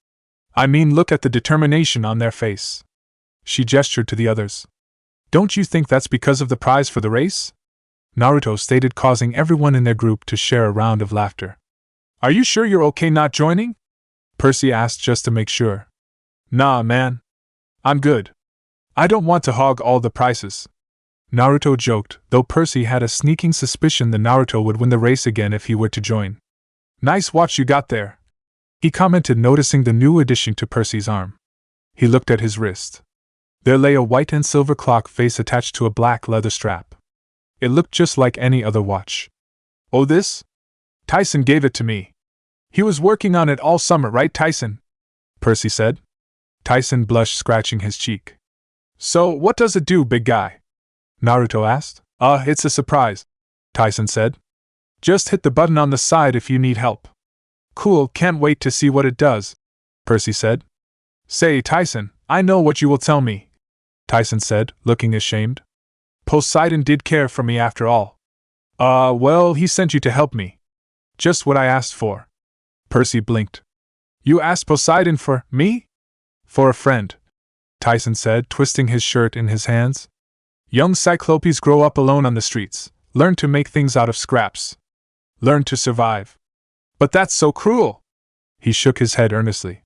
I mean, look at the determination on their face. She gestured to the others. Don't you think that's because of the prize for the race? Naruto stated, causing everyone in their group to share a round of laughter. Are you sure you're okay not joining? Percy asked just to make sure. Nah, man. I'm good. I don't want to hog all the prizes. Naruto joked, though Percy had a sneaking suspicion that Naruto would win the race again if he were to join. Nice watch you got there, he commented, noticing the new addition to Percy's arm. He looked at his wrist. There lay a white and silver clock face attached to a black leather strap. It looked just like any other watch. Oh, this? Tyson gave it to me. He was working on it all summer, right, Tyson? Percy said. Tyson blushed, scratching his cheek. So, what does it do, big guy? Naruto asked. It's a surprise, Tyson said. Just hit the button on the side if you need help. Cool, can't wait to see what it does, Percy said. Say, Tyson, I know what you will tell me, Tyson said, looking ashamed. Poseidon did care for me after all. Well, he sent you to help me. Just what I asked for. Percy blinked. You asked Poseidon for me? For a friend, Tyson said, twisting his shirt in his hands. Young cyclopes grow up alone on the streets, learn to make things out of scraps. Learn to survive. But that's so cruel. He shook his head earnestly.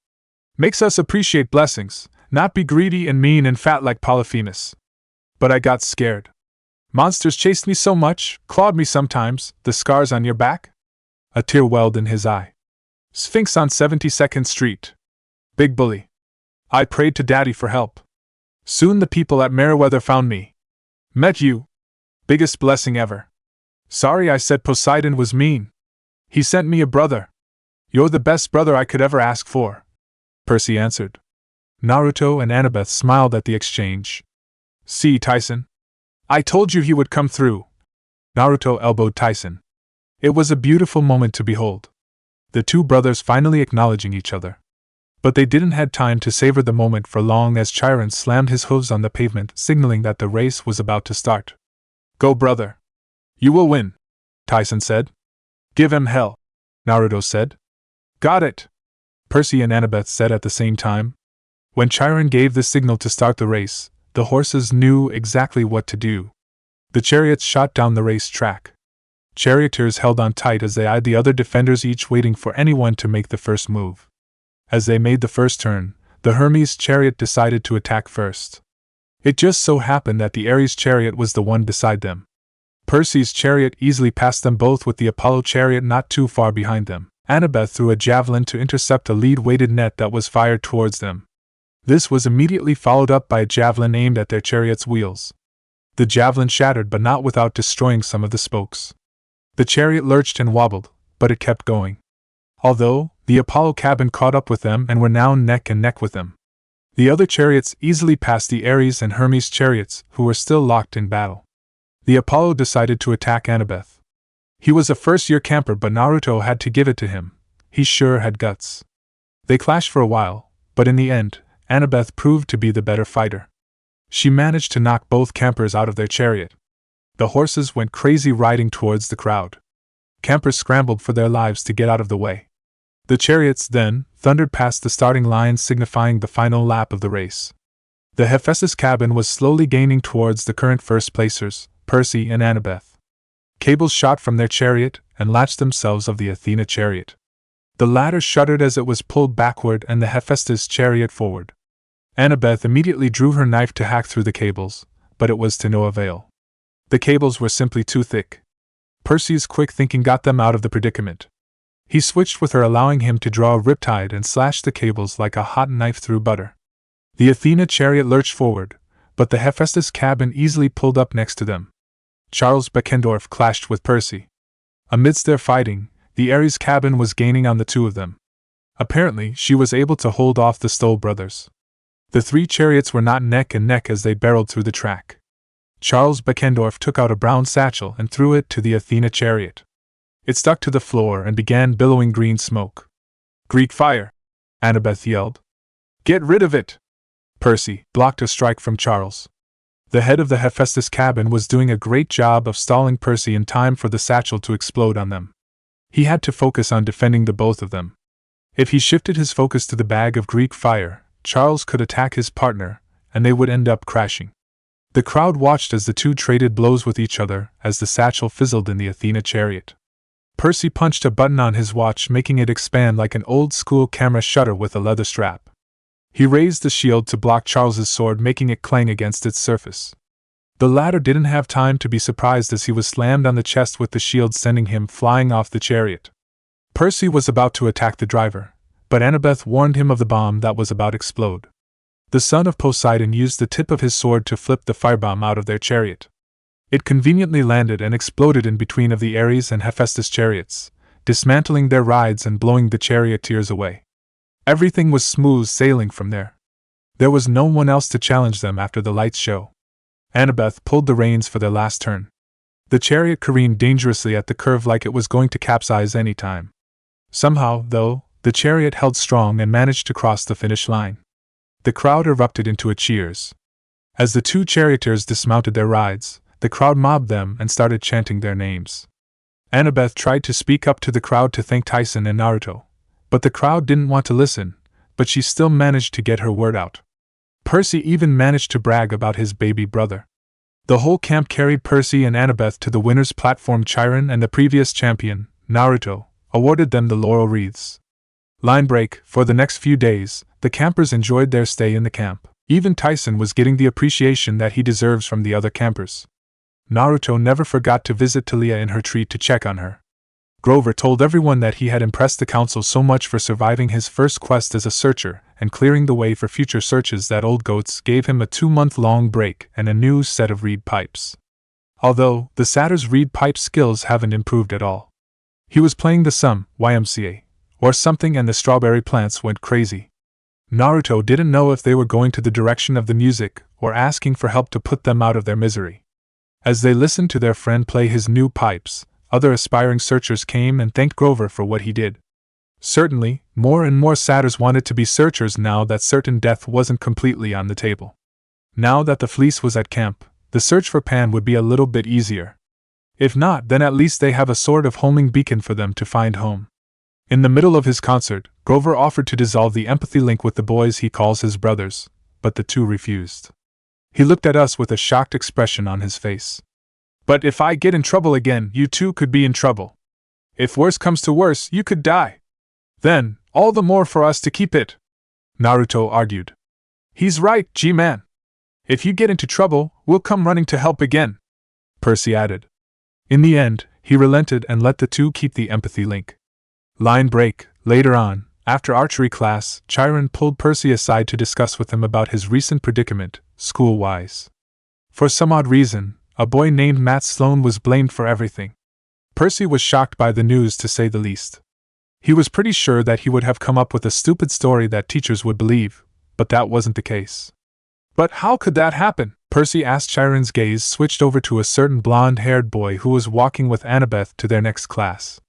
Makes us appreciate blessings, not be greedy and mean and fat like Polyphemus. But I got scared. Monsters chased me so much, clawed me sometimes, the scars on your back? A tear welled in his eye. Sphinx on 72nd Street. Big bully. I prayed to Daddy for help. Soon the people at Meriwether found me. Met you. Biggest blessing ever. Sorry I said Poseidon was mean. He sent me a brother. You're the best brother I could ever ask for, Percy answered. Naruto and Annabeth smiled at the exchange. See, Tyson? I told you he would come through. Naruto elbowed Tyson. It was a beautiful moment to behold. The two brothers finally acknowledging each other. But they didn't have time to savor the moment for long as Chiron slammed his hooves on the pavement, signaling that the race was about to start. Go, brother. You will win, Tyson said. Give him hell, Naruto said. Got it, Percy and Annabeth said at the same time. When Chiron gave the signal to start the race, the horses knew exactly what to do. The chariots shot down the race track. Charioteers held on tight as they eyed the other defenders, each waiting for anyone to make the first move. As they made the first turn, the Hermes chariot decided to attack first. It just so happened that the Ares chariot was the one beside them. Percy's chariot easily passed them both, with the Apollo chariot not too far behind them. Annabeth threw a javelin to intercept a lead-weighted net that was fired towards them. This was immediately followed up by a javelin aimed at their chariot's wheels. The javelin shattered, but not without destroying some of the spokes. The chariot lurched and wobbled, but it kept going. Although, the Apollo cabin caught up with them and were now neck and neck with them. The other chariots easily passed the Ares and Hermes chariots, who were still locked in battle. The Apollo decided to attack Annabeth. He was a first-year camper, but Naruto had to give it to him. He sure had guts. They clashed for a while, but in the end, Annabeth proved to be the better fighter. She managed to knock both campers out of their chariot. The horses went crazy, riding towards the crowd. Campers scrambled for their lives to get out of the way. The chariots then thundered past the starting line, signifying the final lap of the race. The Hephaestus cabin was slowly gaining towards the current first-placers, Percy and Annabeth. Cables shot from their chariot and latched themselves of the Athena chariot. The latter shuddered as it was pulled backward and the Hephaestus chariot forward. Annabeth immediately drew her knife to hack through the cables, but it was to no avail. The cables were simply too thick. Percy's quick thinking got them out of the predicament. He switched with her, allowing him to draw a riptide and slash the cables like a hot knife through butter. The Athena chariot lurched forward, but the Hephaestus cabin easily pulled up next to them. Charles Beckendorf clashed with Percy. Amidst their fighting, the Ares cabin was gaining on the two of them. Apparently, she was able to hold off the Stoll brothers. The three chariots were not neck and neck as they barreled through the track. Charles Beckendorf took out a brown satchel and threw it to the Athena chariot. It stuck to the floor and began billowing green smoke. "Greek fire!" Annabeth yelled. "Get rid of it!" Percy blocked a strike from Charles. The head of the Hephaestus cabin was doing a great job of stalling Percy in time for the satchel to explode on them. He had to focus on defending the both of them. If he shifted his focus to the bag of Greek fire, Charles could attack his partner, and they would end up crashing. The crowd watched as the two traded blows with each other as the satchel fizzled in the Athena chariot. Percy punched a button on his watch, making it expand like an old-school camera shutter with a leather strap. He raised the shield to block Charles's sword, making it clang against its surface. The latter didn't have time to be surprised as he was slammed on the chest with the shield, sending him flying off the chariot. Percy was about to attack the driver, but Annabeth warned him of the bomb that was about to explode. The son of Poseidon used the tip of his sword to flip the firebomb out of their chariot. It conveniently landed and exploded in between of the Ares and Hephaestus chariots, dismantling their rides and blowing the charioteers away. Everything was smooth sailing from there. There was no one else to challenge them after the lights show. Annabeth pulled the reins for their last turn. The chariot careened dangerously at the curve like it was going to capsize any time. Somehow, though, the chariot held strong and managed to cross the finish line. The crowd erupted into a cheers. As the two charioteers dismounted their rides, the crowd mobbed them and started chanting their names. Annabeth tried to speak up to the crowd to thank Tyson and Naruto, but the crowd didn't want to listen, but she still managed to get her word out. Percy even managed to brag about his baby brother. The whole camp carried Percy and Annabeth to the winner's platform. Chiron and the previous champion, Naruto, awarded them the laurel wreaths. Line break. For the next few days, the campers enjoyed their stay in the camp. Even Tyson was getting the appreciation that he deserves from the other campers. Naruto never forgot to visit Talia in her tree to check on her. Grover told everyone that he had impressed the council so much for surviving his first quest as a searcher and clearing the way for future searches that Old Goats gave him a 2-month-long break and a new set of reed pipes. Although the satyr's reed pipe skills haven't improved at all. He was playing the Sum YMCA or something and the strawberry plants went crazy. Naruto didn't know if they were going to the direction of the music or asking for help to put them out of their misery. As they listened to their friend play his new pipes, other aspiring searchers came and thanked Grover for what he did. Certainly, more and more satyrs wanted to be searchers now that certain death wasn't completely on the table. Now that the fleece was at camp, the search for Pan would be a little bit easier. If not, then at least they have a sort of homing beacon for them to find home. In the middle of his concert, Grover offered to dissolve the empathy link with the boys he calls his brothers, but the two refused. He looked at us with a shocked expression on his face. "But if I get in trouble again, you too could be in trouble. If worse comes to worse, you could die. Then, all the more for us to keep it," Naruto argued. "He's right, G-Man. If you get into trouble, we'll come running to help again," Percy added. In the end, he relented and let the two keep the empathy link. Line break. Later on, after archery class, Chiron pulled Percy aside to discuss with him about his recent predicament, school-wise. For some odd reason, a boy named Matt Sloan was blamed for everything. Percy was shocked by the news, to say the least. He was pretty sure that he would have come up with a stupid story that teachers would believe, but that wasn't the case. "But how could that happen?" Percy asked. Chiron's gaze switched over to a certain blonde-haired boy who was walking with Annabeth to their next class.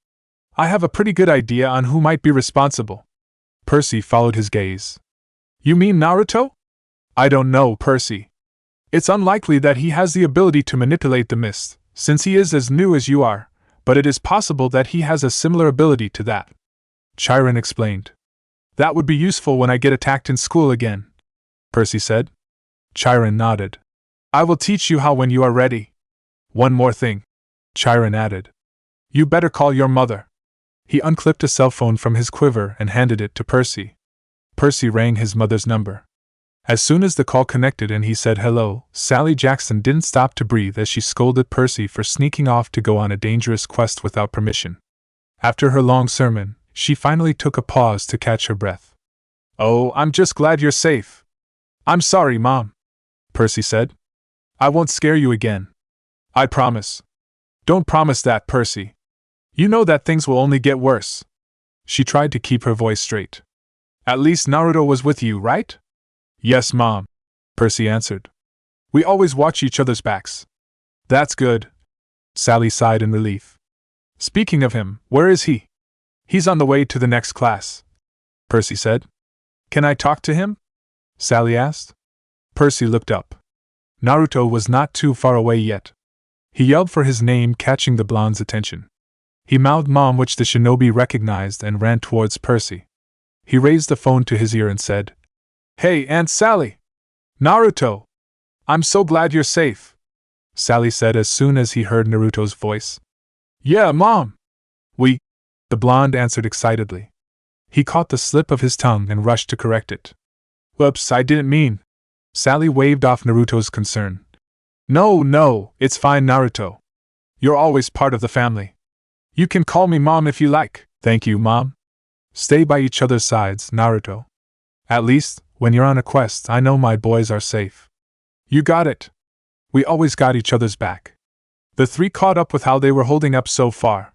"I have a pretty good idea on who might be responsible." Percy followed his gaze. "You mean Naruto?" "I don't know, Percy. It's unlikely that he has the ability to manipulate the mist, since he is as new as you are, but it is possible that he has a similar ability to that," Chiron explained. "That would be useful when I get attacked in school again," Percy said. Chiron nodded. "I will teach you how when you are ready. One more thing," Chiron added. "You better call your mother." He unclipped a cell phone from his quiver and handed it to Percy. Percy rang his mother's number. As soon as the call connected and he said hello, Sally Jackson didn't stop to breathe as she scolded Percy for sneaking off to go on a dangerous quest without permission. After her long sermon, she finally took a pause to catch her breath. "Oh, I'm just glad you're safe," I'm sorry, Mom, Percy said. I won't scare you again. I promise. Don't promise that, Percy. You know that things will only get worse. She tried to keep her voice straight. At least Naruto was with you, right? Yes, Mom, Percy answered. We always watch each other's backs. That's good. Sally sighed in relief. Speaking of him, where is he? He's on the way to the next class, Percy said. Can I talk to him? Sally asked. Percy looked up. Naruto was not too far away yet. He yelled for his name, catching the blonde's attention. He mouthed Mom, which the shinobi recognized, and ran towards Percy. He raised the phone to his ear and said, Hey, Aunt Sally! Naruto! I'm so glad you're safe, Sally said as soon as he heard Naruto's voice. Yeah, Mom! The blonde answered excitedly. He caught the slip of his tongue and rushed to correct it. Whoops, I didn't mean. Sally waved off Naruto's concern. No, it's fine, Naruto. You're always part of the family. You can call me Mom if you like. Thank you, Mom. Stay by each other's sides, Naruto. At least, when you're on a quest, I know my boys are safe. You got it. We always got each other's back. The three caught up with how they were holding up so far.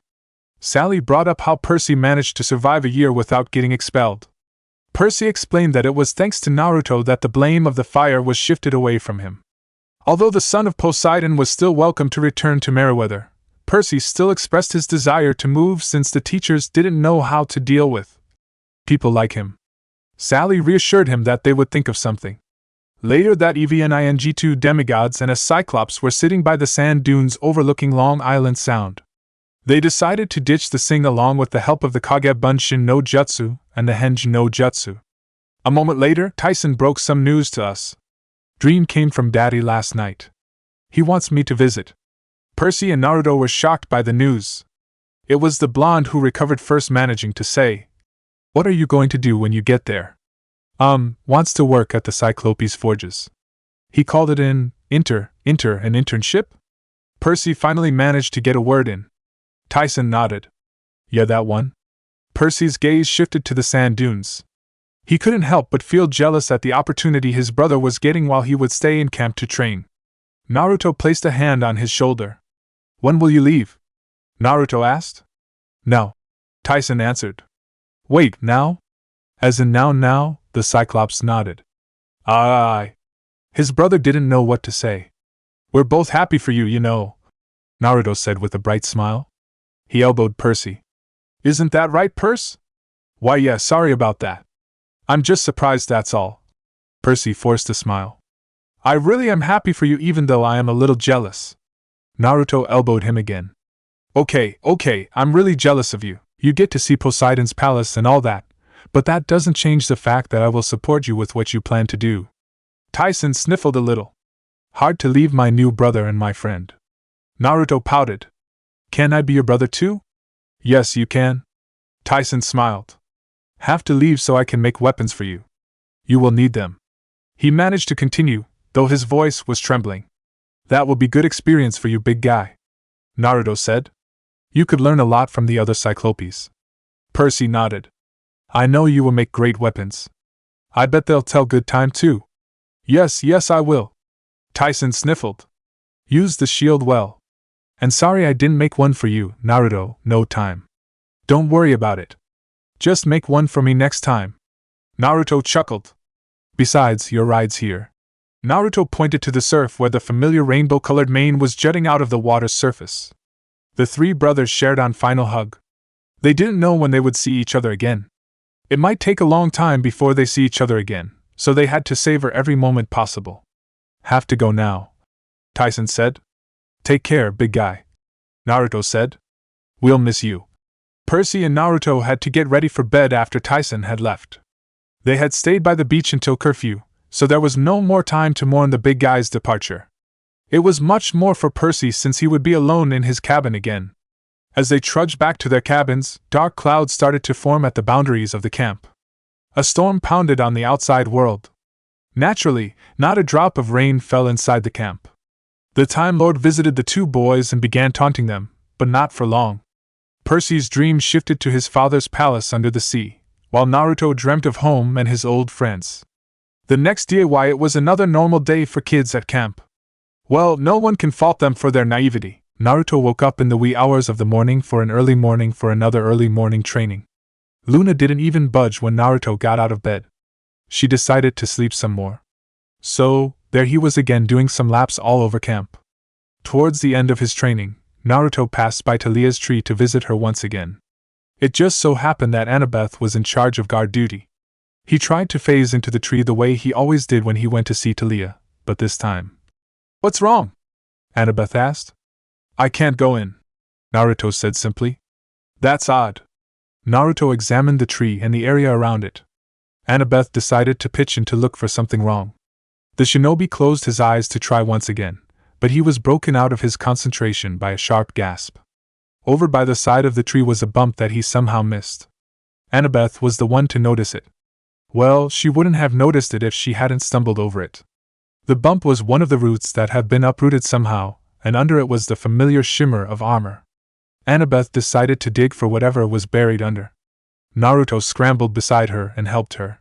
Sally brought up how Percy managed to survive a year without getting expelled. Percy explained that it was thanks to Naruto that the blame of the fire was shifted away from him. Although the son of Poseidon was still welcome to return to Meriwether, Percy still expressed his desire to move since the teachers didn't know how to deal with people like him. Sally reassured him that they would think of something. Later that evening, two demigods and a cyclops were sitting by the sand dunes overlooking Long Island Sound. They decided to ditch the Sing along with the help of the Kage Bunshin no Jutsu and the Henji no Jutsu. A moment later, Tyson broke some news to us. Dream came from Daddy last night. He wants me to visit. Percy and Naruto were shocked by the news. It was the blonde who recovered first, managing to say, What are you going to do when you get there? Wants to work at the Cyclopes Forges. He called it an internship? Percy finally managed to get a word in. Tyson nodded. Yeah, that one. Percy's gaze shifted to the sand dunes. He couldn't help but feel jealous at the opportunity his brother was getting while he would stay in camp to train. Naruto placed a hand on his shoulder. When will you leave? Naruto asked. Now, Tyson answered. Wait, now? As in now, the Cyclops nodded. Aye. His brother didn't know what to say. We're both happy for you, you know, Naruto said with a bright smile. He elbowed Percy. Isn't that right, Perce? Why, yeah, sorry about that. I'm just surprised, that's all. Percy forced a smile. I really am happy for you, even though I am a little jealous. Naruto elbowed him again. Okay, I'm really jealous of you. You get to see Poseidon's palace and all that, but that doesn't change the fact that I will support you with what you plan to do. Tyson sniffled a little. Hard to leave my new brother and my friend. Naruto pouted. Can I be your brother too? Yes, you can. Tyson smiled. Have to leave so I can make weapons for you. You will need them. He managed to continue, though his voice was trembling. That will be good experience for you, big guy. Naruto said. You could learn a lot from the other Cyclopes. Percy nodded. I know you will make great weapons. I bet they'll tell good time too. Yes, I will. Tyson sniffled. Use the shield well. And sorry I didn't make one for you, Naruto, no time. Don't worry about it. Just make one for me next time. Naruto chuckled. Besides, your ride's here. Naruto pointed to the surf where the familiar rainbow-colored mane was jutting out of the water's surface. The three brothers shared a final hug. They didn't know when they would see each other again. It might take a long time before they see each other again, so they had to savor every moment possible. Have to go now, Tyson said. Take care, big guy. Naruto said. We'll miss you. Percy and Naruto had to get ready for bed after Tyson had left. They had stayed by the beach until curfew, so there was no more time to mourn the big guy's departure. It was much more for Percy since he would be alone in his cabin again. As they trudged back to their cabins, dark clouds started to form at the boundaries of the camp. A storm pounded on the outside world. Naturally, not a drop of rain fell inside the camp. The Time Lord visited the two boys and began taunting them, but not for long. Percy's dreams shifted to his father's palace under the sea, while Naruto dreamt of home and his old friends. The next day, why, it was another normal day for kids at camp. Well, no one can fault them for their naivety. Naruto woke up in the wee hours of the morning for another early morning training. Luna didn't even budge when Naruto got out of bed. She decided to sleep some more. So, there he was again doing some laps all over camp. Towards the end of his training, Naruto passed by Talia's tree to visit her once again. It just so happened that Annabeth was in charge of guard duty. He tried to phase into the tree the way he always did when he went to see Talia, but this time. "What's wrong?" Annabeth asked. "I can't go in," Naruto said simply. "That's odd." Naruto examined the tree and the area around it. Annabeth decided to pitch in to look for something wrong. The shinobi closed his eyes to try once again, but he was broken out of his concentration by a sharp gasp. Over by the side of the tree was a bump that he somehow missed. Annabeth was the one to notice it. Well, she wouldn't have noticed it if she hadn't stumbled over it. The bump was one of the roots that had been uprooted somehow, and under it was the familiar shimmer of armor. Annabeth decided to dig for whatever was buried under. Naruto scrambled beside her and helped her.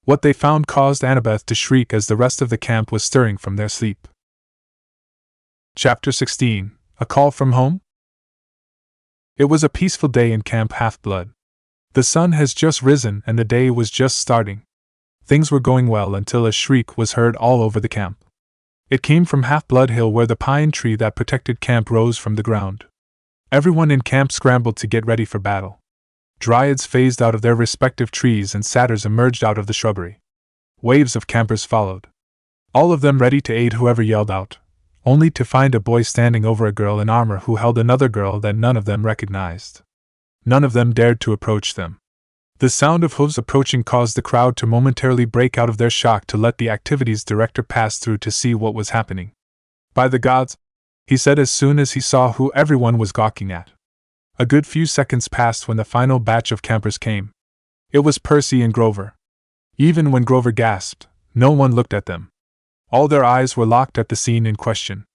What they found caused Annabeth to shriek as the rest of the camp was stirring from their sleep. Chapter 16. A Call from Home? It was a peaceful day in Camp Half-Blood. The sun has just risen and the day was just starting. Things were going well until a shriek was heard all over the camp. It came from Half-Blood Hill, where the pine tree that protected camp rose from the ground. Everyone in camp scrambled to get ready for battle. Dryads phased out of their respective trees and satyrs emerged out of the shrubbery. Waves of campers followed. All of them ready to aid whoever yelled out, only to find a boy standing over a girl in armor who held another girl that none of them recognized. None of them dared to approach them. The sound of hooves approaching caused the crowd to momentarily break out of their shock to let the activities director pass through to see what was happening. "By the gods," he said as soon as he saw who everyone was gawking at. A good few seconds passed when the final batch of campers came. It was Percy and Grover. Even when Grover gasped, no one looked at them. All their eyes were locked at the scene in question.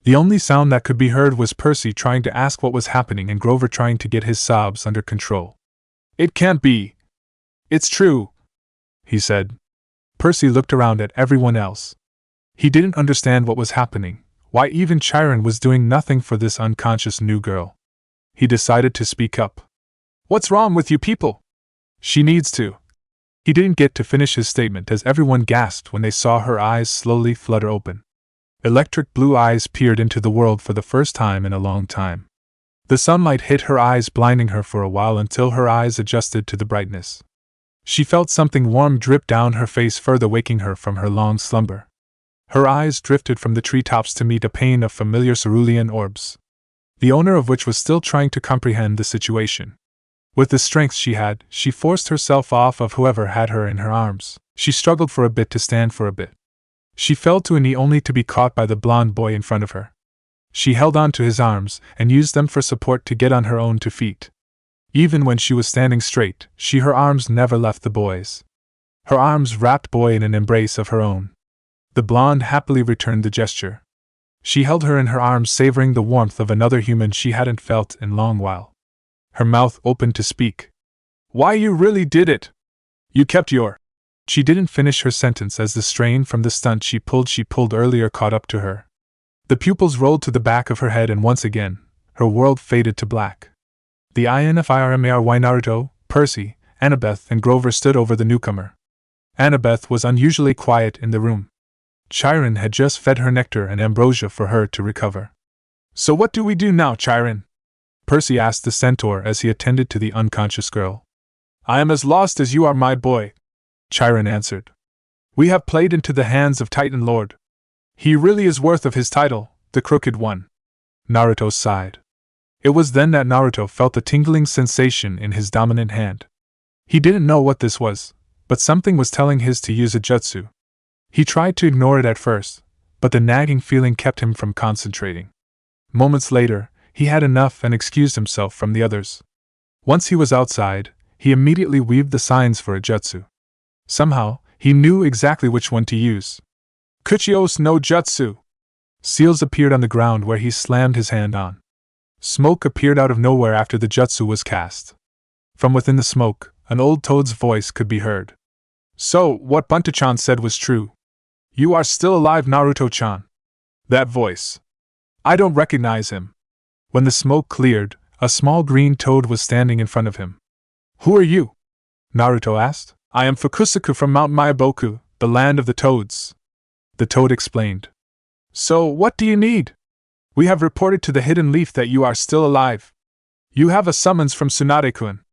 The only sound that could be heard was Percy trying to ask what was happening and Grover trying to get his sobs under control. "It can't be. It's true," he said. Percy looked around at everyone else. He didn't understand what was happening, why even Chiron was doing nothing for this unconscious new girl. He decided to speak up. "What's wrong with you people? She needs to." He didn't get to finish his statement as everyone gasped when they saw her eyes slowly flutter open. Electric blue eyes peered into the world for the first time in a long time. The sunlight hit her eyes, blinding her for a while until her eyes adjusted to the brightness. She felt something warm drip down her face, further waking her from her long slumber. Her eyes drifted from the treetops to meet a pane of familiar cerulean orbs, the owner of which was still trying to comprehend the situation. With the strength she had, she forced herself off of whoever had her in her arms. She struggled for a bit to stand for a bit. She fell to a knee only to be caught by the blonde boy in front of her. She held on to his arms and used them for support to get on her own 2 feet. Even when she was standing straight, her arms never left the boy's. Her arms wrapped boy in an embrace of her own. The blonde happily returned the gesture. She held her in her arms, savoring the warmth of another human she hadn't felt in a long while. Her mouth opened to speak. "Why, you really did it! You kept your—" She didn't finish her sentence as the strain from the stunt she pulled earlier caught up to her. The pupils rolled to the back of her head and once again, her world faded to black. The INFIRMARY Naruto, Percy, Annabeth and Grover stood over the newcomer. Annabeth was unusually quiet in the room. Chiron had just fed her nectar and ambrosia for her to recover. "So what do we do now, Chiron?" Percy asked the centaur as he attended to the unconscious girl. "I am as lost as you are, my boy," Chiron answered. "We have played into the hands of Titan Lord. He really is worth of his title, the Crooked One." Naruto sighed. It was then that Naruto felt a tingling sensation in his dominant hand. He didn't know what this was, but something was telling his to use a jutsu. He tried to ignore it at first, but the nagging feeling kept him from concentrating. Moments later, he had enough and excused himself from the others. Once he was outside, he immediately weaved the signs for a jutsu. Somehow, he knew exactly which one to use. Kuchios no Jutsu! Seals appeared on the ground where he slammed his hand on. Smoke appeared out of nowhere after the jutsu was cast. From within the smoke, an old toad's voice could be heard. So, what Bunta-chan said was true. You are still alive, Naruto-chan. That voice. I don't recognize him. When the smoke cleared, a small green toad was standing in front of him. Who are you? Naruto asked. I am Fukusaku from Mount Myaboku, the land of the toads. The toad explained. So, what do you need? We have reported to the hidden leaf that you are still alive. You have a summons from Tsunade-kun.